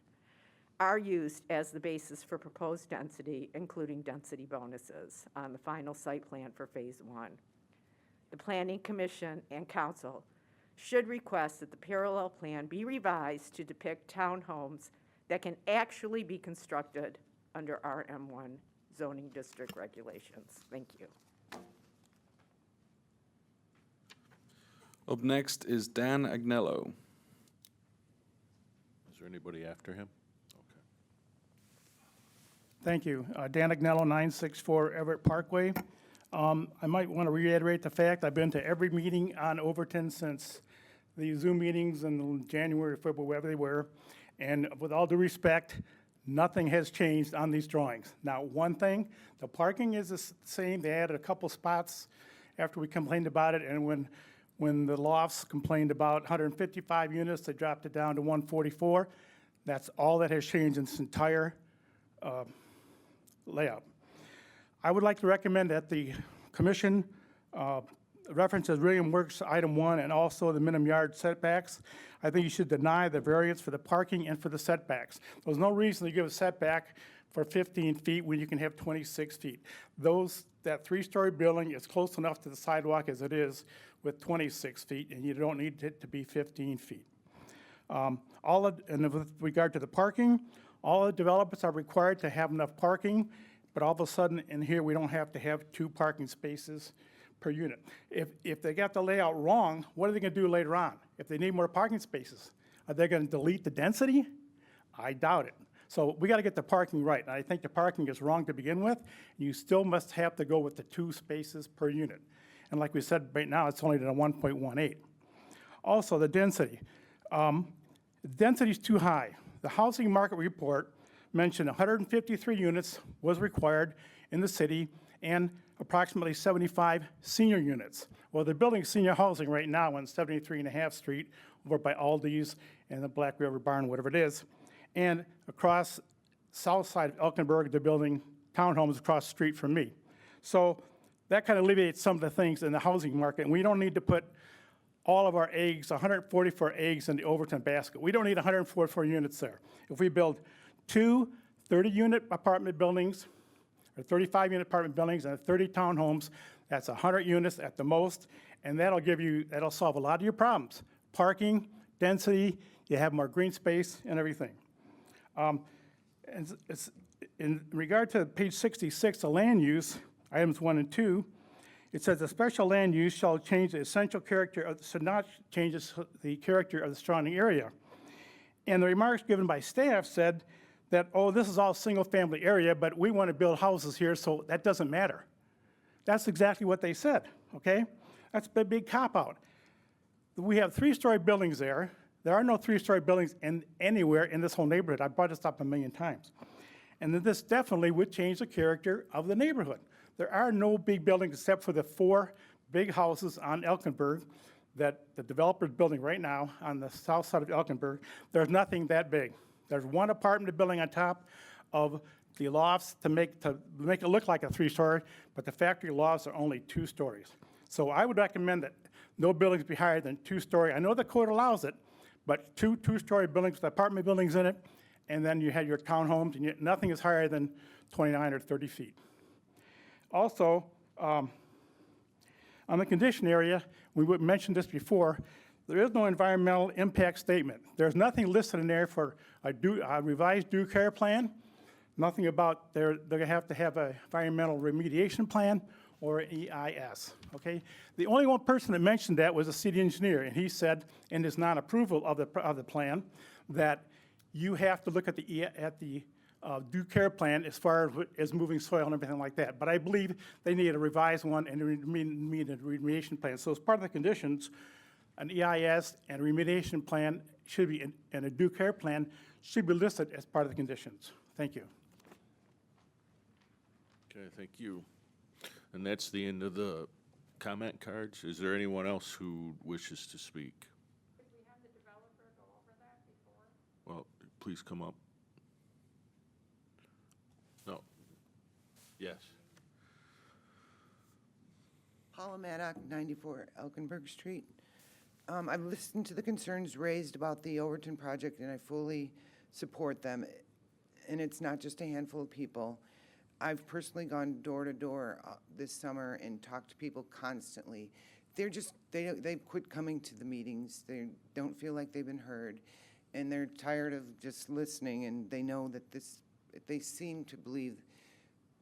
are used as the basis for proposed density, including density bonuses on the final site plan for Phase 1. The Planning Commission and Council should request that the parallel plan be revised to depict townhomes that can actually be constructed under RM1 zoning district regulations. Thank you. Up next is Dan Agnello. Is there anybody after him? Okay. Thank you. Dan Agnello, 964 Everett Parkway. I might want to reiterate the fact I've been to every meeting on Overton since the Zoom meetings in January, February, wherever they were. And with all due respect, nothing has changed on these drawings. Now, one thing, the parking is the same. They added a couple spots after we complained about it, and when the lofts complained about 155 units, they dropped it down to 144. That's all that has changed in this entire layout. I would like to recommend that the commission references William Works item 1 and also the minimum yard setbacks. I think you should deny the variance for the parking and for the setbacks. There's no reason to give a setback for 15 feet when you can have 26 feet. That three-story building is close enough to the sidewalk as it is with 26 feet, and you don't need it to be 15 feet. And with regard to the parking, all the developers are required to have enough parking, but all of a sudden in here, we don't have to have 2 parking spaces per unit. If they got the layout wrong, what are they gonna do later on? If they need more parking spaces, are they gonna delete the density? I doubt it. So we gotta get the parking right, and I think the parking is wrong to begin with. You still must have to go with the 2 spaces per unit. And like we said, right now, it's only at a 1.18. Also, the density. Density is too high. The housing market report mentioned 153 units was required in the city and approximately 75 senior units. Well, they're building senior housing right now on 73.5 Street over by Aldi's and the Black River Barn, whatever it is. And across south side of Elkinburg, they're building townhomes across the street from me. So that kind of alleviates some of the things in the housing market. And we don't need to put all of our eggs, 144 eggs in the Overton basket. We don't need 144 units there. If we build 2 30-unit apartment buildings, or 35-unit apartment buildings and 30 townhomes, that's 100 units at the most, and that'll solve a lot of your problems. Parking, density, you have more green space and everything. And in regard to page 66, the land use, items 1 and 2, it says the special land use shall change the essential character should not change the character of the surrounding area. And the remarks given by staff said that, oh, this is all single-family area, but we want to build houses here, so that doesn't matter. That's exactly what they said, okay? That's a big cop-out. We have 3-story buildings there. There are no 3-story buildings anywhere in this whole neighborhood. I brought this up a million times. And then this definitely would change the character of the neighborhood. There are no big buildings except for the 4 big houses on Elkinburg that the developer's building right now on the south side of Elkinburg. There's nothing that big. There's 1 apartment building on top of the lofts to make it look like a 3-story, but the factory lofts are only 2 stories. So I would recommend that no buildings be higher than 2-story. I know the code allows it, but 2 2-story buildings with apartment buildings in it, and then you have your townhomes, and nothing is higher than 29 or 30 feet. Also, on the condition area, we mentioned this before, there is no environmental impact statement. There's nothing listed in there for a revised due care plan, nothing about they're going to have an environmental remediation plan or an EIS, okay? The only one person that mentioned that was the city engineer, and he said in his non-approval of the plan that you have to look at the due care plan as far as moving soil and everything like that. But I believe they need a revised one and need a remediation plan. So as part of the conditions, an EIS and a remediation plan should be, and a due care plan should be listed as part of the conditions. Thank you. Okay, thank you. And that's the end of the comment cards. Is there anyone else who wishes to speak? Could we have the developer go over that before? Well, please come up. No. Yes. Paula Maddock, 94 Elkinburg Street. I've listened to the concerns raised about the Overton project, and I fully support them. And it's not just a handful of people. I've personally gone door to door this summer and talked to people constantly. They've quit coming to the meetings. They don't feel like they've been heard, and they're tired of just listening, and they know that they seem to believe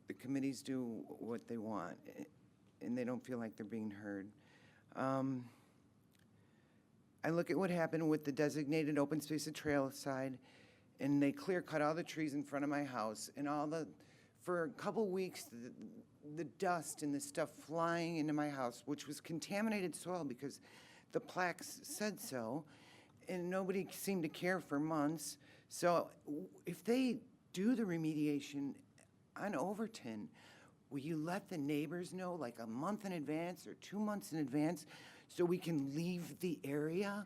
the committees do what they want, and they don't feel like they're being heard. I look at what happened with the designated open space at Trailside, and they clear cut all the trees in front of my house, and for a couple weeks, the dust and the stuff flying into my house, which was contaminated soil because the plaques said so, and nobody seemed to care for months. So if they do the remediation on Overton, will you let the neighbors know like a month in advance or 2 months in advance so we can leave the area?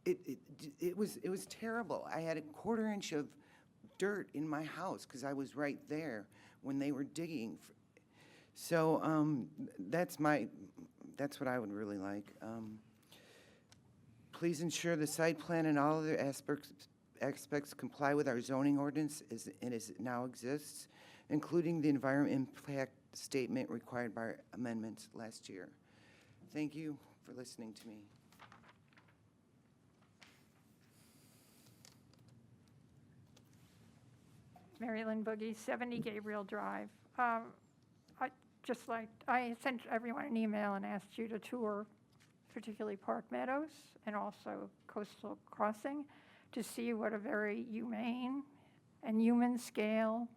It was terrible. I had a 1/4 inch of dirt in my house because I was right there when they were digging. So that's what I would really like. Please ensure the site plan and all other aspects comply with our zoning ordinance as it now exists, including the environment impact statement required by amendments last year. Thank you for listening to me. Mary Lynn Boogie, 70 Gabriel Drive. I sent everyone an email and asked you to tour, particularly Park Meadows and also Coastal Crossing, to see what a very humane and human scale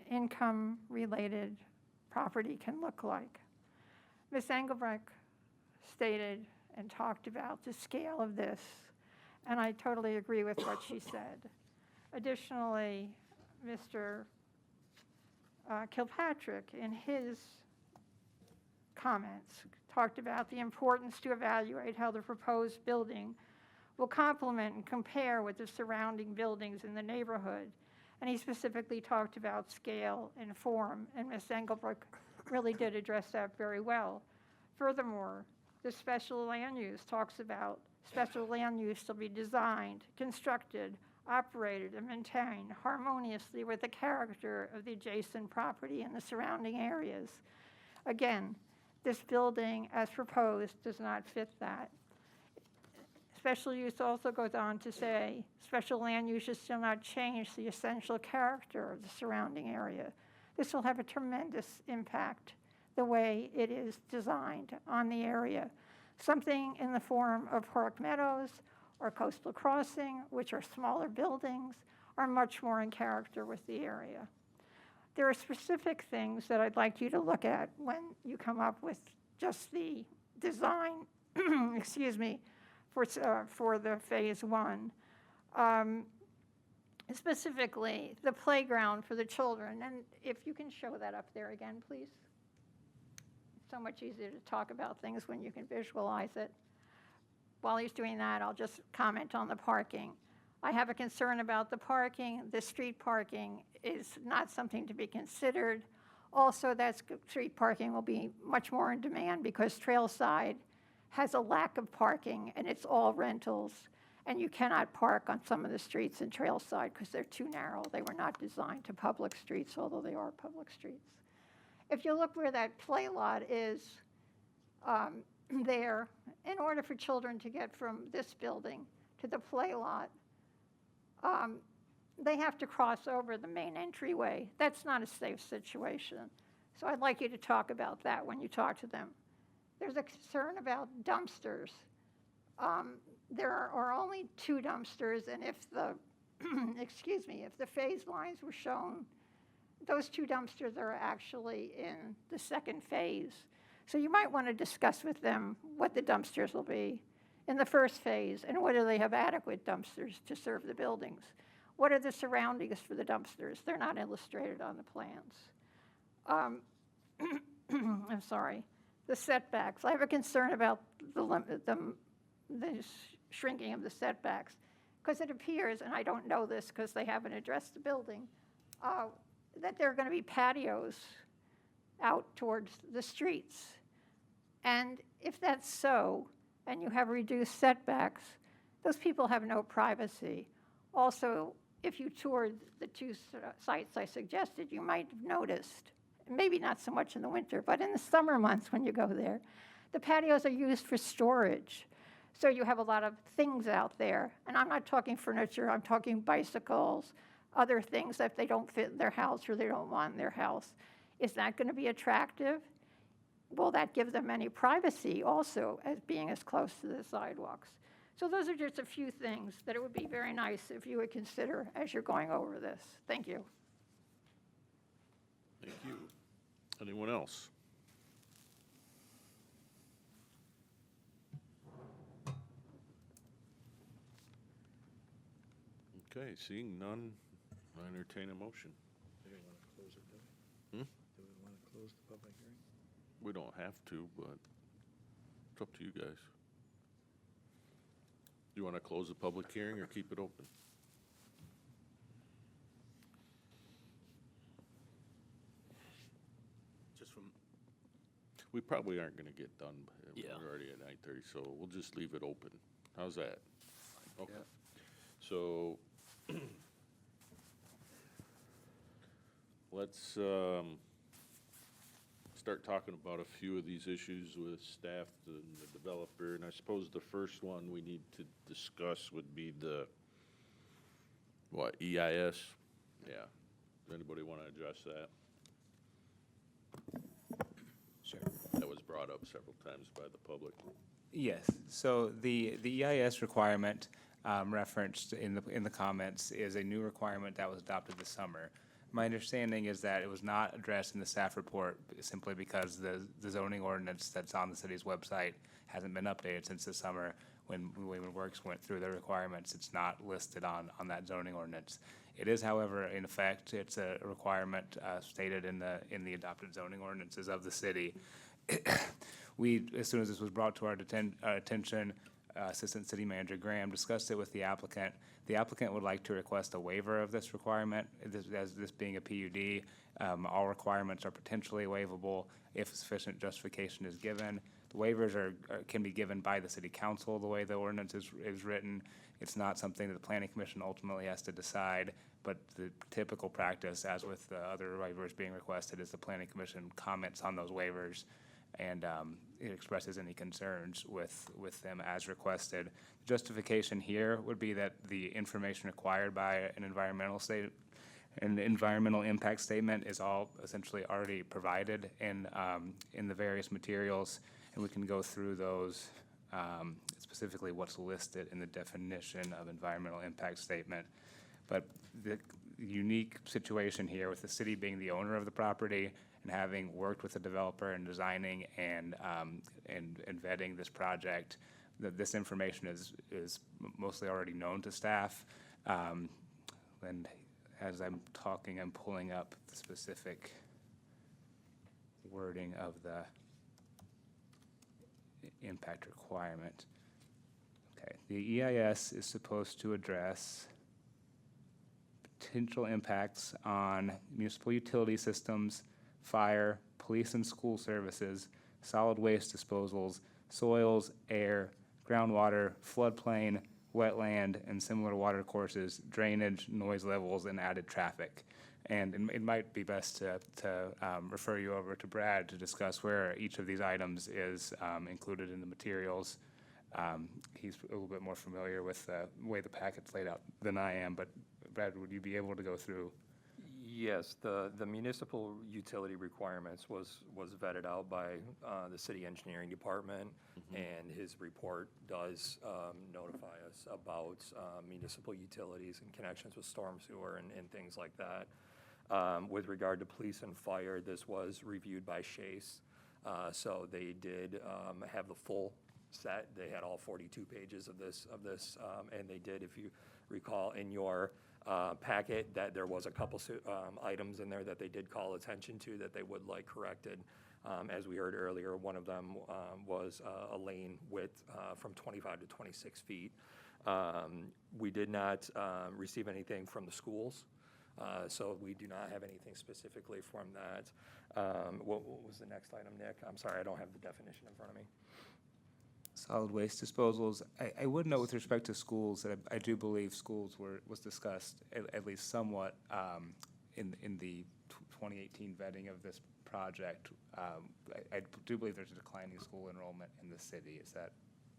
income-related property can look like. Ms. Engelbrecht stated and talked about the scale of this, and I totally agree with what she said. Additionally, Mr. Kilpatrick, in his comments, talked about the importance to evaluate how the proposed building will complement and compare with the surrounding buildings in the neighborhood. And he specifically talked about scale and form, and Ms. Engelbrecht really did address that very well. Furthermore, the special land use talks about special land use to be designed, constructed, operated, and maintained harmoniously with the character of the adjacent property and the surrounding areas. Again, this building, as proposed, does not fit that. Special use also goes on to say, special land uses shall not change the essential character of the surrounding area. This will have a tremendous impact the way it is designed on the area. Something in the form of Park Meadows or Coastal Crossing, which are smaller buildings, are much more in character with the area. There are specific things that I'd like you to look at when you come up with just the design, excuse me, for the phase one. Specifically, the playground for the children. And if you can show that up there again, please. It's so much easier to talk about things when you can visualize it. While he's doing that, I'll just comment on the parking. I have a concern about the parking. The street parking is not something to be considered. Also, that street parking will be much more in demand because Trailside has a lack of parking, and it's all rentals, and you cannot park on some of the streets in Trailside because they're too narrow. They were not designed to public streets, although they are public streets. If you look where that play lot is there, in order for children to get from this building to the play lot, they have to cross over the main entryway. That's not a safe situation. So I'd like you to talk about that when you talk to them. There's a concern about dumpsters. There are only 2 dumpsters, and if the, excuse me, if the phase lines were shown, those 2 dumpsters are actually in the second phase. So you might want to discuss with them what the dumpsters will be in the first phase, and whether they have adequate dumpsters to serve the buildings. What are the surroundings for the dumpsters? They're not illustrated on the plans. I'm sorry. The setbacks. I have a concern about the shrinking of the setbacks, because it appears, and I don't know this because they haven't addressed the building, that there are going to be patios out towards the streets. And if that's so, and you have reduced setbacks, those people have no privacy. Also, if you toured the 2 sites I suggested, you might have noticed, maybe not so much in the winter, but in the summer months when you go there, the patios are used for storage. So you have a lot of things out there. And I'm not talking furniture, I'm talking bicycles, other things that they don't fit in their house or they don't want in their house. Is that going to be attractive? Will that give them any privacy also as being as close to the sidewalks? So those are just a few things that it would be very nice if you would consider as you're going over this. Thank you. Thank you. Anyone else? Okay, seeing none, I entertain a motion. Do we want to close it, do Hmm? we? Do we want to close the public hearing? We don't have to, but it's up to you guys. You want to close the public hearing or keep it open? Just from, we probably aren't going to get done. We're already at 9:30, so we'll just leave it open. How's that? Okay. So let's start talking about a few of these issues with staff and the developer. And I suppose the first one we need to discuss would be the, what, EIS? Yeah. Does anybody want to address that? Sure. That was brought up several times by the public. Yes, so the EIS requirement referenced in the comments is a new requirement that was adopted this summer. My understanding is that it was not addressed in the staff report simply because the zoning ordinance that's on the city's website hasn't been updated since the summer. When Works went through the requirements, it's not listed on that zoning ordinance. It is, however, in effect, it's a requirement stated in the adopted zoning ordinances of the city. As soon as this was brought to our attention, Assistant City Manager Graham discussed it with the applicant. The applicant would like to request a waiver of this requirement, as this being a PUD. All requirements are potentially waivable if sufficient justification is given. The waivers can be given by the city council, the way the ordinance is written. It's not something that the planning commission ultimately has to decide, but the typical practice, as with the other waivers being requested, is the planning commission comments on those waivers and it expresses any concerns with them as requested. Justification here would be that the information required by an environmental impact statement is all essentially already provided in the various materials, and we can go through those, specifically what's listed in the definition of environmental impact statement. But the unique situation here with the city being the owner of the property and having worked with the developer in designing and vetting this project, that this information is mostly already known to staff. And as I'm talking, I'm pulling up the specific wording of the impact requirement. Okay, the EIS is supposed to address potential impacts on municipal utility systems, fire, police and school services, solid waste disposals, soils, air, groundwater, floodplain, wetland, and similar water courses, drainage, noise levels, and added traffic. And it might be best to refer you over to Brad to discuss where each of these items is included in the materials. He's a little bit more familiar with the way the packet's laid out than I am, but Brad, would you be able to go through? Yes, the municipal utility requirements was vetted out by the city engineering department, and his report does notify us about municipal utilities and connections with storm sewer and things like that. With regard to police and fire, this was reviewed by Chase, so they did have the full set. They had all 42 pages of this, and they did, if you recall, in your packet, that there was a couple items in there that they did call attention to that they would like corrected. As we heard earlier, one of them was a lane width from 25 to 26 feet. We did not receive anything from the schools, so we do not have anything specifically from that. What was the next item, Nick? I'm sorry, I don't have the definition in front of me. Solid waste disposals. I would note with respect to schools that I do believe schools was discussed at least somewhat in the 2018 vetting of this project. I do believe there's a declining school enrollment in the city. Is that?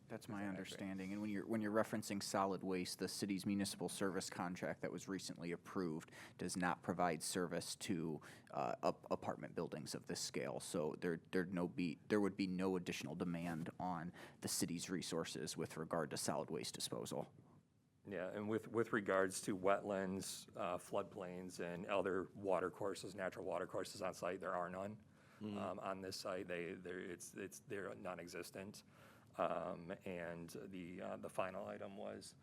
That's my understanding. And when you're referencing solid waste, the city's municipal service contract that was recently approved does not provide service to apartment buildings of this scale. So there would be no additional demand on the city's resources with regard to solid waste disposal. Yeah, and with regards to wetlands, floodplains, and other water courses, natural water courses on site, there are none. On this site. They're non-existent. And the final item was?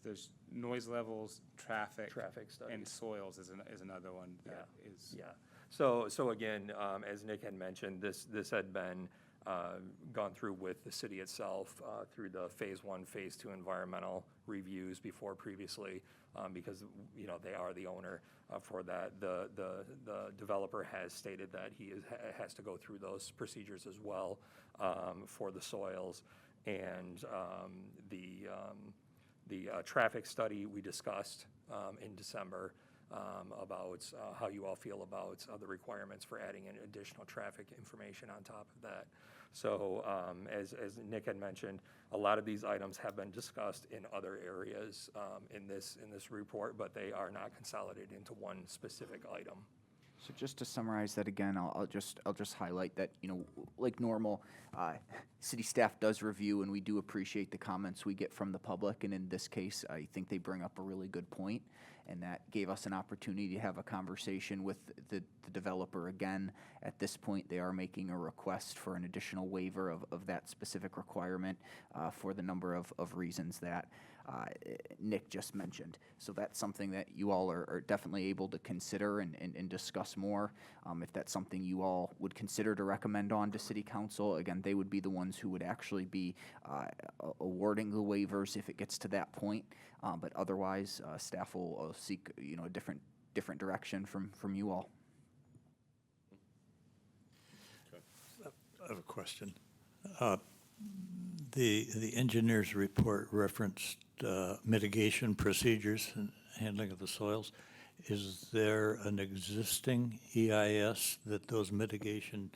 there's noise levels, traffic. Traffic And studies. soils is another one that is. Yeah. So again, as Nick had mentioned, this had been gone through with the city itself through the Phase 1, Phase 2 environmental reviews before previously, because, you know, they are the owner for that. The developer has stated that he has to go through those procedures as well for the soils. And the traffic study we discussed in December about how you all feel about the requirements for adding in additional traffic information on top of that. So as Nick had mentioned, a lot of these items have been discussed in other areas in this report, but they are not consolidated into one specific item. So just to summarize that again, I'll just highlight that, you know, like normal, city staff does review, and we do appreciate the comments we get from the public. And in this case, I think they bring up a really good point, and that gave us an opportunity to have a conversation with the developer again. At this point, they are making a request for an additional waiver of that specific requirement for the number of reasons that Nick just mentioned. So that's something that you all are definitely able to consider and discuss more. If that's something you all would consider to recommend on to City Council, again, they would be the ones who would actually be awarding the waivers if it gets to that point. But otherwise, staff will seek, you know, a different direction from you all. I have a question. The engineer's report referenced mitigation procedures and handling of the soils. Is there an existing EIS that those mitigation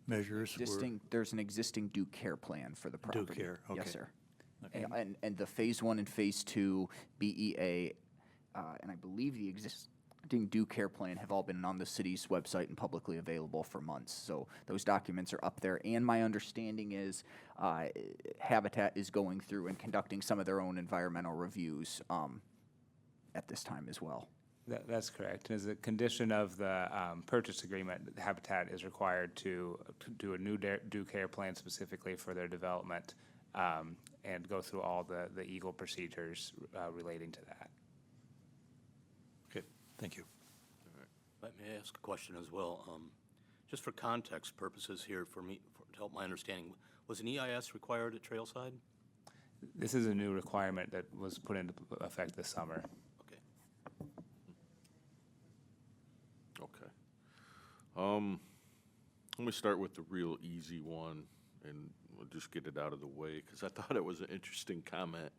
measures were? There's an existing due care plan for the property. Due care, okay. Yes, sir. Okay. And the Phase 1 and Phase 2 BEA, and I believe the existing due care plan have all been on the city's website and publicly available for months. So those documents are up there. And my understanding is Habitat is going through and conducting some of their own environmental reviews at this time as well. That's correct. As a condition of the purchase agreement, Habitat is required to do a new due care plan specifically for their development and go through all the EGLE procedures relating to that. Okay, thank you. Let me ask a question as well. Just for context purposes here, to help my understanding, was an EIS required at Trailside? This is a new requirement that was put into effect this summer. Okay. Let me start with the real easy one, and we'll just get it out of the way, because I thought it was an interesting comment,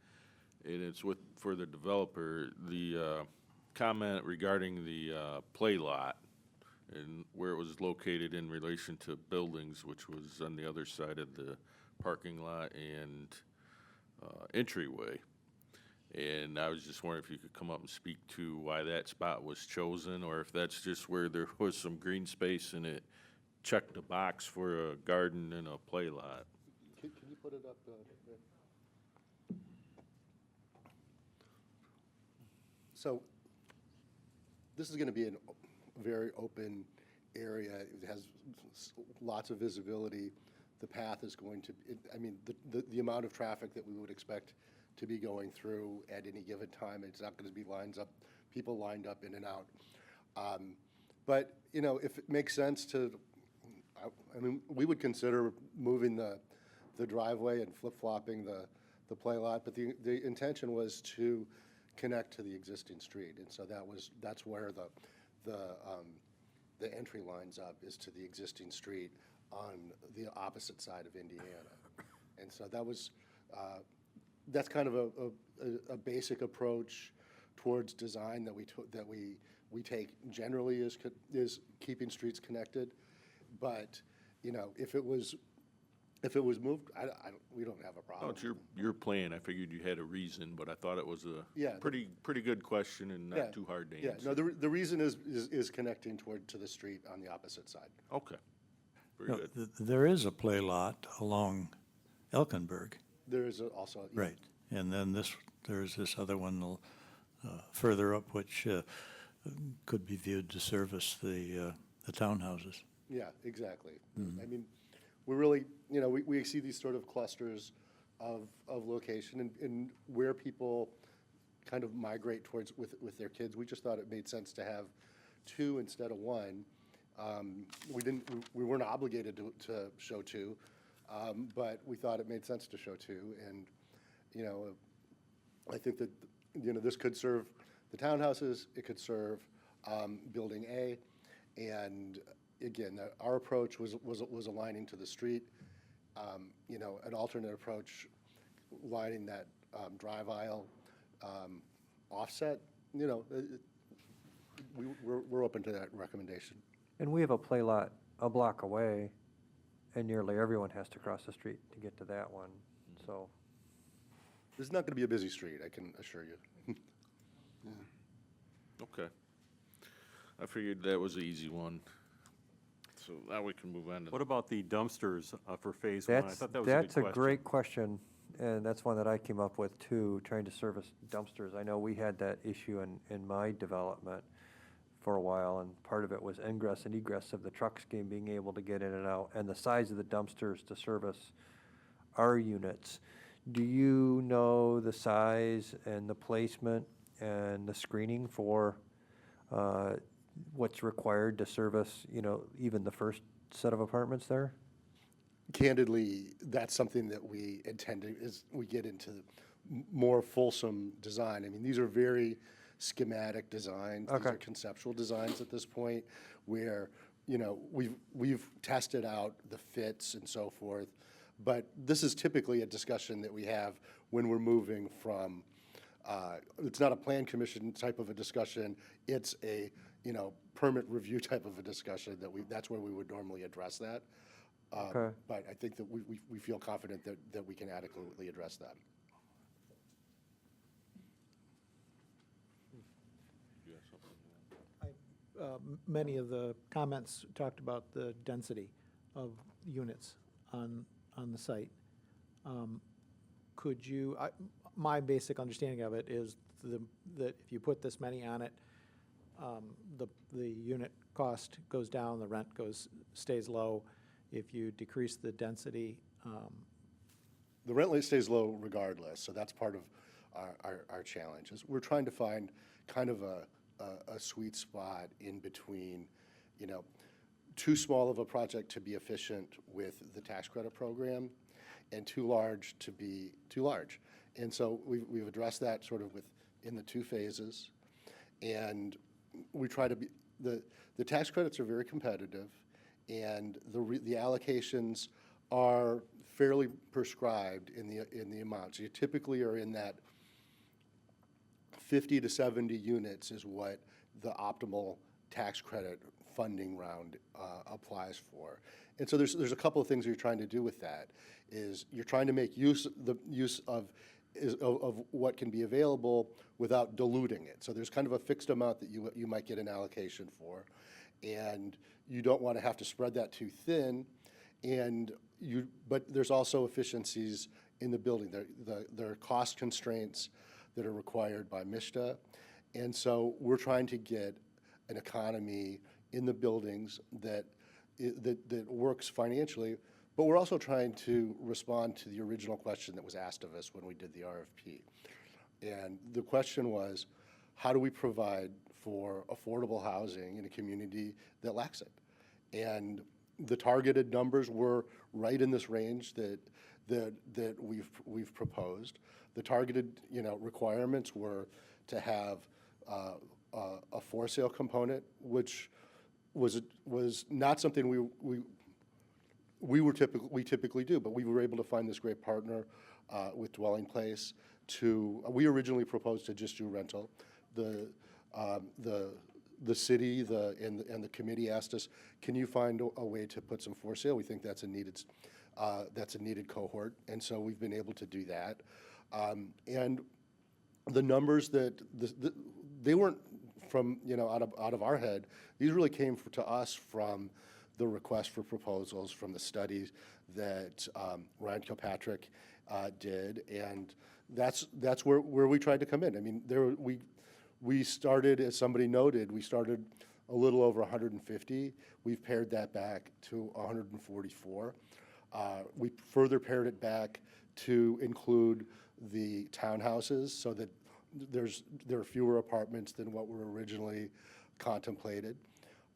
and it's for the developer, the comment regarding the play lot and where it was located in relation to buildings, which was on the other side of the parking lot and entryway. And I was just wondering if you could come up and speak to why that spot was chosen, or if that's just where there was some green space and it checked a box for a garden and a play lot. Can you put it up there? So this is going to be a very open area. It has lots of visibility. The path is going to, I mean, the amount of traffic that we would expect to be going through at any given time, it's not going to be people lined up in and out. But, you know, if it makes sense to, I mean, we would consider moving the driveway and flip-flopping the play lot, but the intention was to connect to the existing street, and so that's where the entry lines up, is to the existing street on the opposite side of Indiana. And so that's kind of a basic approach towards design that we take generally is keeping streets connected. But, you know, if it was moved, we don't have a problem. Oh, it's your plan. I figured you had a reason, but I thought it was Yeah, a pretty good question and not too hard to answer. Yeah, no, the reason is connecting to the street on the opposite side. Okay, very No, good. there is a play lot along Elkenberg. There is also. Yeah. Right, and then there's this other one further up, which could be viewed to service the townhouses. Yeah, exactly. I mean, we really, you know, we see these sort of clusters of location and where people kind of migrate towards with their kids. We just thought it made sense to have two instead of one. We weren't obligated to show two, but we thought it made sense to show two. And, you know, I think that, you know, this could serve the townhouses, it could serve Building A, and again, our approach was aligning to the street. You know, an alternate approach, lining that drive aisle offset, you know, we're open to that recommendation. And we have a play lot a block away, and nearly everyone has to cross the street to get to that one, so. This is not going to be a busy street, I can assure you. Okay. I figured that was the easy one. So now we can move on to. What about the dumpsters for Phase 1? I thought that was a good question. That's a great question, and that's one that I came up with too, trying to service dumpsters. I know we had that issue in my development for a while, and part of it was ingress and egress of the trucks being able to get in and out, and the size of the dumpsters to service our units. Do you know the size and the placement and the screening for what's required to service, you know, even the first set of apartments there? Candidly, that's something that we intend to, as we get into more fulsome design. I mean, these are very schematic designs. These are conceptual designs at this point where, you know, we've tested out the fits and so forth, but this is typically a discussion that we have when we're moving from, it's not a plan commission type of a discussion, it's a, you know, permit review type of a discussion that's where we would normally address that. But I think that we feel confident that we can adequately address that. Many of the comments talked about the density of units on the site. Could you, my basic understanding of it is that if you put this many on it, the unit cost goes down, the rent stays low. If you decrease the density, the rent rate stays low regardless, so that's part of our challenge. Is we're trying to find kind of a sweet spot in between, you know, too small of a project to be efficient with the tax credit program, and too large to be too large. And so we've addressed that sort of in the two phases, and we try to be the tax credits are very competitive, and the allocations are fairly prescribed in the amounts. You typically are in that 50 to 70 units is what the optimal tax credit funding round applies for. And so there's a couple of things you're trying to do with that. Is you're trying to make use of what can be available without diluting it. So there's kind of a fixed amount that you might get an allocation for, and you don't want to have to spread that too thin. But there's also efficiencies in the building. There are cost constraints that are required by MSHDA, and so we're trying to get an economy in the buildings that works financially. But we're also trying to respond to the original question that was asked of us when we did the RFP. And the question was, how do we provide for affordable housing in a community that lacks it? And the targeted numbers were right in this range that we've proposed. The targeted, you know, requirements were to have a for sale component, which was not something we typically do, but we were able to find this great partner with Dwelling Place we originally proposed to just do rental. The city and the committee asked us, can you find a way to put some for sale? We think that's a needed cohort, and so we've been able to do that. And the numbers they weren't from, you know, out of our head. These really came to us from the request for proposals, from the studies that Ryan Kilpatrick did, and that's where we tried to come in. I mean, we started, as somebody noted, we started a little over 150. We've pared that back to 144. We further pared it back to include the townhouses, so that there are fewer apartments than what were originally contemplated.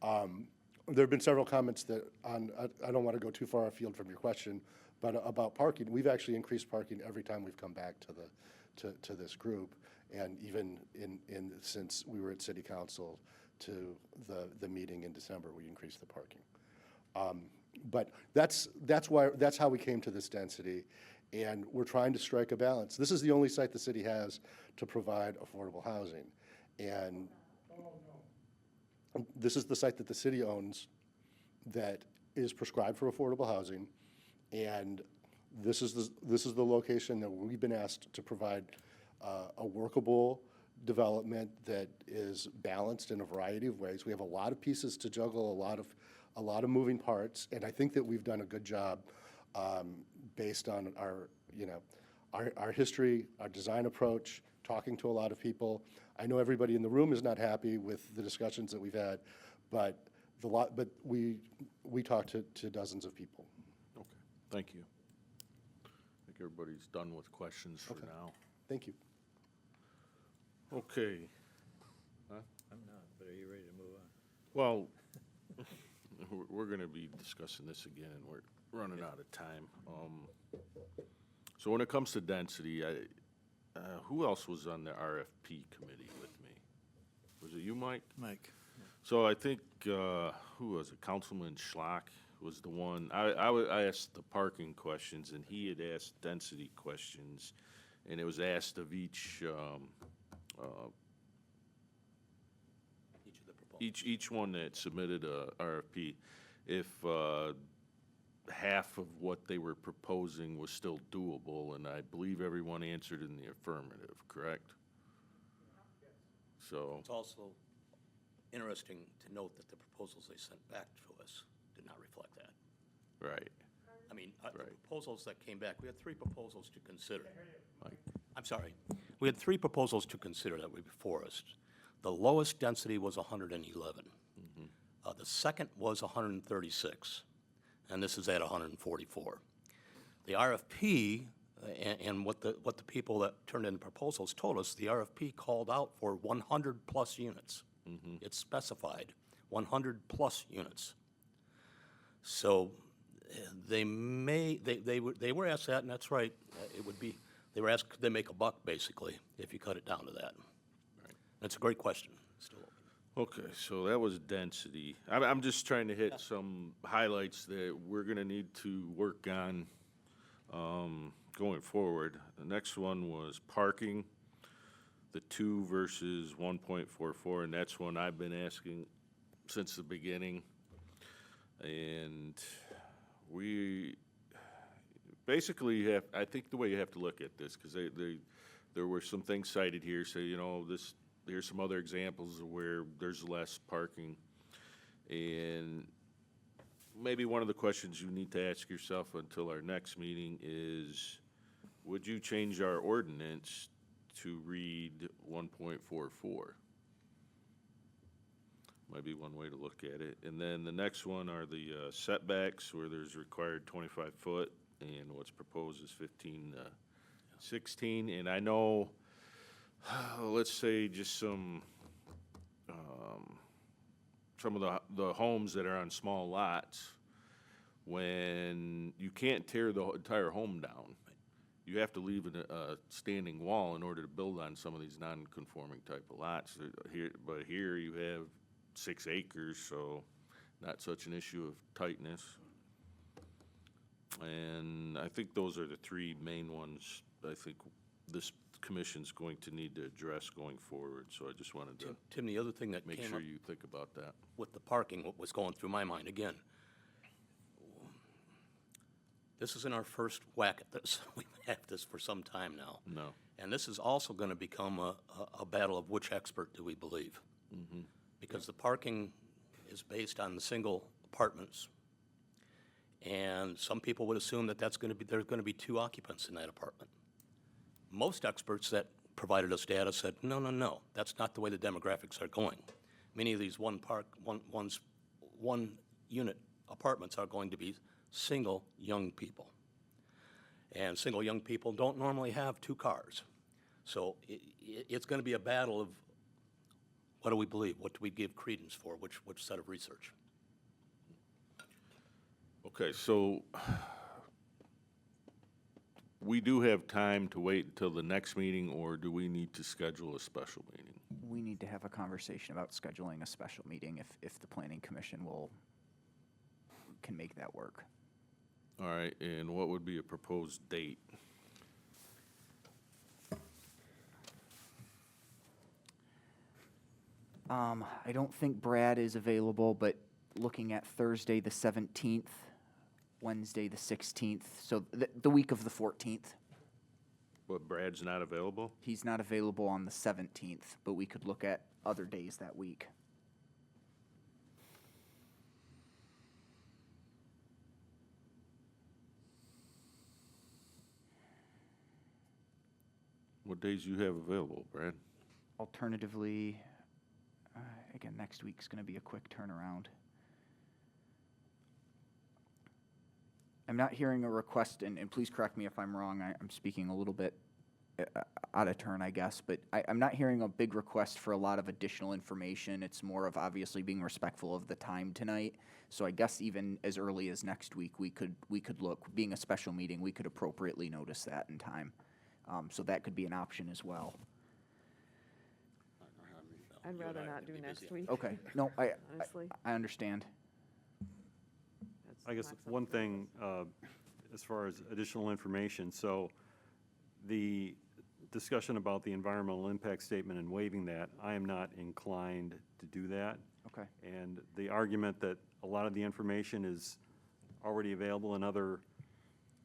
There have been several comments that I don't want to go too far afield from your question, but about parking. We've actually increased parking every time we've come back to this group, and even since we were at City Council to the meeting in December, we increased the parking. But that's how we came to this density, and we're trying to strike a balance. This is the only site the city has to provide affordable housing, and this is the site that the city owns that is prescribed for affordable housing, and this is the location that we've been asked to provide a workable development that is balanced in a variety of ways. We have a lot of pieces to juggle, a lot of moving parts, and I think that we've done a good job based on our history, our design approach, talking to a lot of people. I know everybody in the room is not happy with the discussions that we've had, but we talked to dozens of people. Okay, thank you. I think everybody's done with questions for now. Thank you. Okay. Huh? I'm not, but are you ready to move on? Well, we're going to be discussing this again, and we're running out of time. So when it comes to density, who else was on the RFP committee with me? Was it you, Mike? Mike. So I think, who was it? Councilman Schlock was the one. I asked the parking questions, and he had asked density questions, and it was asked of each one that submitted a RFP if half of what they were proposing was still doable, and I believe everyone answered in the affirmative, correct? So. It's also interesting to note that the proposals they sent back to us did not reflect that. Right. I mean, the proposals that came back, we had 3 proposals to consider. Mike. I'm sorry. We had 3 proposals to consider that were before us. The lowest density was 111. The second was 136, and this is at 144. The RFP, and what the people that turned in proposals told us, the RFP called out for 100-plus units. It specified 100-plus units. So they were asked that, and that's right. It would be, they were asked, could they make a buck, basically, if you cut it down to that? Right. That's a great question. Still. Okay, so that was density. I'm just trying to hit some highlights that we're gonna need to work on going forward. The next one was parking, the 2 versus 1.44, and that's one I've been asking since the beginning. And we basically I think the way you have to look at this, because there were some things cited here, say, here's some other examples of where there's less parking. And maybe one of the questions you need to ask yourself until our next meeting is, would you change our ordinance to read 1.44? Might be one way to look at it. And then the next one are the setbacks, where there's required 25 foot and what's proposed is 15 to 16. And I know, let's say just some of the homes that are on small lots, when you can't tear the entire home down, you have to leave a standing wall in order to build on some of these non-conforming type of lots. But here you have 6 acres, so not such an issue of tightness. And I think those are the 3 main ones I think this commission's going to need to address going forward. So I just wanted to Tim, the other thing that make came sure up you think about that. with the parking, what was going through my mind, again, this isn't our first whack at this. We've had this for some time now. No. And this is also going to become a battle of which expert do we believe? Because the parking is based on the single apartments. And some people would assume that there's going to be 2 occupants in that apartment. Most experts that provided us data said, no, that's not the way the demographics are going. Many of these one unit apartments are going to be single young people. And single young people don't normally have 2 cars. So it's going to be a battle of what do we believe? What do we give credence for? Which set of research? Okay, so we do have time to wait until the next meeting, or do we need to schedule a special meeting? We need to have a conversation about scheduling a special meeting if the planning commission can make that work. All right, and what would be a proposed date? I don't think Brad is available, but looking at Thursday, the 17th, Wednesday, the 16th, so the week of the 14th. But Brad's not available? He's not available on the 17th, but we could look at other days that week. What days you have available, Brad? Alternatively, again, next week's going to be a quick turnaround. I'm not hearing a request, and please correct me if I'm wrong, I'm speaking a little bit out of turn, I guess, but I'm not hearing a big request for a lot of additional information. It's more of obviously being respectful of the time tonight. So I guess even as early as next week, we could look, being a special meeting, we could appropriately notice that in time. So that could be an option as well. I'd rather not do next week. Okay, no, Honestly. I understand. I guess one thing, as far as additional information, so the discussion about the environmental impact statement and waiving that, I am not inclined to do that. Okay. And the argument that a lot of the information is already available in other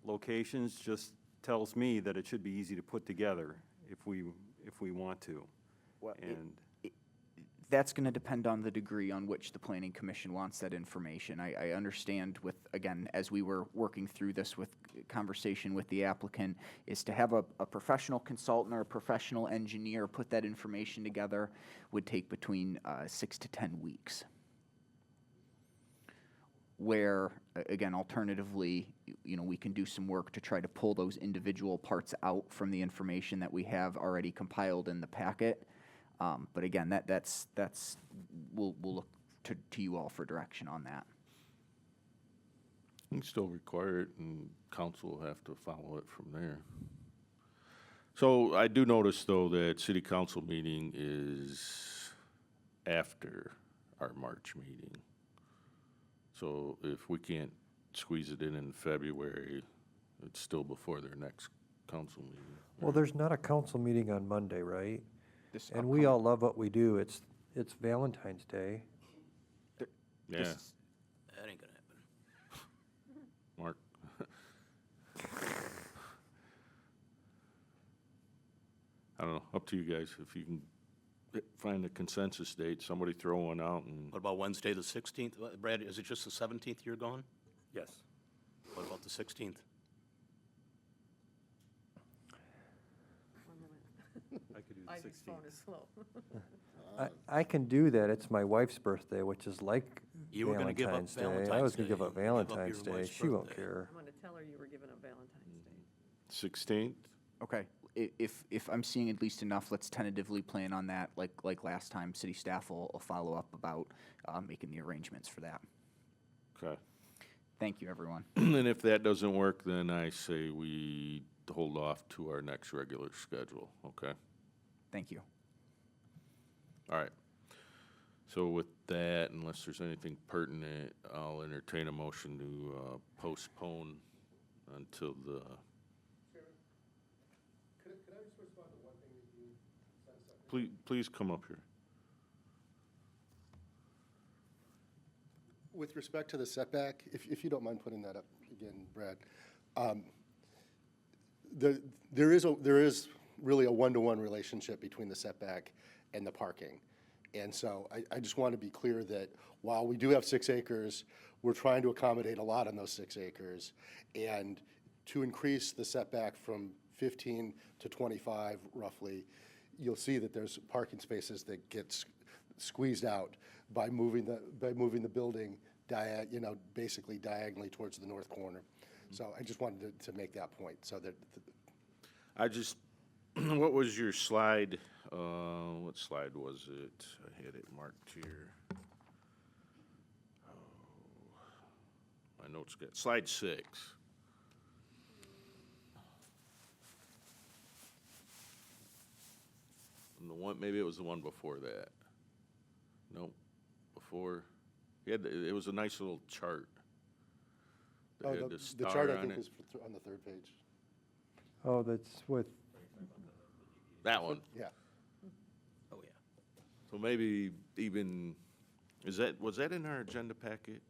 locations just tells me that it should be easy to put together if we want to. Well, And that's going to depend on the degree on which the planning commission wants that information. I understand with, again, as we were working through this with conversation with the applicant, is to have a professional consultant or a professional engineer put that information together would take between 6 to 10 weeks. Where, again, alternatively, we can do some work to try to pull those individual parts out from the information that we have already compiled in the packet. But again, that's we'll look to you all for direction on that. You can still require it, and council will have to follow it from there. So I do notice, though, that city council meeting is after our March meeting. So if we can't squeeze it in February, it's still before their next council meeting. Well, there's not a council meeting on Monday, right? This And we all love what we do. It's Valentine's Day. Yeah, That ain't gonna happen. Mark. I don't know, up to you guys. If you can find a consensus date, somebody throw one out and. What about Wednesday, the 16th? Brad, is it just the 17th you're going? yes. What about the 16th? I could do the Ivy's 16th. phone is slow. I can do that. It's my wife's birthday, which is like You were gonna give up Valentine's Day. I Valentine's was gonna give Day. up Give up your Valentine's Day. wife's She won't birthday. care. I'm gonna tell her you were giving up Valentine's Day. 16th? Okay, if I'm seeing at least enough, let's tentatively plan on that. Like last time, city staff will follow up about making the arrangements for that. Okay. Thank you, everyone. And if that doesn't work, then I say we hold off to our next regular schedule, okay? Thank you. All right. So with that, unless there's anything pertinent, I'll entertain a motion to postpone until the, Could I just respond to one thing that you said a second ago? please come up here. With respect to the setback, if you don't mind putting that up again, Brad, there is really a one-to-one relationship between the setback and the parking. And so I just want to be clear that while we do have 6 acres, we're trying to accommodate a lot on those 6 acres. And to increase the setback from 15 to 25 roughly, you'll see that there's parking spaces that get squeezed out by moving the building basically diagonally towards the north corner. So I just wanted to make that point so that what was your slide? What slide was it? I had it marked here. My notes got, slide 6. And the one, maybe it was the one before that. Nope, before. It was a nice little chart. that Oh, had the star chart, I on think, it. was on the third page. Oh, that's with, That one. Yeah. Oh, yeah. So maybe even, was that in our agenda packet?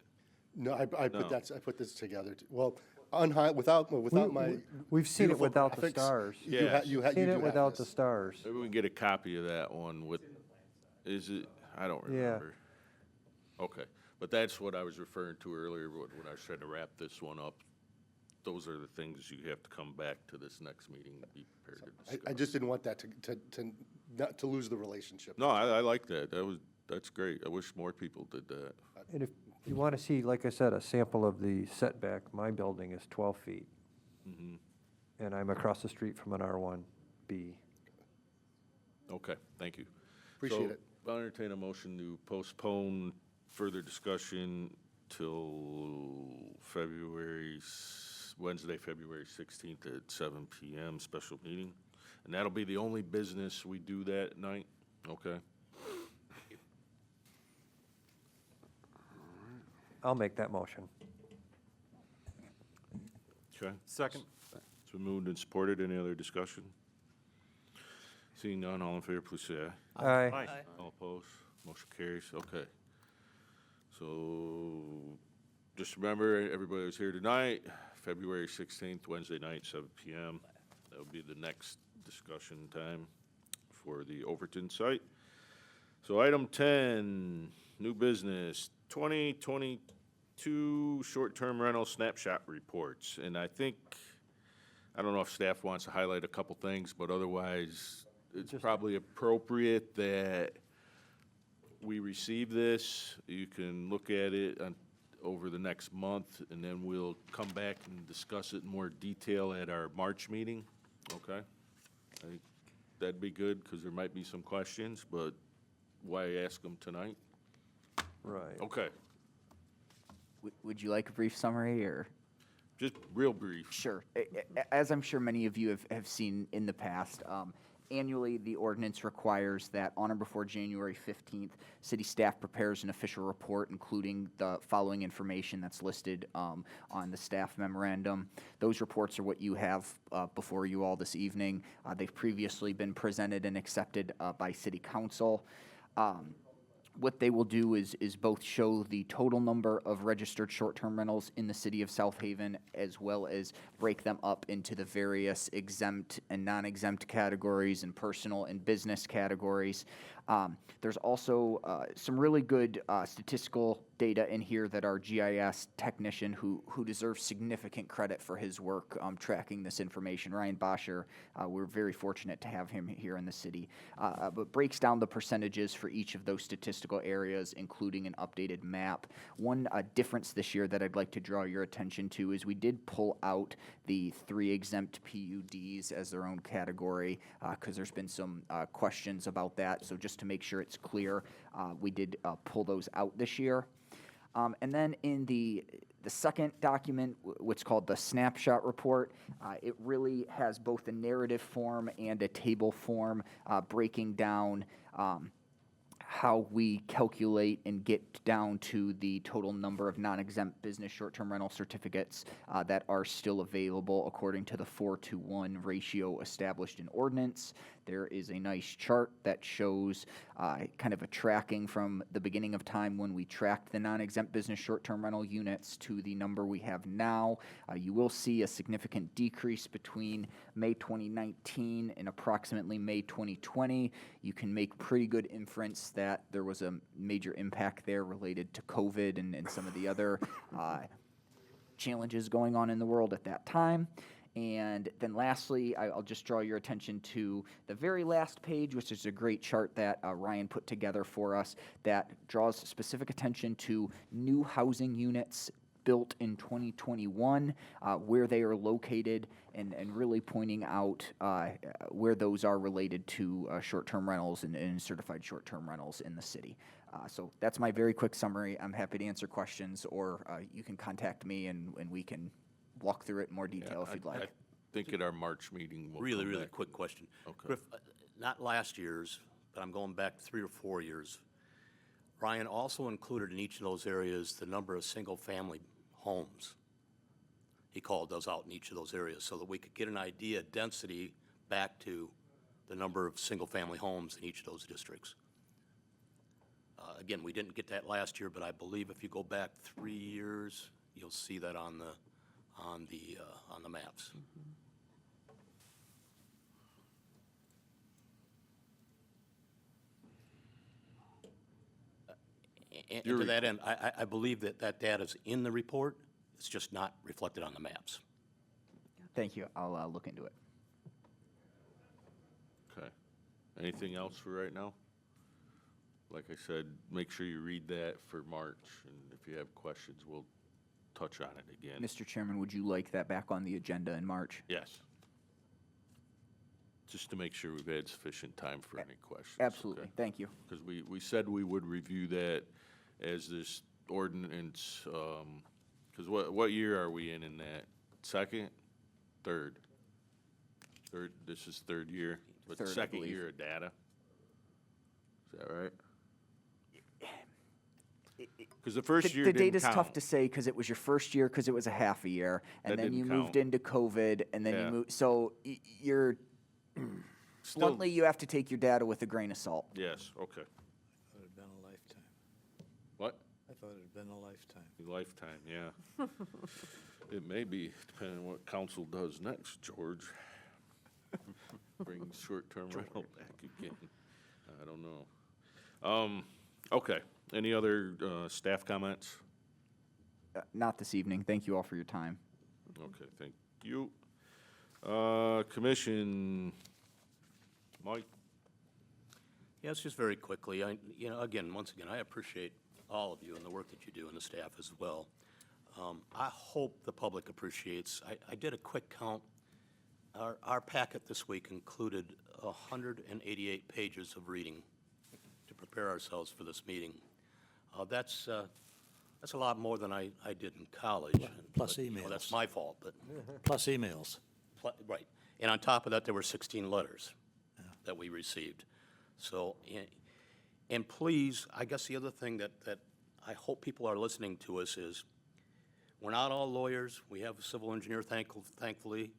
No, I No. put this together. Well, without my. we've seen it beautiful without the graphics, stars. You Seen do it have without the this. stars. Maybe we can get a copy of that one with, is it, I don't Yeah. remember. Okay, but that's what I was referring to earlier when I was trying to wrap this one up. Those are the things you have to come back to this next meeting and be prepared to discuss. I just didn't want that not to lose the relationship. No, I like that. That's great. I wish more people did that. And if you want to see, like I said, a sample of the setback, my building is 12 feet. Mhm. And I'm across the street from an R1B. Okay, thank you. Appreciate it. I'll entertain a motion to postpone further discussion till Wednesday, February 16th at 7 PM, special meeting. And that'll be the only business we do that night? Okay. I'll make that motion. Okay. Second. It's been moved and supported. Any other discussion? Seeing none, all in favor, please say aye. Aye. All opposed? Motion carries. Okay. So, just remember, everybody was here tonight, February 16th, Wednesday night, 7 PM. That'll be the next discussion time for the Overton site. So item 10, new business, 2022 short-term rental snapshot reports. And I don't know if staff wants to highlight a couple things, but otherwise, it's probably appropriate that we receive this. You can look at it over the next month, and then we'll come back and discuss it in more detail at our March meeting, okay? I think that'd be good, because there might be some questions, but why ask them tonight? Right. Okay, Would you like a brief summary, or? just real brief. Sure. As I'm sure many of you have seen in the past, annually, the ordinance requires that on or before January 15th, city staff prepares an official report, including the following information that's listed on the staff memorandum. Those reports are what you have before you all this evening. They've previously been presented and accepted by city council. What they will do is both show the total number of registered short-term rentals in the city of South Haven, as well as break them up into the various exempt and non-exempt categories and personal and business categories. There's also some really good statistical data in here that our GIS technician, who deserves significant credit for his work tracking this information, Ryan Boscher, we're very fortunate to have him here in the city, but breaks down the percentages for each of those statistical areas, including an updated map. One difference this year that I'd like to draw your attention to is we did pull out the 3 exempt PUDs as their own category, because there's been some questions about that. So just to make sure it's clear, we did pull those out this year. And then in the second document, what's called the snapshot report, it really has both a narrative form and a table form breaking down how we calculate and get down to the total number of non-exempt business short-term rental certificates that are still available according to the 4-to-1 ratio established in ordinance. There is a nice chart that shows kind of a tracking from the beginning of time when we tracked the non-exempt business short-term rental units to the number we have now. You will see a significant decrease between May 2019 and approximately May 2020. You can make pretty good inference that there was a major impact there related to COVID and some of the other challenges going on in the world at that time. And then lastly, I'll just draw your attention to the very last page, which is a great chart that Ryan put together for us that draws specific attention to new housing units built in 2021, where they are located, and really pointing out where those are related to short-term rentals and certified short-term rentals in the city. So that's my very quick summary. I'm happy to answer questions, or you can contact me and we can walk through it in more detail if you'd like. I think at our March meeting, we'll Really, come really back. quick question. Okay. Griff, not last year's, but I'm going back 3 or 4 years. Ryan also included in each of those areas the number of single-family homes. He called those out in each of those areas so that we could get an idea, density, back to the number of single-family homes in each of those districts. Again, we didn't get that last year, but I believe if you go back 3 years, you'll see that on the maps. And Your to that end, I believe that that data's in the report, it's just not reflected on the maps. Thank you. I'll look into it. Okay. Anything else for right now? Like I said, make sure you read that for March, and if you have questions, we'll touch on it again. Mr. Chairman, would you like that back on the agenda in March? Yes. Just to make sure we've had sufficient time for any questions. Absolutely. Thank you. Because we said we would review that as this ordinance, because what year are we in that? Second? Third? Third, this is third year, but Third, I second believe. year of data? Is that right? Because the first year The didn't data's count. tough to say because it was your first year, because it was a half a year, and That then you didn't moved count. into COVID, and then Yeah. you moved, so you're, Still- bluntly, you have to take your data with a grain of salt. Yes, okay. It would have been a lifetime. What? I thought it had been a lifetime. Lifetime, yeah. It may be, depending on what council does next, George. Bring short-term rental back again. I don't know. Okay, any other staff comments? Not this evening. Thank you all for your time. Okay, thank you. Commission, Mike? Yes, just very quickly, once again, I appreciate all of you and the work that you do and the staff as well. I hope the public appreciates, I did a quick count. Our packet this week included 188 pages of reading to prepare ourselves for this meeting. That's a lot more than I did in college. Plus but, that's emails. my fault, but. Plus emails. Right. And on top of that, there were 16 letters that we received. So, and please, I guess the other thing that I hope people are listening to us is, we're not all lawyers. We have a civil engineer, thankfully.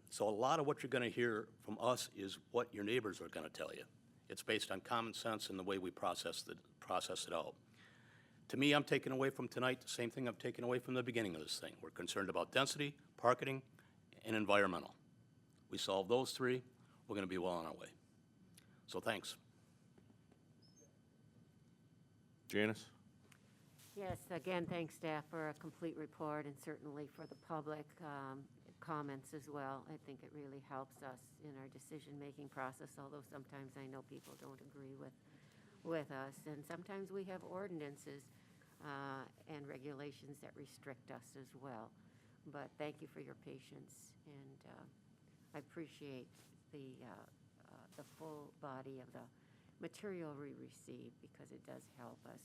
So a lot of what you're going to hear from us is what your neighbors are going to tell you. It's based on common sense and the way we process it out. To me, I'm taking away from tonight the same thing I've taken away from the beginning of this thing. We're concerned about density, parking, and environmental. We solve those three, we're going to be well on our way. So thanks. Janice? Yes, again, thanks staff for a complete report and certainly for the public comments as well. I think it really helps us in our decision-making process, although sometimes I know people don't agree with us. And sometimes we have ordinances and regulations that restrict us as well. But thank you for your patience, and I appreciate the full body of the material we receive, because it does help us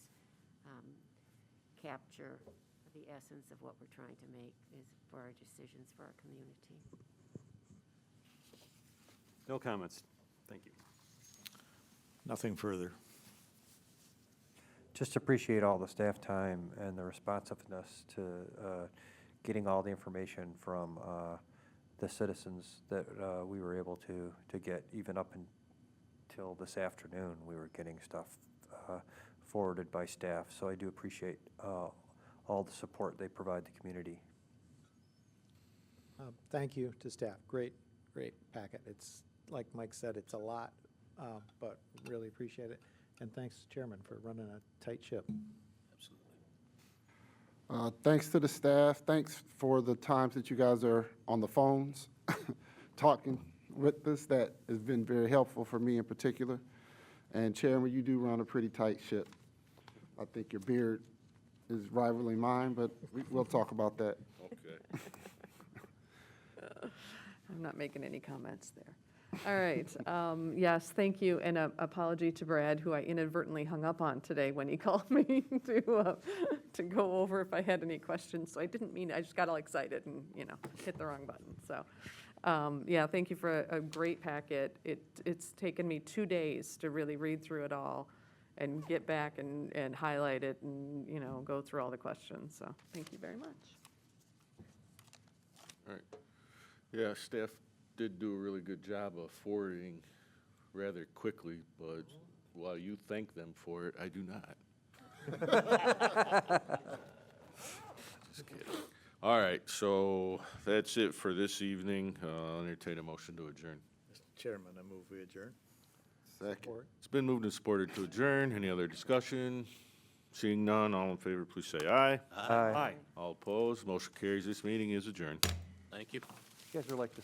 capture the essence of what we're trying to make is for our decisions for our community. No comments. Thank you. Nothing further. Just appreciate all the staff time and the responsiveness to getting all the information from the citizens that we were able to get. Even up until this afternoon, we were getting stuff forwarded by staff. So I do appreciate all the support they provide the community. Thank you to staff. Great packet. It's, like Mike said, it's a lot, but really appreciate it. And thanks, Chairman, for running a tight ship. Thanks to the staff. Thanks for the times that you guys are on the phones talking with us. That has been very helpful for me in particular. And Chairman, you do run a pretty tight ship. I think your beard is rivaling mine, but we'll talk about that. Okay. I'm not making any comments there. All right, yes, thank you, and apology to Brad, who I inadvertently hung up on today when he called me to go over if I had any questions, so I didn't mean, I just got all excited and, hit the wrong button, so. Yeah, thank you for a great packet. It's taken me 2 days to really read through it all and get back and highlight it and, go through all the questions, so thank you very much. All right. Yeah, staff did do a really good job of forwarding rather quickly, but while you thank them for it, I do not. Just kidding. All right, so that's it for this evening. I'll entertain a motion to adjourn. Mr. Chairman, I move we adjourn. Second. It's been moved and supported to adjourn. Any other discussion? Seeing none, all in favor, please say aye. Aye. All opposed, motion carries. This meeting is adjourned. Thank you. You guys are like the